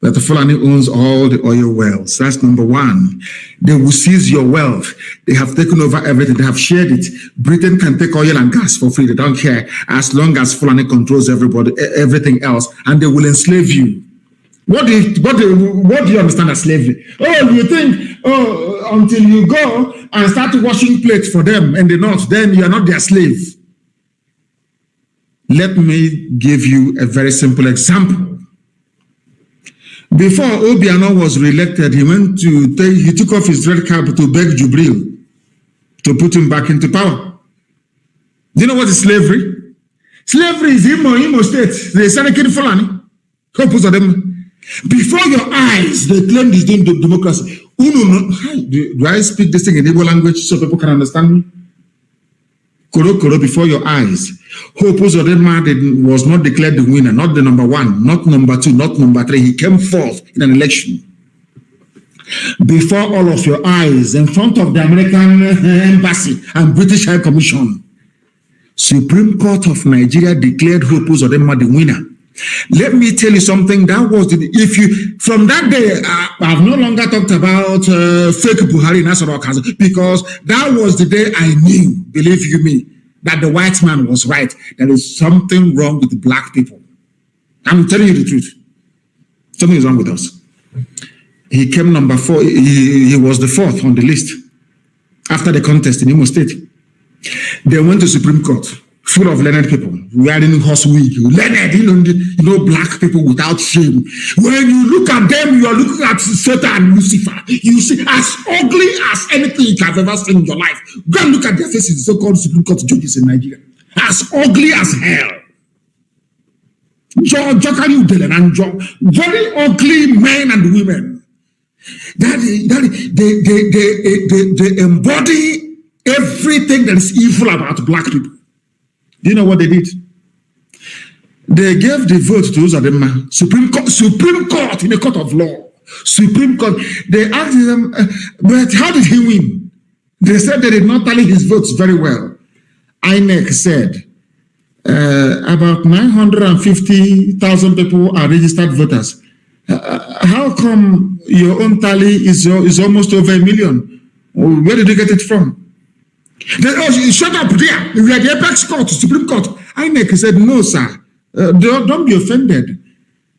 but the Fulani owns all the oil wells. That's number one. They will seize your wealth. They have taken over everything. They have shared it. Britain can take oil and gas for free. They don't care as long as Fulani controls everybody, everything else, and they will enslave you. What do you understand as slavery? Oh, you think, until you go and start washing plates for them in the north, then you are not their slave. Let me give you a very simple example. Before Obiano was re-elected, he took off his red cap to beg Jubril to put him back into power. Do you know what is slavery? Slavery is Imo State. They started killing Fulani. Before your eyes, they claimed he's doing democracy. Do I speak this thing in Igbo language so people can understand me? Koro, before your eyes. Hope Uzodinma was not declared the winner, not the number one, not number two, not number three. He came fourth in an election. Before all of your eyes, in front of the American Embassy and British High Commission, Supreme Court of Nigeria declared Hope Uzodinma the winner. Let me tell you something. That was from that day, I've no longer talked about fake Buhari National Council, because that was the day I knew, believe you me, that the white man was right. There is something wrong with the black people. I'm telling you the truth. Something is wrong with us. He came number 4. He was the 4th on the list after the contest in Imo State. They went to Supreme Court, full of learned people, wearing horse wig, learned, black people without shame. When you look at them, you are looking at Satan and Lucifer. You see, as ugly as anything you have ever seen in your life. Go and look at their faces, so-called Supreme Court judges in Nigeria. As ugly as hell. Very ugly men and women. They embody everything that is evil about black people. Do you know what they did? They gave the vote to Uzodinma. Supreme Court in a court of law. Supreme Court. They asked them, but how did he win? They said they did not tally his votes very well. INEC said about 950,000 people are registered voters. How come your own tally is almost over 1 million? Where did you get it from? Shut up there. We are the apex court, Supreme Court. INEC said, no, sir. Don't be offended.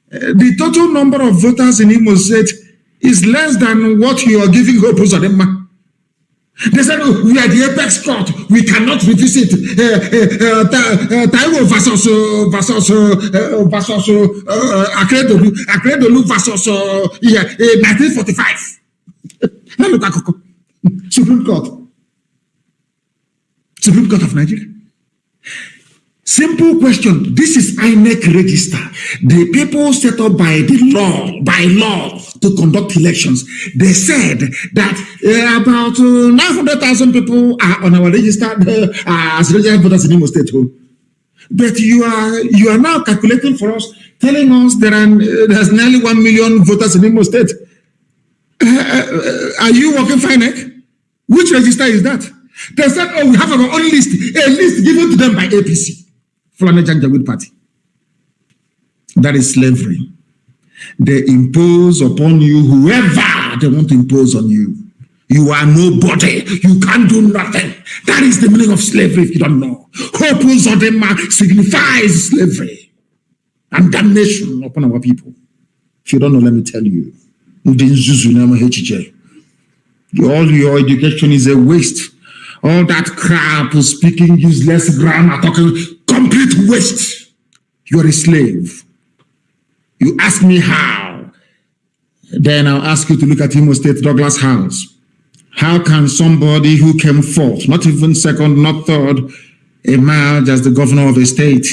The total number of voters in Imo State is less than what you are giving Hope Uzodinma. They said, we are the apex court. We cannot revisit Taiwo versus Akredolu versus 1945. Supreme Court of Nigeria. Simple question. This is INEC register. The people set up by law to conduct elections. They said that about 900,000 people are on our register as registered voters in Imo State. But you are now calculating for us, telling us there's nearly 1 million voters in Imo State. Are you working for INEC? Which register is that? They said, oh, we have our own list, a list given to them by APC, Fulani Janjaweed Party. That is slavery. They impose upon you whoever they want to impose on you. You are nobody. You can't do nothing. That is the meaning of slavery if you don't know. Hope Uzodinma signifies slavery and damnation upon our people. If you don't know, let me tell you. All your education is a waste. All that crap, speaking useless grammar, talking complete waste. You're a slave. You ask me how. Then I'll ask you to look at Imo State Douglas House. How can somebody who came fourth, not even second, not third, emerge as the governor of a state?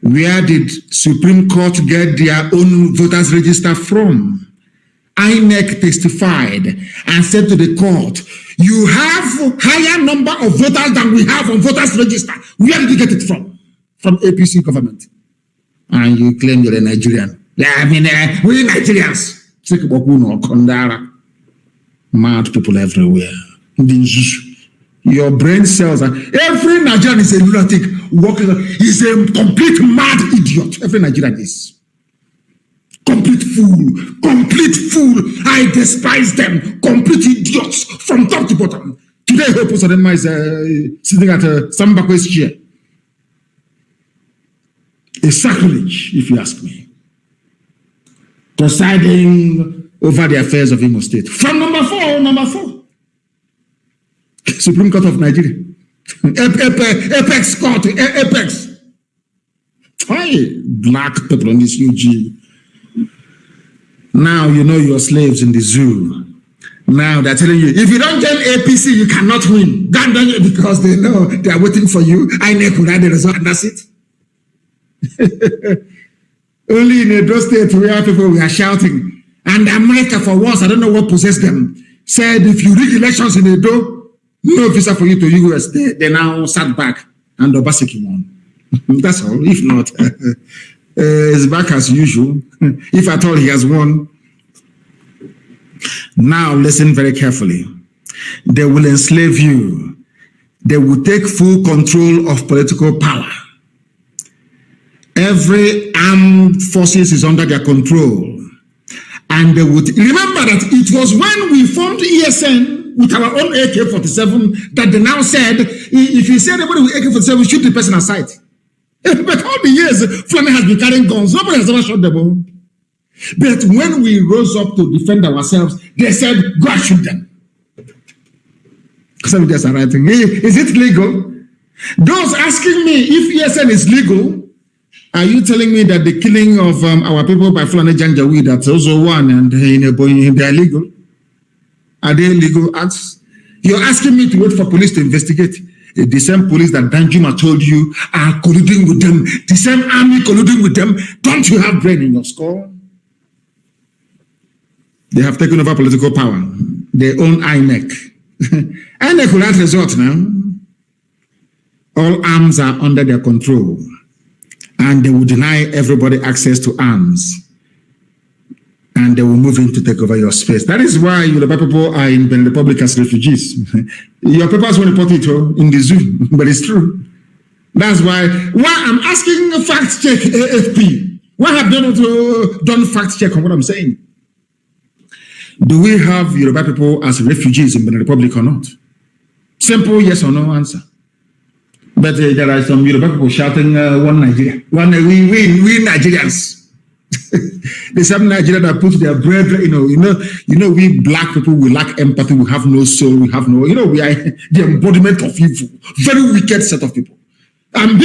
Where did Supreme Court get their own voters register from? INEC testified and said to the court, you have higher number of voters than we have on voters register. Where did you get it from? From APC government. And you claim you're a Nigerian. Yeah, I mean, we Nigerians. Mad people everywhere. Your brain cells are, every Nigerian is a lunatic, is a complete mad idiot. Every Nigerian is. Complete fool. I despise them. Complete idiots from top to bottom. Today, Hope Uzodinma is sitting at Sambakwe's chair. A sacrilege, if you ask me. presiding over the affairs of Imo State. From number four, Supreme Court of Nigeria. Apex Court, Apex. Hey, black people on this UG. Now you know you're slaves in the zoo. Now they're telling you, if you don't join APC, you cannot win. Because they know they are waiting for you. I never had the result, and that's it. Only in Edo State where people were shouting. And America, for once, I don't know what possessed them, said if you rig elections in Edo, no visa for you to US. They now sat back and Obaseki won. That's all. If not, it's back as usual. If at all he has won. Now listen very carefully. They will enslave you. They will take full control of political power. Every armed forces is under their control. And they would remember that it was when we formed ESN with our own AK-47 that they now said, if you say anybody with AK-47, shoot the person aside. But all the years, Flame has been carrying guns. Nobody has ever shot them all. But when we rose up to defend ourselves, they said, go and shoot them. Some guys are writing, is it legal? Those asking me if ESN is legal, are you telling me that the killing of our people by Fulani Janjaweed, that's also one, and they are legal? Are they legal acts? You're asking me to wait for police to investigate. The same police that Danjuma told you are colluding with them. The same army colluding with them. Don't you have brain in your skull? They have taken over political power. They own INEC. INEC will not resort now. All arms are under their control. And they will deny everybody access to arms. And they will move in to take over your space. That is why Yoruba people are in Benin Republic as refugees. Your papers won't report it in the zoo, but it's true. That's why I'm asking a fact check AFP. Why have they not done fact check on what I'm saying? Do we have Yoruba people as refugees in Benin Republic or not? Simple yes or no answer. But there are some Yoruba people shouting, one Nigeria. We Nigerians. The same Nigeria that put their brethren, you know, we black people, we lack empathy, we have no soul, we have no, we are the embodiment of evil. Very wicked set of people. And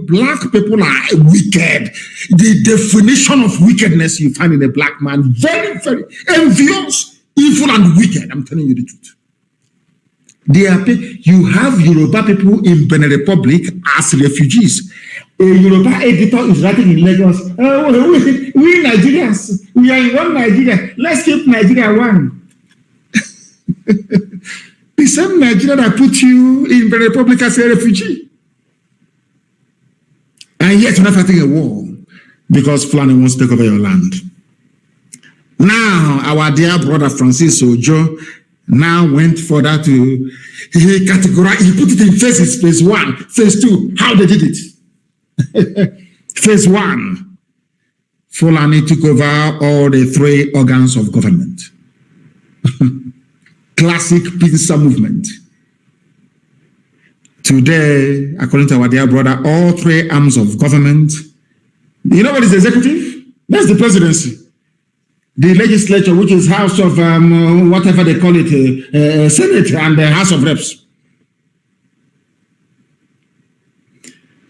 black people are wicked. The definition of wickedness you find in a black man, very, very envious, evil, and wicked. I'm telling you the truth. You have Yoruba people in Benin Republic as refugees. A Yoruba editor is writing in Lagos, we Nigerians, we are in one Nigeria. Let's keep Nigeria one. The same Nigeria that put you in Benin Republic as a refugee. And yet you're not fighting a war because Fulani wants to take over your land. Now, our dear brother Francis Ojo now went further to he put it in phases, phase 1, phase 2, how they did it. Phase 1, Fulani took over all the 3 organs of government. Classic pincer movement. Today, according to our dear brother, all 3 arms of government, you know what is the executive? That's the presidency. The legislature, which is House of whatever they call it, Senate and the House of Reps.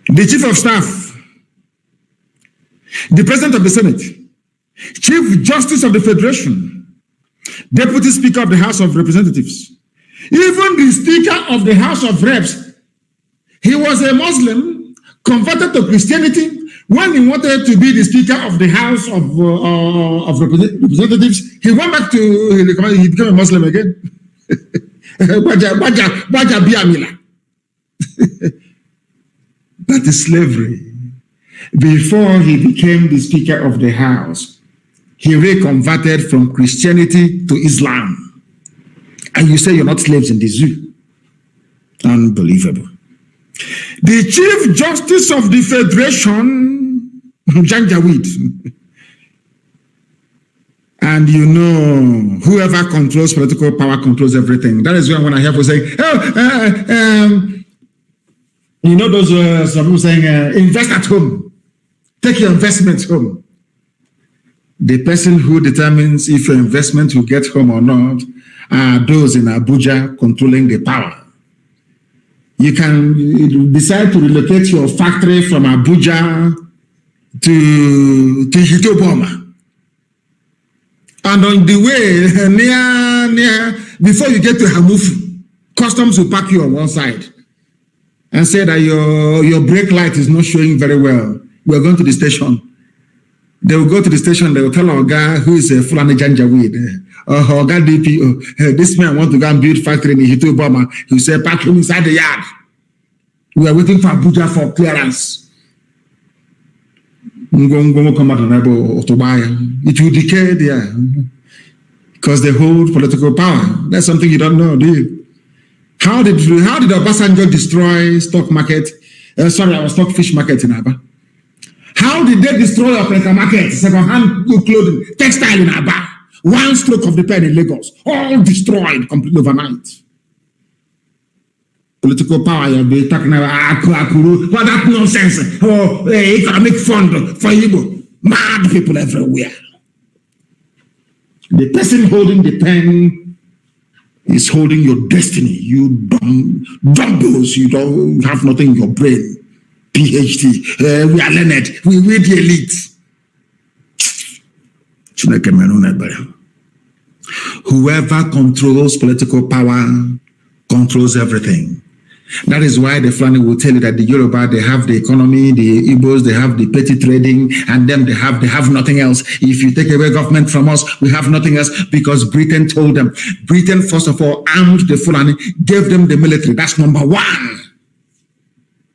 The Chief of Staff, the President of the Senate, Chief Justice of the Federation, Deputy Speaker of the House of Representatives, even the Speaker of the House of Reps, he was a Muslim, converted to Christianity. When he wanted to be the Speaker of the House of Representatives, he went back to, he became a Muslim again. Baja Biamila. That is slavery. Before he became the Speaker of the House, he reconverted from Christianity to Islam. And you say you're not slaves in the zoo. Unbelievable. The Chief Justice of the Federation, Janjaweed. And you know, whoever controls political power controls everything. That is when I hear people saying, you know, those some people saying, invest at home. Take your investments home. The person who determines if your investment will get home or not are those in Abuja controlling the power. You can decide to relocate your factory from Abuja to Ipob. And on the way, near before you get to Hamufu, customs will park you on one side and say that your brake light is not showing very well. We're going to the station. They will go to the station, they will tell our guy who is a Fulani Janjaweed, or guy DPO, this man wants to go and build factory in Ipob. He will say, park him inside the yard. We are waiting for Abuja for clearance. It will decay there because they hold political power. That's something you don't know, do you? How did Obasanjo destroy stock market? Stockfish market in Aba? How did they destroy Opreka market, second-hand clothing, textile in Aba? One stroke of the pen in Lagos, all destroyed completely overnight. Political power, you'll be talking about what that nonsense. Oh, economic fund for Igbo. Mad people everywhere. The person holding the pen is holding your destiny. You dumbbells, you don't have nothing in your brain. PhD, we are learned, we the elite. Whoever controls political power controls everything. That is why the Fulani will tell you that the Yoruba, they have the economy, the Igbos, they have the petty trading, and them they have nothing else. If you take away government from us, we have nothing else because Britain told them. Britain, first of all, armed the Fulani, gave them the military. That's number one.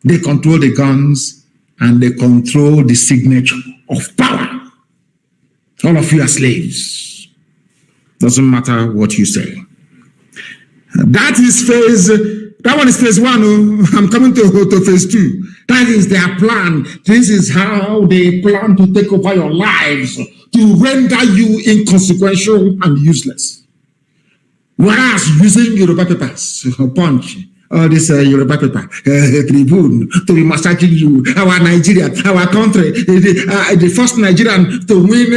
They control the guns and they control the signature of power. All of you are slaves. Doesn't matter what you say. That is that one is phase one. I'm coming to phase two. That is their plan. This is how they plan to take over your lives, to render you inconsequential and useless. Whereas using Yoruba papers, punch, all this Yoruba paper, Tribune, to be massaging you, our Nigeria, our country, the first Nigerian to win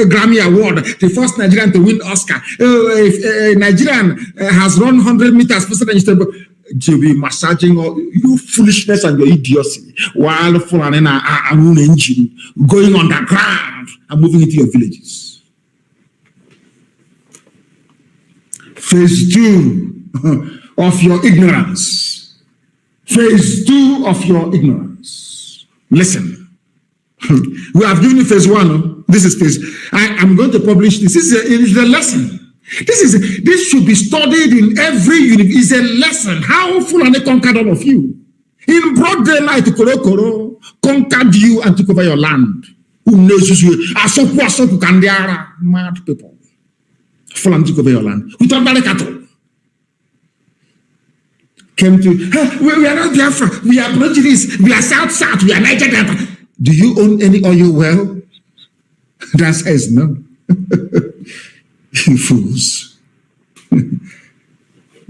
Grammy Award, the first Nigerian to win Oscar. If a Nigerian has run 100 meters faster than you, to be massaging all your foolishness and your idiocy while Fulani are an engine going underground and moving into your villages. Phase two of your ignorance. Phase two of your ignorance. Listen. We have given you phase one. This is phase. I'm going to publish this. This is a lesson. This should be studied in every university. It's a lesson. How Fulani conquered all of you. In broad daylight, Koro conquered you and took over your land. Who knows you? Asoku Kandiara. Mad people. Fulani took over your land. Without Barakatu. Came to, we are not Biafra. We are Portuguese. We are South. We are Niger Delta. Do you own any oil well? That says no. You fools.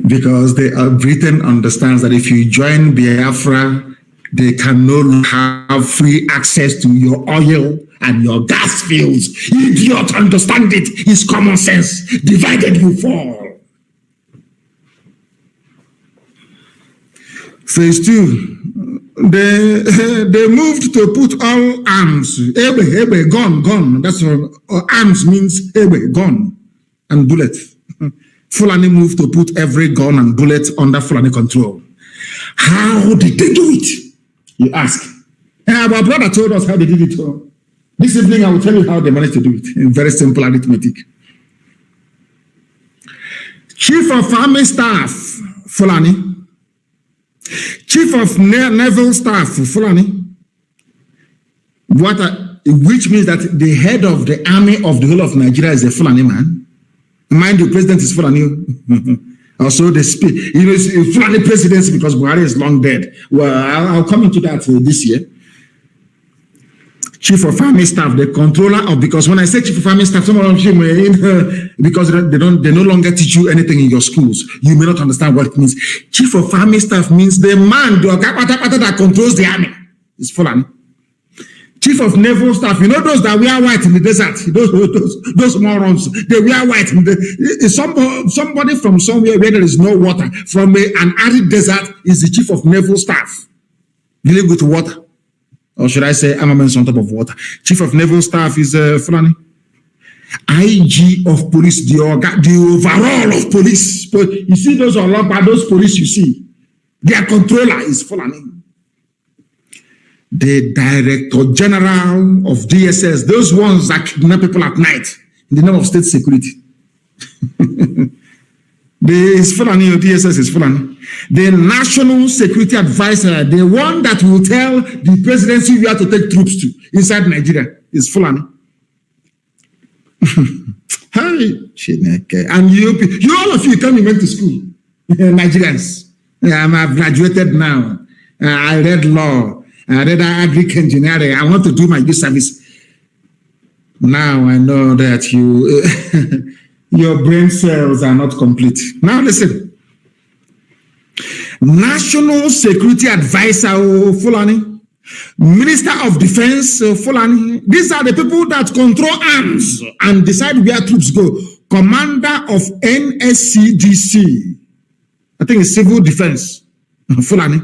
Because Britain understands that if you join Biafra, they can no longer have free access to your oil and your gas fields. Idiot, understand it. It's common sense. Divided you fall. Phase two, they moved to put all arms, gun. That's what arms means, gun and bullet. Fulani moved to put every gun and bullet under Fulani control. How did they do it? You ask. Our brother told us how they did it. This evening I will tell you how they managed to do it in very simple arithmetic. Chief of Army Staff, Fulani. Chief of Naval Staff, Fulani, which means that the head of the army of the whole of Nigeria is a Fulani man. Mind you, president is Fulani. Also, they speak. It's Fulani presidency because Buhari is long dead. Well, I'll come into that this year. Chief of Army Staff, the controller of, because when I say Chief of Army Staff, some of you may, because they no longer teach you anything in your schools, you may not understand what it means. Chief of Army Staff means the man that controls the army. It's Fulani. Chief of Naval Staff, you know those that wear white in the desert, those morons, they wear white. Somebody from somewhere where there is no water, from an arid desert, is the Chief of Naval Staff. Dealing with water. Or should I say armaments on top of water. Chief of Naval Staff is Fulani. IG of police, the overall of police. You see those police you see, their controller is Fulani. The Director General of DSS, those ones that kidnap people at night in the name of state security. Is Fulani, DSS is Fulani. The National Security Advisor, the one that will tell the presidency where to take troops to inside Nigeria, is Fulani. And you all of you come went to school, Nigerians. I've graduated now. I read law. I read agric engineering. I want to do my youth service. Now I know that your brain cells are not complete. Now listen. National Security Advisor Fulani, Minister of Defense Fulani. These are the people that control arms and decide where troops go. Commander of NSCDC, I think it's Civil Defense Fulani.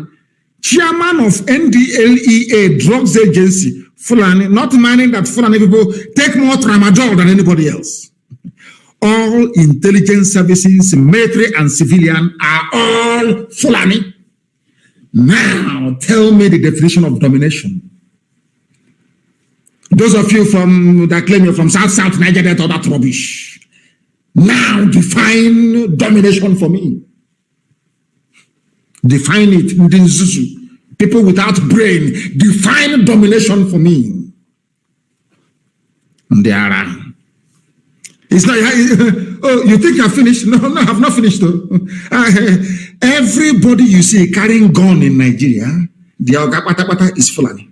Chairman of NDLEA, Drugs Agency, Fulani, not minding that Fulani people take more tramadol than anybody else. All intelligence services, military and civilian, are all Fulani. Now, tell me the definition of domination. Those of you that claim you're from South Nigeria, all that rubbish. Now, define domination for me. Define it. People without brain, define domination for me. And there are. It's not. Oh, you think I finished? No, I have not finished. Though. Everybody you see carrying gun in Nigeria, the Agapata is Fulani.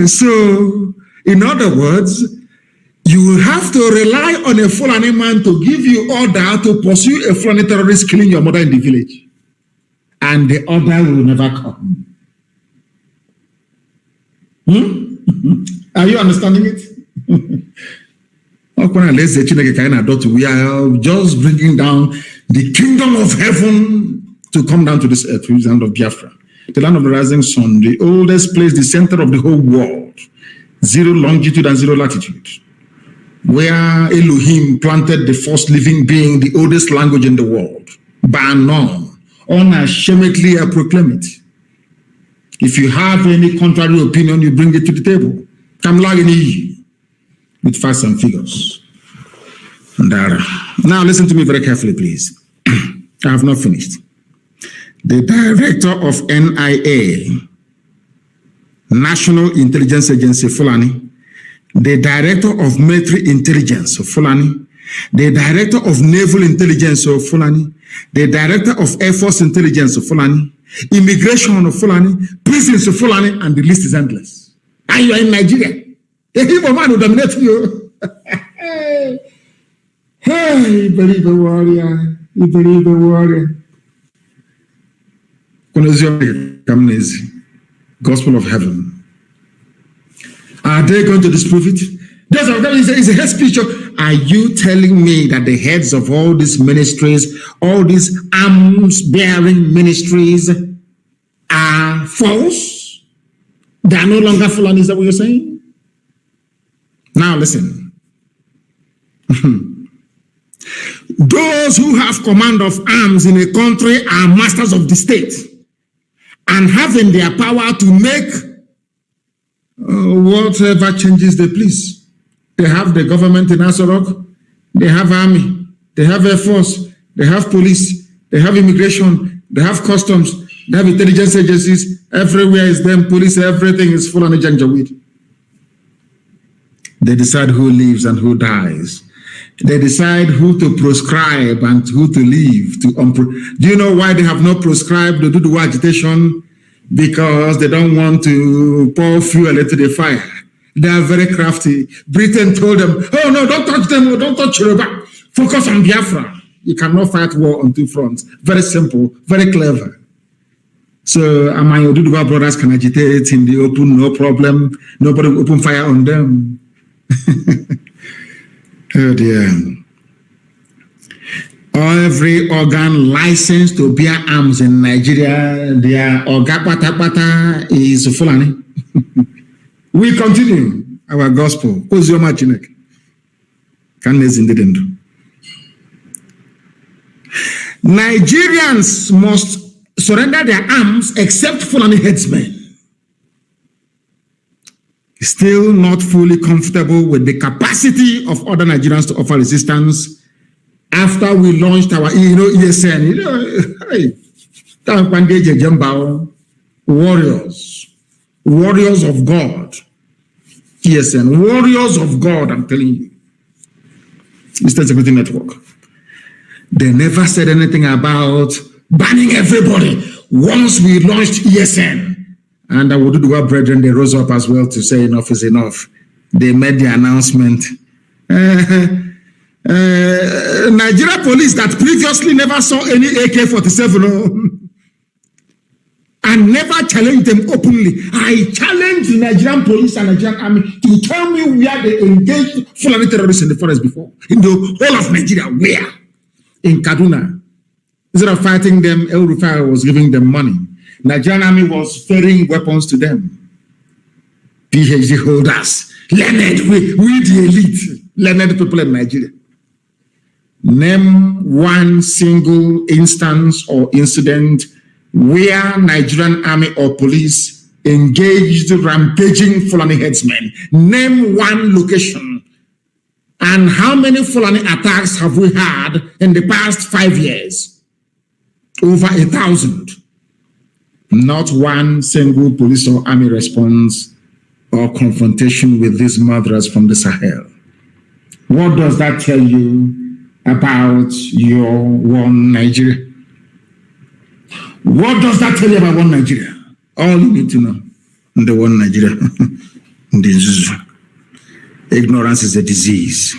So, in other words, you will have to rely on a Fulani man to give you order to pursue a Fulani terrorist killing your mother in the village. And the order will never come. Are you understanding it? We are just bringing down the kingdom of heaven to come down to this earth, which is the land of Biafra. The land of the rising sun, the oldest place, the center of the whole world. 0 longitude and 0 latitude. Where Elohim planted the first living being, the oldest language in the world. By none. Unashamedly, I proclaim it. If you have any contrary opinion, you bring it to the table. Come lying with facts and figures. And now listen to me very carefully, please. I have not finished. The director of NIA, National Intelligence Agency, Fulani, the director of Military Intelligence, Fulani, the director of Naval Intelligence, Fulani, the director of Air Force Intelligence, Fulani, Immigration, Fulani, prisons, Fulani, and the list is endless. And you are in Nigeria. The Igbo man will dominate you. Hey, believe the warrior. You believe the warrior. Gospel of heaven. Are they going to disprove it? That's what is a hate speech. Are you telling me that the heads of all these ministries, all these arms-bearing ministries are false? They are no longer Fulani, is that what you're saying? Now listen. Those who have command of arms in a country are masters of the state and having their power to make whatever changes they please. They have the government in Asorok, they have army, they have air force, they have police, they have immigration, they have customs, they have intelligence agencies. Everywhere is them, police, everything is full on a Janjaweed. They decide who lives and who dies. They decide who to proscribe and who to leave. Do you know why they have not proscribed the Dudu agitation? Because they don't want to pour fuel into the fire. They are very crafty. Britain told them, oh no, don't touch them, don't touch Yoruba. Focus on Biafra. You cannot fight war on two fronts. Very simple, very clever. So my Oduduwa brothers can agitate in the open, no problem. Nobody will open fire on them. Oh dear. Every organ licensed to bear arms in Nigeria, their Ogapata is Fulani. We continue our gospel. Nigerians must surrender their arms except Fulani headsmen. Still not fully comfortable with the capacity of other Nigerians to offer resistance after we launched our ESN. Warriors of God. ESN, warriors of God, I'm telling you. Eastern Security Network. They never said anything about banning everybody once we launched ESN. And I would do our brethren, they rose up as well to say enough is enough. They made the announcement. Nigeria police that previously never saw any AK-47 and never challenged them openly. I challenged the Nigerian police and Nigerian army to tell me where they engaged Fulani terrorists in the forest before. In the whole of Nigeria, where? In Kaduna. Instead of fighting them, El Rufai was giving them money. Nigerian army was ferrying weapons to them. PhD holders, learned, we the elite, learned people in Nigeria. Name one single instance or incident where Nigerian army or police engaged rampaging Fulani headsmen. Name one location. And how many Fulani attacks have we had in the past 5 years? Over 1,000. Not one single police or army response or confrontation with these murderers from the Sahel. What does that tell you about your one Nigeria? What does that tell you about one Nigeria? All you need to know. The one Nigeria. Ignorance is a disease.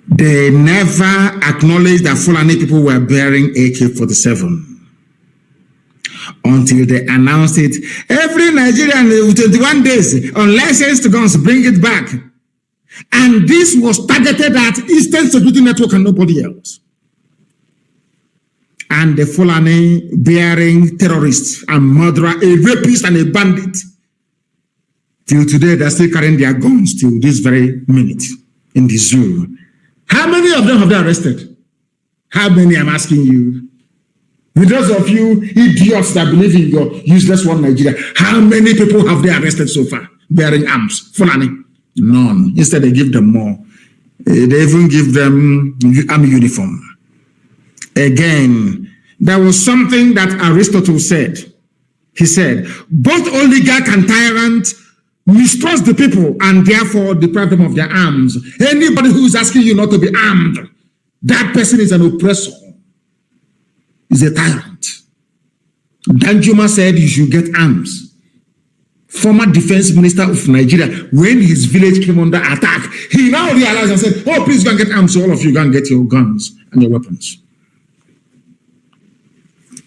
They never acknowledged that Fulani people were bearing AK-47 until they announced it. Every Nigerian with 21 days unlicensed guns, bring it back. And this was targeted at Eastern Security Network and nobody else. And the Fulani bearing terrorists and murderer, a rapist and a bandit. Till today, they're still carrying their guns till this very minute in the zoo. How many of them have they arrested? How many, I'm asking you? With those of you idiots that believe in your useless one Nigeria, how many people have they arrested so far bearing arms? Fulani? None. Instead, they give them more. They even give them army uniform. Again, there was something that Aristotle said. He said, both oligarch and tyrant mistrust the people and therefore deprive them of their arms. Anybody who is asking you not to be armed, that person is an oppressor, is a tyrant. Danjuma said you should get arms. Former defense minister of Nigeria, when his village came under attack, he now realized and said, oh, please go and get arms so all of you go and get your guns and your weapons.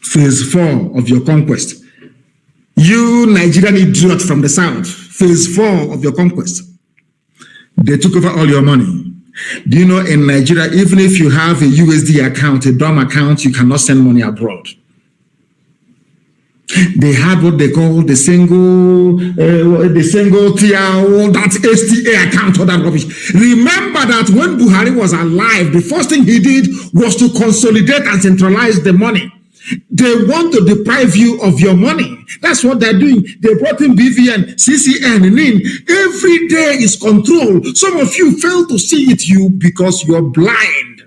Phase 4 of your conquest. You Nigerian idiot from the south, phase 4 of your conquest. They took over all your money. Do you know in Nigeria, even if you have a USD account, a DOM account, you cannot send money abroad. They had what they call the single TL, that STA account, or that rubbish. Remember that when Buhari was alive, the first thing he did was to consolidate and centralize the money. They want to deprive you of your money. That's what they're doing. They brought in BVN, CCN, NIN. Every day is control. Some of you fail to see it because you're blind.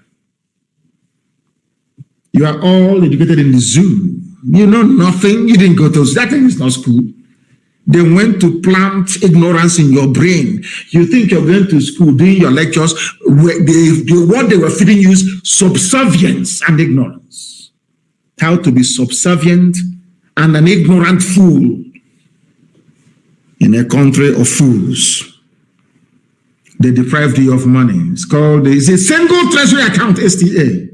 You are all educated in the zoo. You know nothing. You didn't go to that thing is not school. They went to plant ignorance in your brain. You think you're going to school doing your lectures. What they were feeding you is subservience and ignorance. How to be subservient and an ignorant fool in a country of fools. They deprived you of money. It's a single treasury account, STA.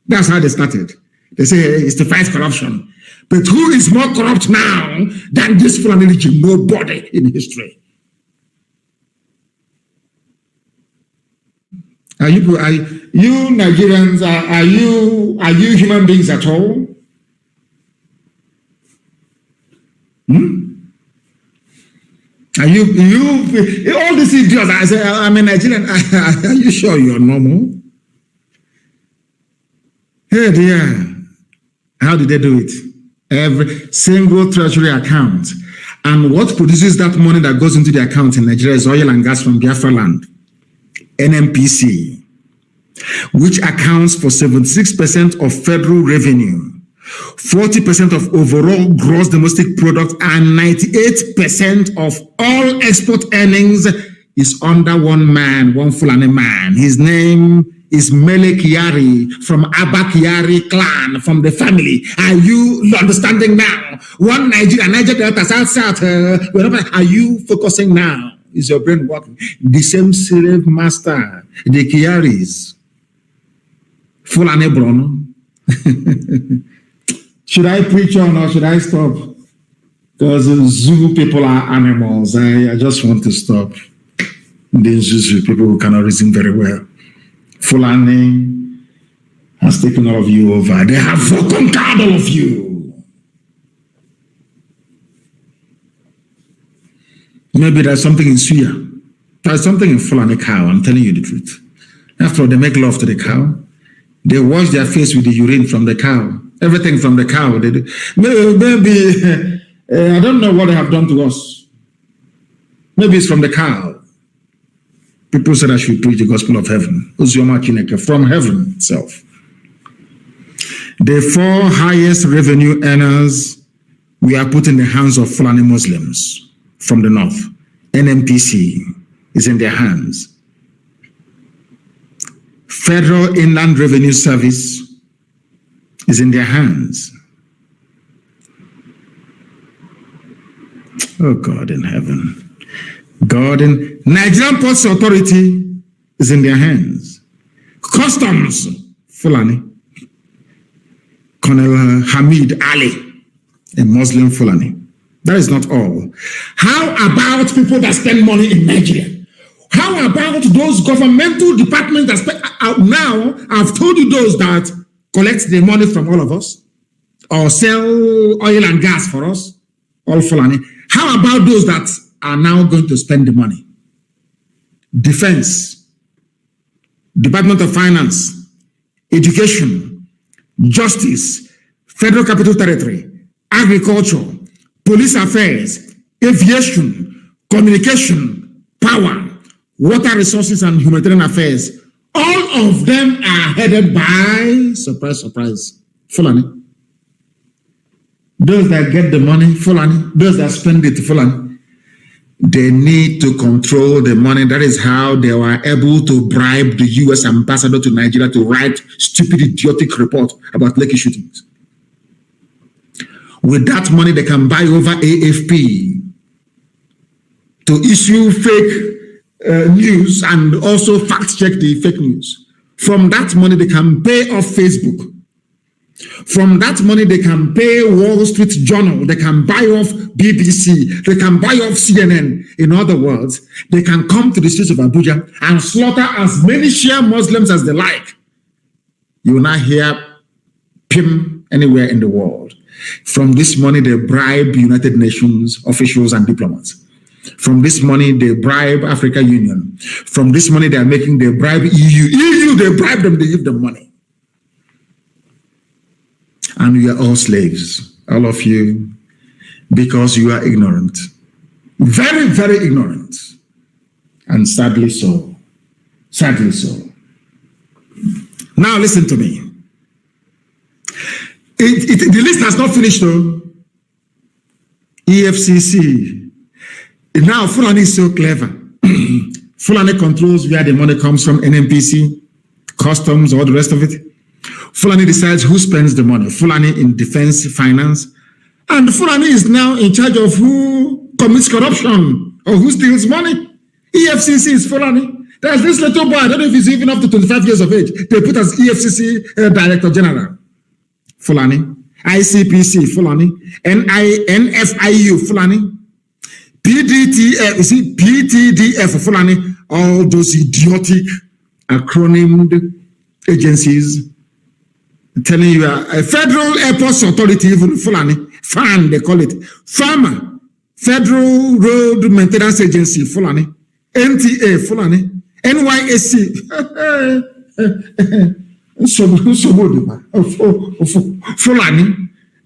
That's how they started. They say it's to fight corruption. But who is more corrupt now than this Fulani regime? Nobody in history. Are you Nigerians? Are you human beings at all? Are you all these idiots? I say I'm a Nigerian. Are you sure you're normal? Hey dear, how did they do it? Every single treasury account, and what produces that money that goes into the account in Nigeria is oil and gas from Biafra land. NMPC, which accounts for 76% of federal revenue, 40% of overall gross domestic product, and 98% of all export earnings is under one man, one Fulani man. His name is Mele Kyari from Abba Kyari clan, from the family. Are you understanding now? One Nigeria Delta, South, are you focusing now? Is your brain working? The same slave master, the Kyaris, Fulani Brono. Should I preach on or should I stop? Because Zulu people are animals. I just want to stop. The Zulu people who cannot reason very well. Fulani has taken all of you over. They have conquered all of you. Maybe there's something in Suya. There's something in Fulani cow. I'm telling you the truth. After all, they make love to the cow. They wash their face with the urine from the cow. Everything from the cow. They do. Maybe I don't know what they have done to us. Maybe it's from the cow. People said I should preach the gospel of heaven. From heaven itself. The 4 highest revenue earners we are put in the hands of Fulani Muslims from the north. NMPC is in their hands. Federal Inland Revenue Service is in their hands. Oh God in heaven. God in Nigerian Ports Authority is in their hands. Customs, Fulani. Colonel Hamid Ali, a Muslim Fulani. That is not all. How about people that spend money in Nigeria? How about those governmental departments that spend now? I've told you those that collect the money from all of us or sell oil and gas for us, all Fulani. How about those that are now going to spend the money? Defense, Department of Finance, Education, Justice, Federal Capital Territory, Agriculture, Police Affairs, Aviation, Communication, Power, Water Resources and Humanitarian Affairs. All of them are headed by, surprise, surprise, Fulani. Those that get the money, Fulani. Those that spend it, Fulani. They need to control the money. That is how they were able to bribe the U.S. ambassador to Nigeria to write stupid, idiotic report about Lekki shootings. With that money, they can buy over AFP to issue fake news and also fact-check the fake news. From that money, they can pay off Facebook. From that money, they can pay Wall Street Journal. They can buy off BBC. They can buy off CNN. In other words, they can come to the streets of Abuja and slaughter as many Shia Muslims as they like. You will not hear PIM anywhere in the world. From this money, they bribe United Nations officials and diplomats. From this money, they bribe African Union. From this money, they bribe EU. EU, they bribe them, they give them money. And we are all slaves, all of you, because you are ignorant. Very, very ignorant. And sadly so. Sadly so. Now listen to me. The list has not finished though. EFCC. Now Fulani is so clever. Fulani controls where the money comes from, NMPC, customs, all the rest of it. Fulani decides who spends the money. Fulani in defense, finance. And Fulani is now in charge of who commits corruption or who steals money. EFCC is Fulani. There's this little boy, I don't know if he's even up to 25 years of age. They put as EFCC Director General. Fulani. ICPC, Fulani, NFIU, Fulani, PTDF, Fulani, all those idiotic acronymed agencies telling you a federal airports authority, even Fulani, FAN, they call it, FAMA, Federal Road Maintenance Agency, Fulani, NTA, Fulani, NYSC, Fulani.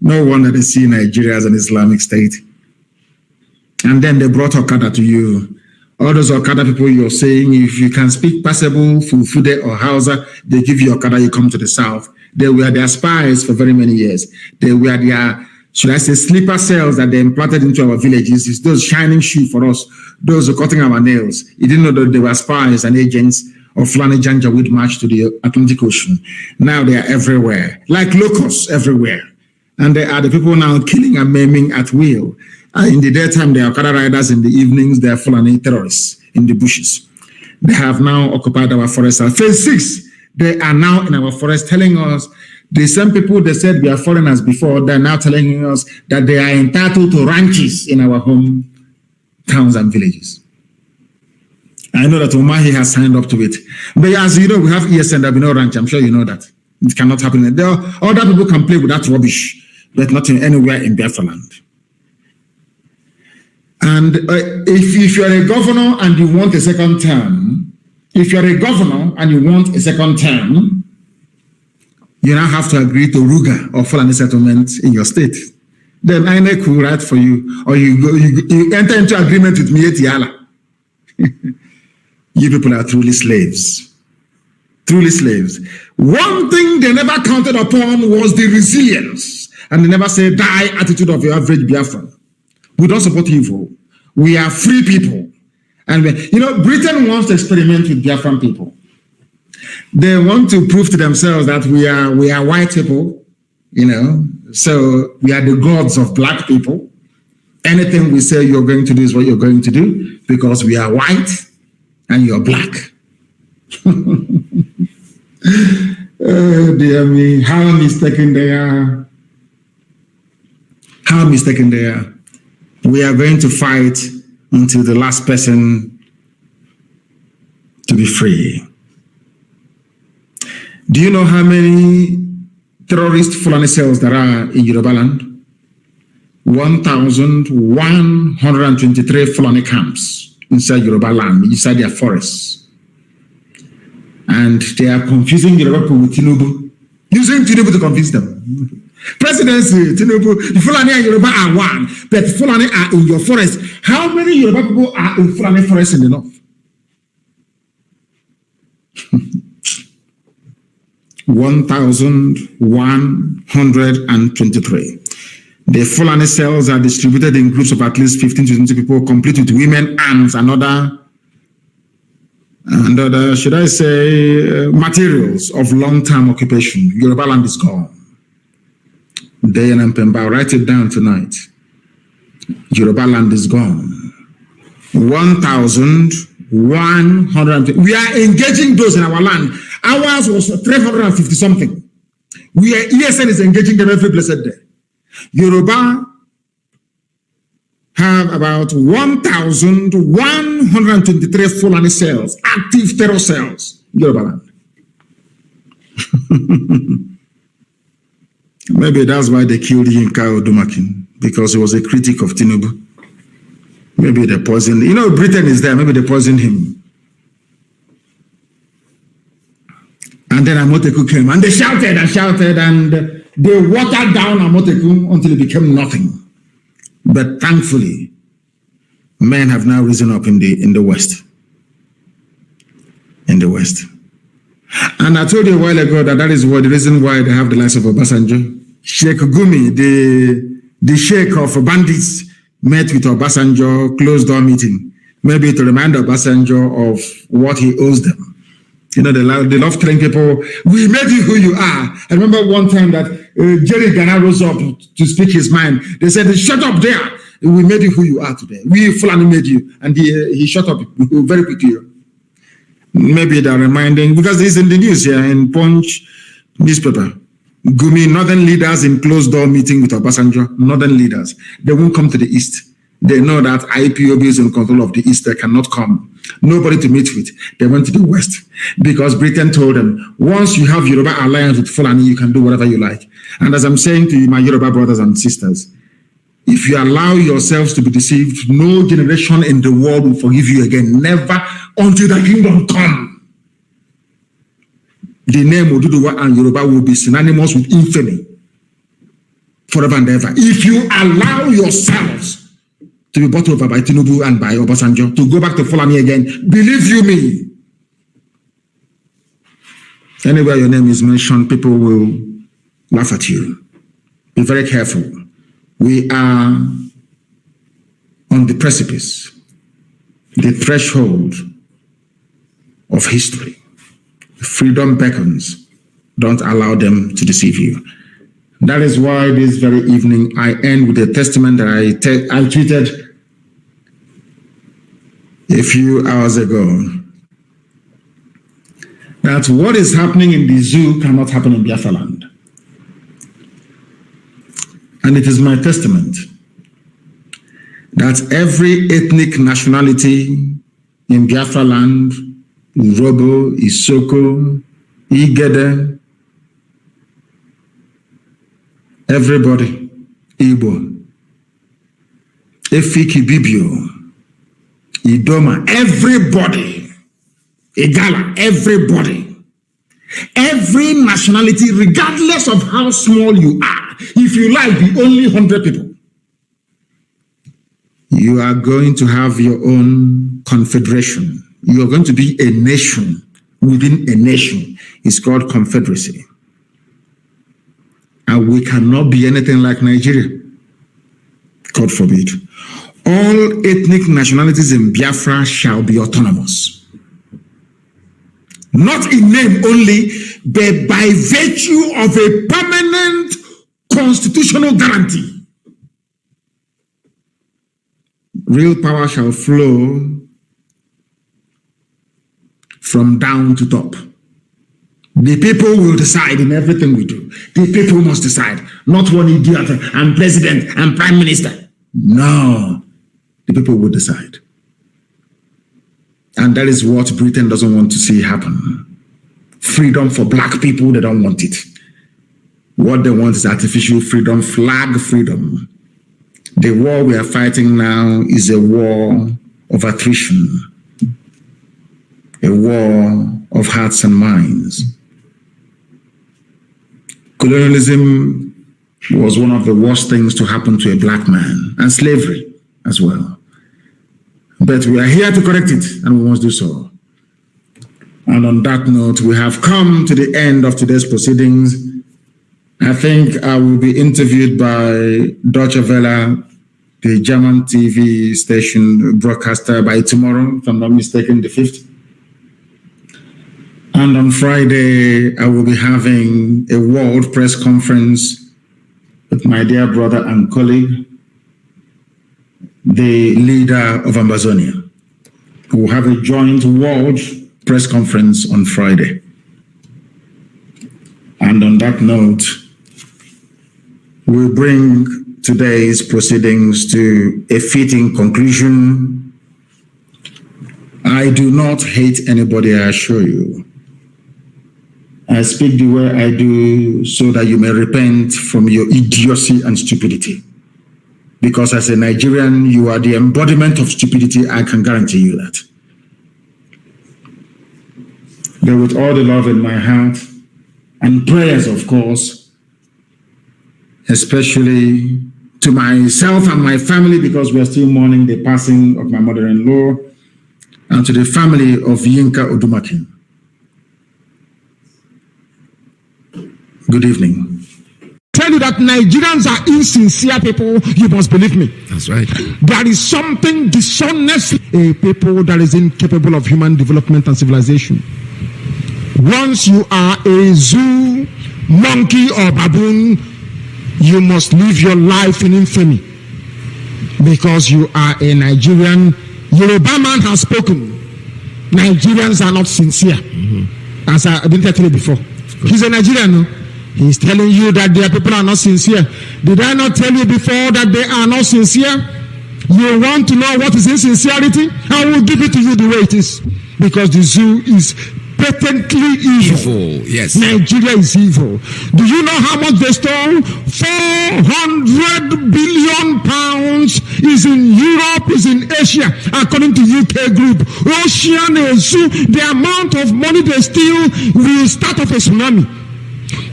No wonder they see Nigeria as an Islamic state. And then they brought Okada to you. All those Okada people you're saying, if you can speak passable Fulfude or Hausa, they give you Okada, you come to the south. They were their spies for very many years. They were their, should I say, sleeper cells that they implanted into our villages. It's those shining shoes for us, those who are cutting our nails. You didn't know that they were spies and agents of Fulani Janjaweed march to the Atlantic Ocean. Now they are everywhere, like locusts everywhere. And they are the people now killing and maiming at will. In the daytime, they are Okada riders. In the evenings, they are Fulani terrorists in the bushes. They have now occupied our forest. Phase 6, they are now in our forest telling us, the same people they said we are foreigners before, they're now telling us that they are entitled to ranches in our home towns and villages. I know that Umahi has signed up to it. But as you know, we have ESN, there will be no ranch. I'm sure you know that. It cannot happen. There are, other people can play with that rubbish, but not anywhere in Biafra land. And if you're a governor and you want a second term, you now have to agree to Ruga or Fulani settlement in your state. Then INEC will write for you, or you enter into agreement with Mieti Allah. You people are truly slaves. Truly slaves. One thing they never counted upon was the resilience. And they never say die attitude of your average Biafran. We don't support evil. We are free people. And Britain wants to experiment with Biafran people. They want to prove to themselves that we are white people, so we are the gods of black people. Anything we say you're going to do is what you're going to do because we are white and you're black. Oh, dear me, how mistaken they are. How mistaken they are. We are going to fight until the last person to be free. Do you know how many terrorist Fulani cells there are in Yoruba land? 1,123 Fulani camps inside Yoruba land, inside their forests. And they are confusing Yoruba people with Tinubu, using Tinubu to confuse them. Presidency, Tinubu, the Fulani and Yoruba are one, but Fulani are in your forest. How many Yoruba people are in Fulani forest in the north? 1,123. The Fulani cells are distributed in groups of at least 15 to 20 people, complete with women, arms, and other, should I say, materials of long-term occupation. Yoruba land is gone. Dayan and Pemba, write it down tonight. Yoruba land is gone. 1,100. We are engaging those in our land. Ours was 350 something. ESN is engaging them every blessed day. Yoruba have about 1,123 Fulani cells, active terror cells, Yoruba land. Maybe that's why they killed Yinka Odumakin, because he was a critic of Tinubu. Maybe they poisoned. Britain is there. Maybe they poisoned him. And then Amoteku came, and they shouted and shouted, and they watered down Amoteku until it became nothing. But thankfully, men have now risen up in the West. In the West. And I told you a while ago that is the reason why they have the likes of Obasanjo. Sheikh Gumi, the sheikh of bandits, met with Obasanjo, closed door meeting. Maybe to remind Obasanjo of what he owes them. They love telling people, we made you who you are. I remember one time that Jerry Ghana rose up to speak his mind. They said, shut up there. We made you who you are today. We Fulani made you. And he shut up very quickly. Maybe they're reminding, because this is in the news here, in Punch newspaper. Gumi, northern leaders in closed-door meeting with Obasanjo, northern leaders, they won't come to the east. They know that IPOB is in control of the east. They cannot come. Nobody to meet with. They went to the west because Britain told them, once you have Yoruba alliance with Fulani, you can do whatever you like. And as I'm saying to you, my Yoruba brothers and sisters, if you allow yourselves to be deceived, no generation in the world will forgive you again. Never until the kingdom come. The name Oduduwa and Yoruba will be synonymous with infamy forever and ever. If you allow yourselves to be bought over by Tinubu and by Obasanjo, to go back to Fulani again, believe you me, anywhere your name is mentioned, people will laugh at you. Be very careful. We are on the precipice, the threshold of history. Freedom beckons. Don't allow them to deceive you. That is why this very evening I end with a testament that I tweeted a few hours ago. That what is happening in the zoo cannot happen in Biafra land. And it is my testament that every ethnic nationality in Biafra land, Urobo, Isoko, Igede, everybody, Igbo, Efiki Bibio, Idoma, everybody, Igala, everybody, every nationality, regardless of how small you are, if you like, be only 100 people, you are going to have your own confederation. You are going to be a nation within a nation. It's called confederacy. And we cannot be anything like Nigeria. God forbid. All ethnic nationalities in Biafra shall be autonomous. Not in name only, but by virtue of a permanent constitutional guarantee. Real power shall flow from down to top. The people will decide in everything we do. The people must decide, not one idiot and president and prime minister. No, the people will decide. And that is what Britain doesn't want to see happen. Freedom for black people, they don't want it. What they want is artificial freedom, flag freedom. The war we are fighting now is a war of attrition, a war of hearts and minds. Colonialism was one of the worst things to happen to a black man, and slavery as well. But we are here to correct it, and we must do so. And on that note, we have come to the end of today's proceedings. I think I will be interviewed by Deutsche Welle, the German TV station broadcaster, by tomorrow, if I'm not mistaken, the 5th. And on Friday, I will be having a world press conference with my dear brother and colleague, the leader of Amazonia. We will have a joint world press conference on Friday. And on that note, we'll bring today's proceedings to a fitting conclusion. I do not hate anybody, I assure you. I speak the way I do so that you may repent from your idiocy and stupidity. Because as a Nigerian, you are the embodiment of stupidity, I can guarantee you that. But with all the love in my heart, and prayers, of course, especially to myself and my family, because we are still mourning the passing of my mother-in-law, and to the family of Yinka Odumakin. Good evening. Tell you that Nigerians are insincere people, you must believe me. That's right. There is something dishonest, a people that is incapable of human development and civilization. Once you are a zoo, monkey, or baboon, you must live your life in infamy. Because you are a Nigerian. Yoruba man has spoken. Nigerians are not sincere. As I've been telling you before. He's a Nigerian, no? He's telling you that their people are not sincere. Did I not tell you before that they are not sincere? You want to know what is insincerity? I will give it to you the way it is. Because the zoo is patently evil. Yes. Nigeria is evil. Do you know how much they stole? 400 billion pounds is in Europe, is in Asia, according to UK group. Ocean Zoo, the amount of money they steal will start off a tsunami.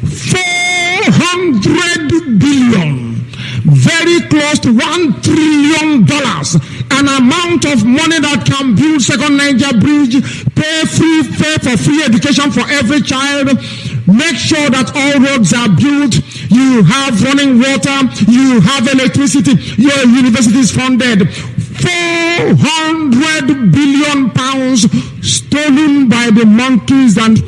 400 billion. Very close to $1 trillion, an amount of money that can build second Niger bridge, pay for free education for every child, make sure that all roads are built, you have running water, you have electricity, your university is funded. 400 billion pounds stolen by the monkeys, and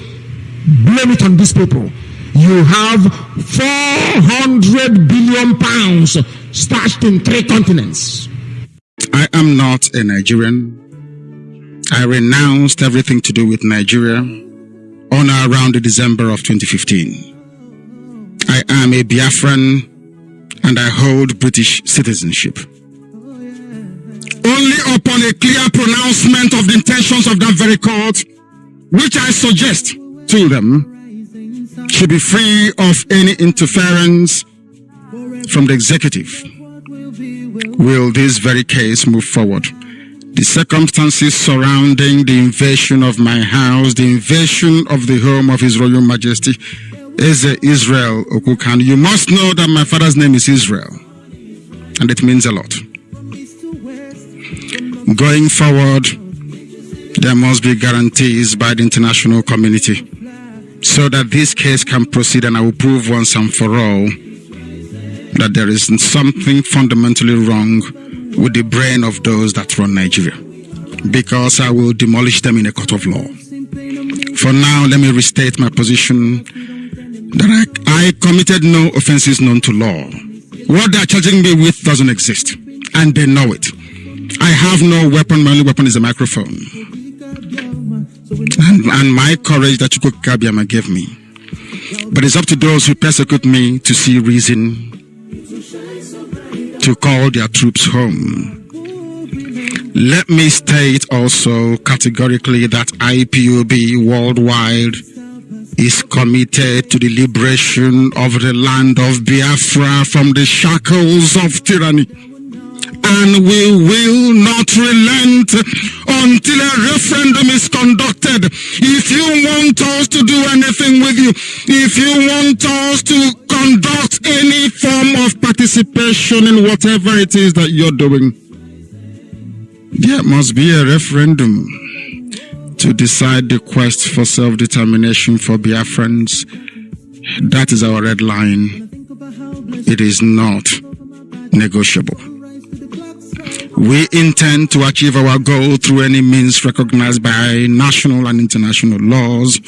blame it on these people. You have 400 billion pounds stashed in 3 continents. I am not a Nigerian. I renounced everything to do with Nigeria on or around December of 2015. I am a Biafran and I hold British citizenship. Only upon a clear pronouncement of the intentions of that very court, which I suggest to them, should be free of any interference from the executive, will this very case move forward. The circumstances surrounding the invasion of my house, the invasion of the home of His Royal Majesty, Israel Okukanu. You must know that my father's name is Israel, and it means a lot. Going forward, there must be guarantees by the international community, so that this case can proceed, and I will prove once and for all that there is something fundamentally wrong with the brain of those that run Nigeria, because I will demolish them in a court of law. For now, let me restate my position that I committed no offenses known to law. What they are charging me with doesn't exist, and they know it. I have no weapon. My only weapon is a microphone. And my courage that Chukwu Kabiama gave me. But it's up to those who persecute me to see reason to call their troops home. Let me state also categorically that IPOB worldwide is committed to the liberation of the land of Biafra from the shackles of tyranny. And we will not relent until a referendum is conducted. If you want us to do anything with you, if you want us to conduct any form of participation in whatever it is that you're doing, there must be a referendum to decide the quest for self-determination for Biafrans. That is our red line. It is not negotiable. We intend to achieve our goal through any means recognized by national and international laws.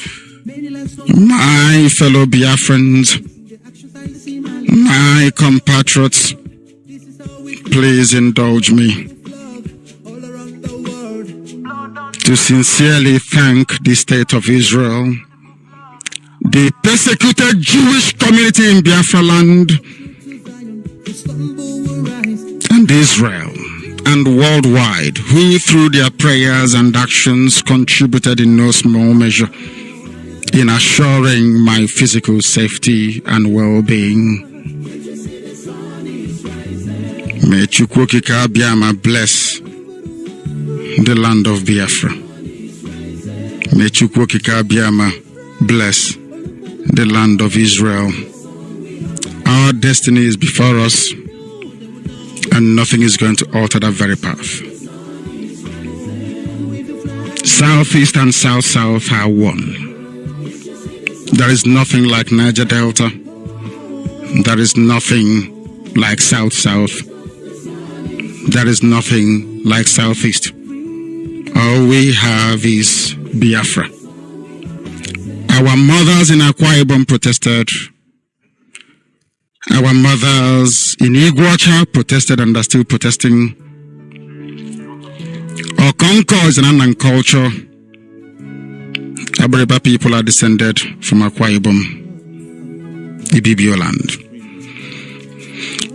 My fellow Biafrans, my compatriots, please indulge me to sincerely thank the State of Israel, the persecuted Jewish community in Biafra land, and Israel, and worldwide, who through their prayers and actions contributed in no small measure in assuring my physical safety and well-being. May Chukwu Kabiama bless the land of Biafra. May Chukwu Kabiama bless the land of Israel. Our destiny is before us, and nothing is going to alter that very path. Southeast and South-South are one. There is nothing like Niger Delta. There is nothing like South-South. There is nothing like Southeast. All we have is Biafra. Our mothers in Akwa Ibom protested. Our mothers in Iguacha protested and are still protesting. Okonko is an Annan culture. Abariba people are descended from Akwa Ibom. Ibibio land.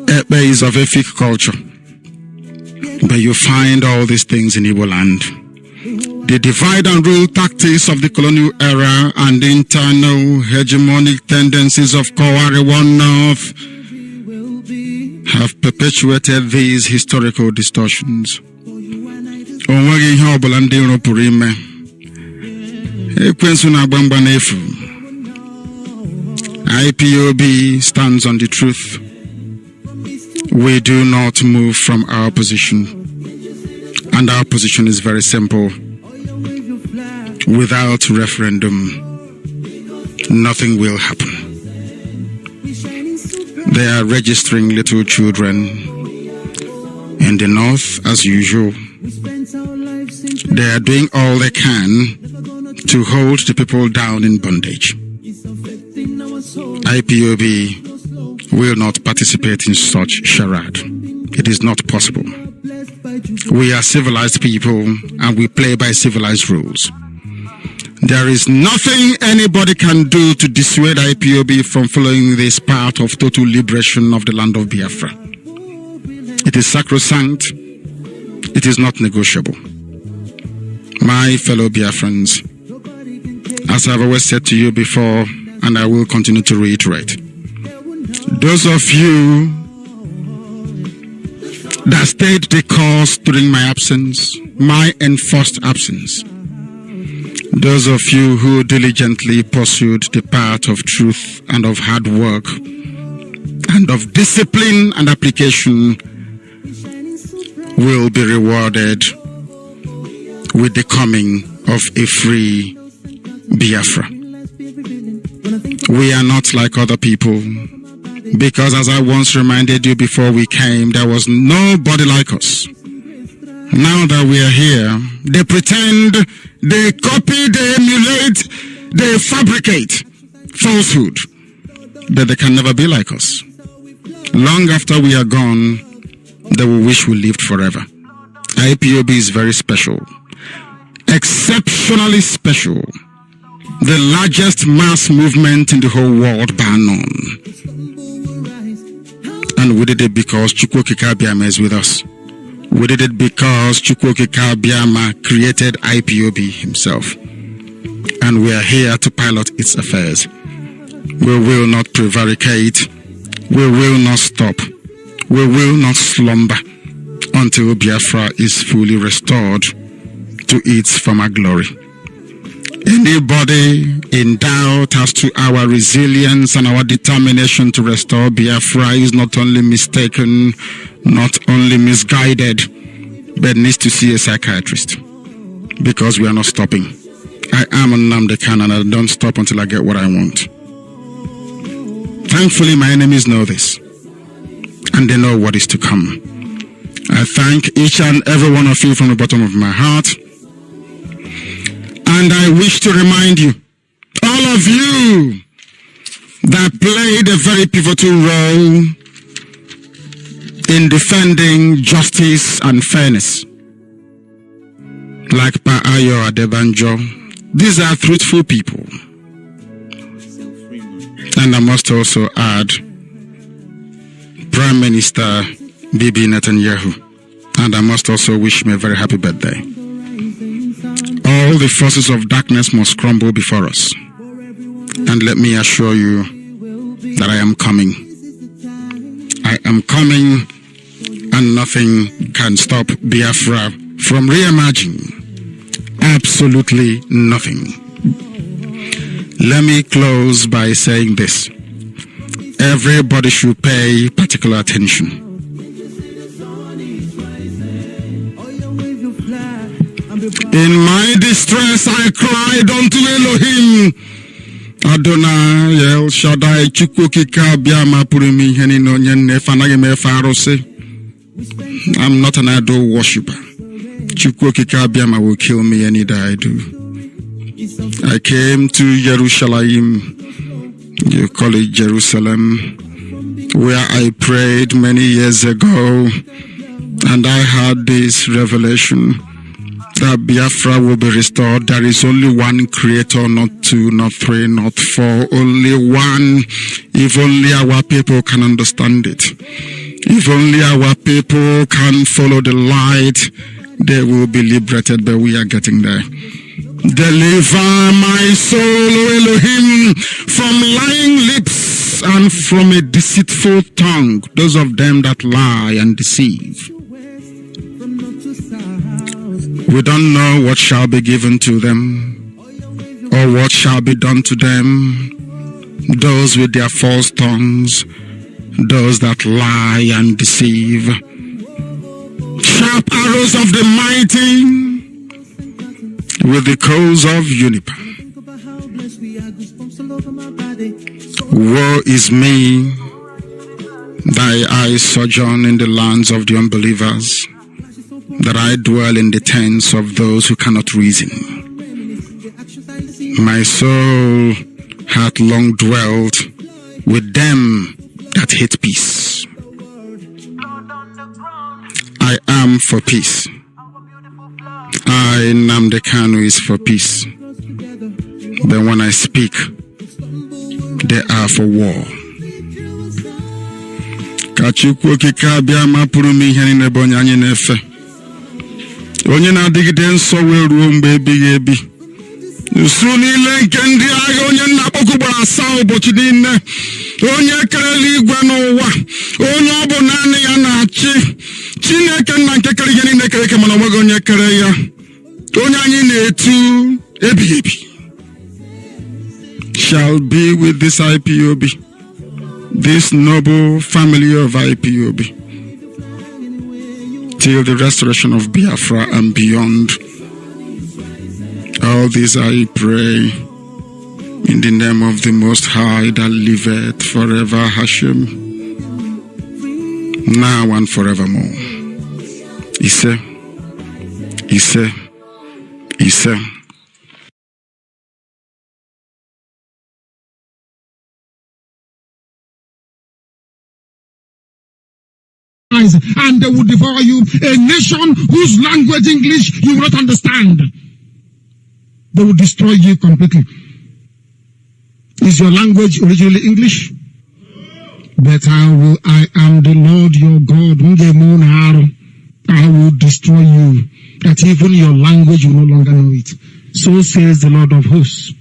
Ekpe is of a thick culture, but you find all these things in Igbo land. The divide and rule tactics of the colonial era and the internal hegemonic tendencies of Kowari One North have perpetuated these historical distortions. IPOB stands on the truth. We do not move from our position, and our position is very simple. Without referendum, nothing will happen. They are registering little children in the north as usual. They are doing all they can to hold the people down in bondage. IPOB will not participate in such charade. It is not possible. We are civilized people and we play by civilized rules. There is nothing anybody can do to dissuade IPOB from following this path of total liberation of the land of Biafra. It is sacrosanct. It is not negotiable. My fellow Biafrans, as I've always said to you before, and I will continue to reiterate, those of you that stayed the course during my absence, my enforced absence, those of you who diligently pursued the path of truth and of hard work and of discipline and application will be rewarded with the coming of a free Biafra. We are not like other people, because as I once reminded you before we came, there was nobody like us. Now that we are here, they pretend, they copy, they emulate, they fabricate falsehood, but they can never be like us. Long after we are gone, they will wish we lived forever. IPOB is very special, exceptionally special. The largest mass movement in the whole world, bar none. And we did it because Chukwokika Biama is with us. We did it because Chukwokika Biama created IPOB himself. And we are here to pilot its affairs. We will not prevaricate. We will not stop. We will not slumber until Biafra is fully restored to its former glory. Anybody in doubt as to our resilience and our determination to restore Biafra is not only mistaken, not only misguided, but needs to see a psychiatrist, because we are not stopping. I am Nnamdi Kanu and I don't stop until I get what I want. Thankfully, my enemies know this, and they know what is to come. I thank each and every one of you from the bottom of my heart. And I wish to remind you, all of you that played a very pivotal role in defending justice and fairness, like Pa Ayo Adebanjo, these are truthful people. And I must also add Prime Minister Bibi Netanyahu, and I must also wish him a very happy birthday. All the forces of darkness must crumble before us. And let me assure you that I am coming. I am coming, and nothing can stop Biafra from reimagining. Absolutely nothing. Let me close by saying this. Everybody should pay particular attention. In my distress I cried unto Elohim. Adonai El Shaddai Chukwokika Biama Purimi Henino Nyen Fanagime Farose. I'm not an idol worshipper. Chukwokika Biama will kill me any day I do. I came to Jerusalem, you call it Jerusalem, where I prayed many years ago, and I had this revelation that Biafra will be restored. There is only one creator, not two, not three, not four, only one. If only our people can understand it. If only our people can follow the light, they will be liberated, but we are getting there. Deliver my soul, O Elohim, from lying lips and from a deceitful tongue, those of them that lie and deceive. We don't know what shall be given to them or what shall be done to them, those with their false tongues, those that lie and deceive. Sharp arrows of the mighty with the coals of juniper. Woe is me, that I sojourn in the lands of the unbelievers, that I dwell in the tents of those who cannot reason. My soul hath long dwelt with them that hate peace. I am for peace. I, Nnamdi Kanu, is for peace. But when I speak, they are for war. Kachukwu okike abịa mapụrụ m ihe niile bụ onye anyị na-efe. Onye na-adịgide nsọ wee ruo mgbe ebighị ebi. Usu niile nke ndị agha onye nna-akpọku gbara asaa ụbọchị niile. Onye kere eluigwe n'ụwa. Onye ọ bụ naanị ya na-achị. Chineke nna nke kere ihe niile kere eke mana onweghị onye kere ya. Onye anyị na-etu ebighị ebi. Shall be with this IPOB, this noble family of IPOB, till the restoration of Biafra and beyond. All this I pray in the name of the Most High that liveth forever, Hashem, now and forevermore. Ise, Ise, Ise. And they will devour you, a nation whose language, English, you will not understand. They will destroy you completely. Is your language originally English? But I am the Lord your God. I will destroy you, that even your language will no longer know it. So says the Lord of hosts.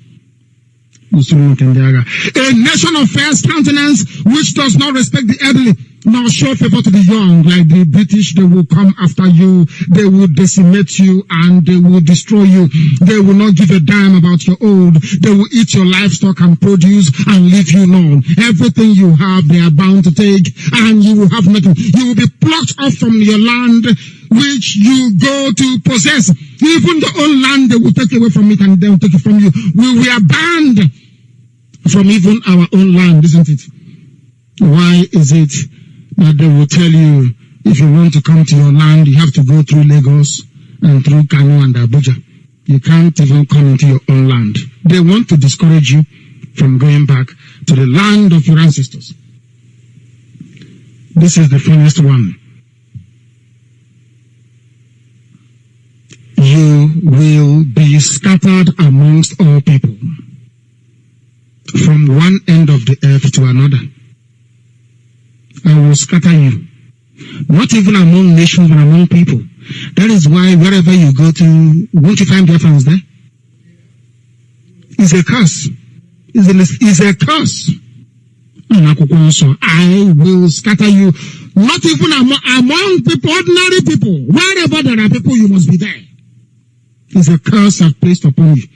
A nation of first countenance which does not respect the elderly, nor show favor to the young. Like the British, they will come after you, they will decimate you, and they will destroy you. They will not give a damn about your old. They will eat your livestock and produce and leave you alone. Everything you have, they are bound to take, and you will have nothing. You will be plucked off from your land which you go to possess. Even the old land, they will take away from it, and they will take it from you. We are banned from even our own land, isn't it? Why is it that they will tell you, if you want to come to your land, you have to go through Lagos and through Kanu and Abuja. You can't even come into your own land. They want to discourage you from going back to the land of your ancestors. This is the funniest one. You will be scattered amongst all people, from one end of the earth to another. I will scatter you. Not even among nations, but among people. That is why wherever you go to, won't you find Biafrans there? It's a curse. It's a curse. I will scatter you. Not even among people, ordinary people. Wherever there are people, you must be there. It's a curse I've placed upon you.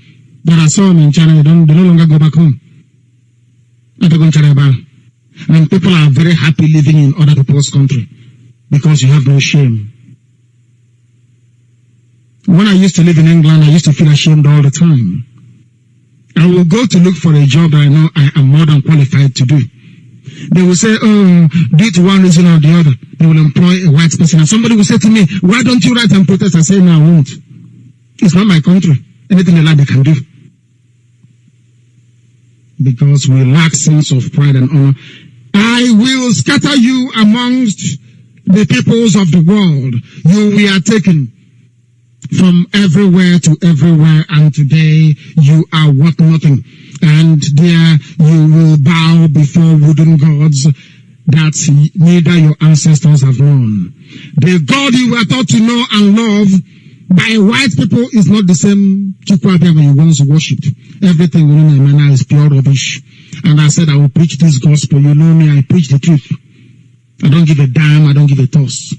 There are some in China, they no longer go back home. And people are very happy living in other people's country because you have no shame. When I used to live in England, I used to feel ashamed all the time. I will go to look for a job that I know I am more than qualified to do. They will say, oh, due to one reason or the other, they will employ a white person. And somebody will say to me, why don't you write and protest? I say, no, I won't. It's not my country. Anything they like, they can do. Because we lack sense of pride and honor. I will scatter you amongst the peoples of the world. You we are taken. from everywhere to everywhere, and today you are worth nothing. And there you will bow before wooden gods that neither your ancestors have known. The God you were taught to know and love by white people is not the same Chukwuabiama you once worshipped. Everything you know in Emena is pure rubbish. And I said I will preach this gospel. You know me, I preach the truth. I don't give a damn, I don't give a toss.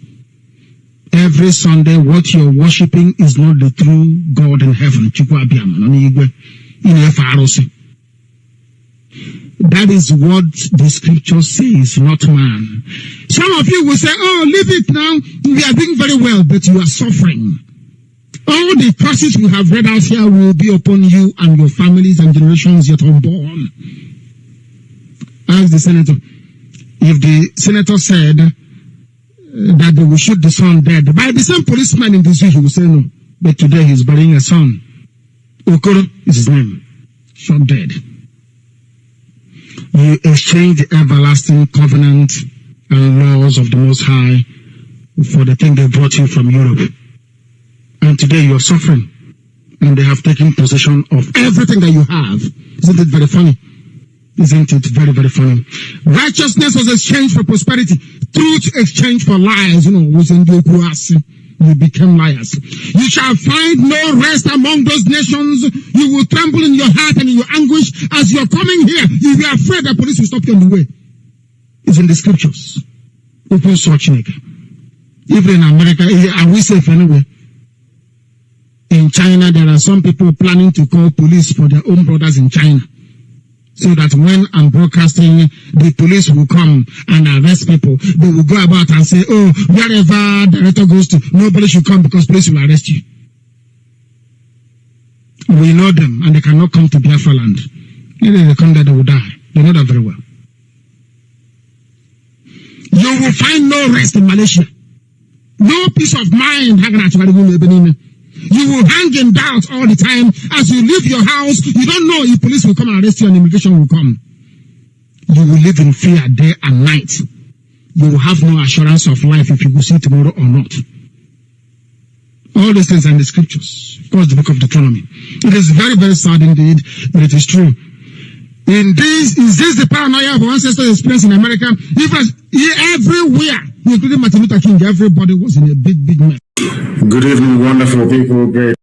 Every Sunday, what you're worshipping is not the true God in heaven. That is what the scripture says, not man. Some of you will say, oh, leave it now. We are doing very well, but you are suffering. All the curses we have read out here will be upon you and your families and generations yet unborn. Ask the senator. If the senator said that they will shoot the son dead, by the same policeman in this zoo, he will say no. But today he's burying a son. Okoro is his name. Shot dead. You exchange the everlasting covenant and laws of the Most High for the thing they brought you from Europe. And today you are suffering. And they have taken possession of everything that you have. Isn't it very funny? Isn't it very, very funny? Righteousness was exchanged for prosperity. Truth exchanged for lies. You became liars. You shall find no rest among those nations. You will tremble in your heart and in your anguish as you're coming here. You will be afraid that police will stop you on the way. It's in the scriptures. Open search. Even in America, are we safe anyway? In China, there are some people planning to call police for their own brothers in China. So that when I'm broadcasting, the police will come and arrest people. They will go about and say, oh, wherever director goes to, nobody should come because police will arrest you. We know them and they cannot come to Biafra land. If they come there, they will die. They know that very well. You will find no rest in Malaysia. No peace of mind. You will hang in doubt all the time. As you leave your house, you don't know if police will come and arrest you and immigration will come. You will live in fear day and night. You will have no assurance of life if you will see tomorrow or not. All these things are in the scriptures. Of course, the book of Deuteronomy. It is very, very sad indeed, but it is true. Is this the paranoia of our ancestors experienced in America? Everywhere, including Martin Luther King, everybody was in a big, big mess. Good evening, wonderful people. Great.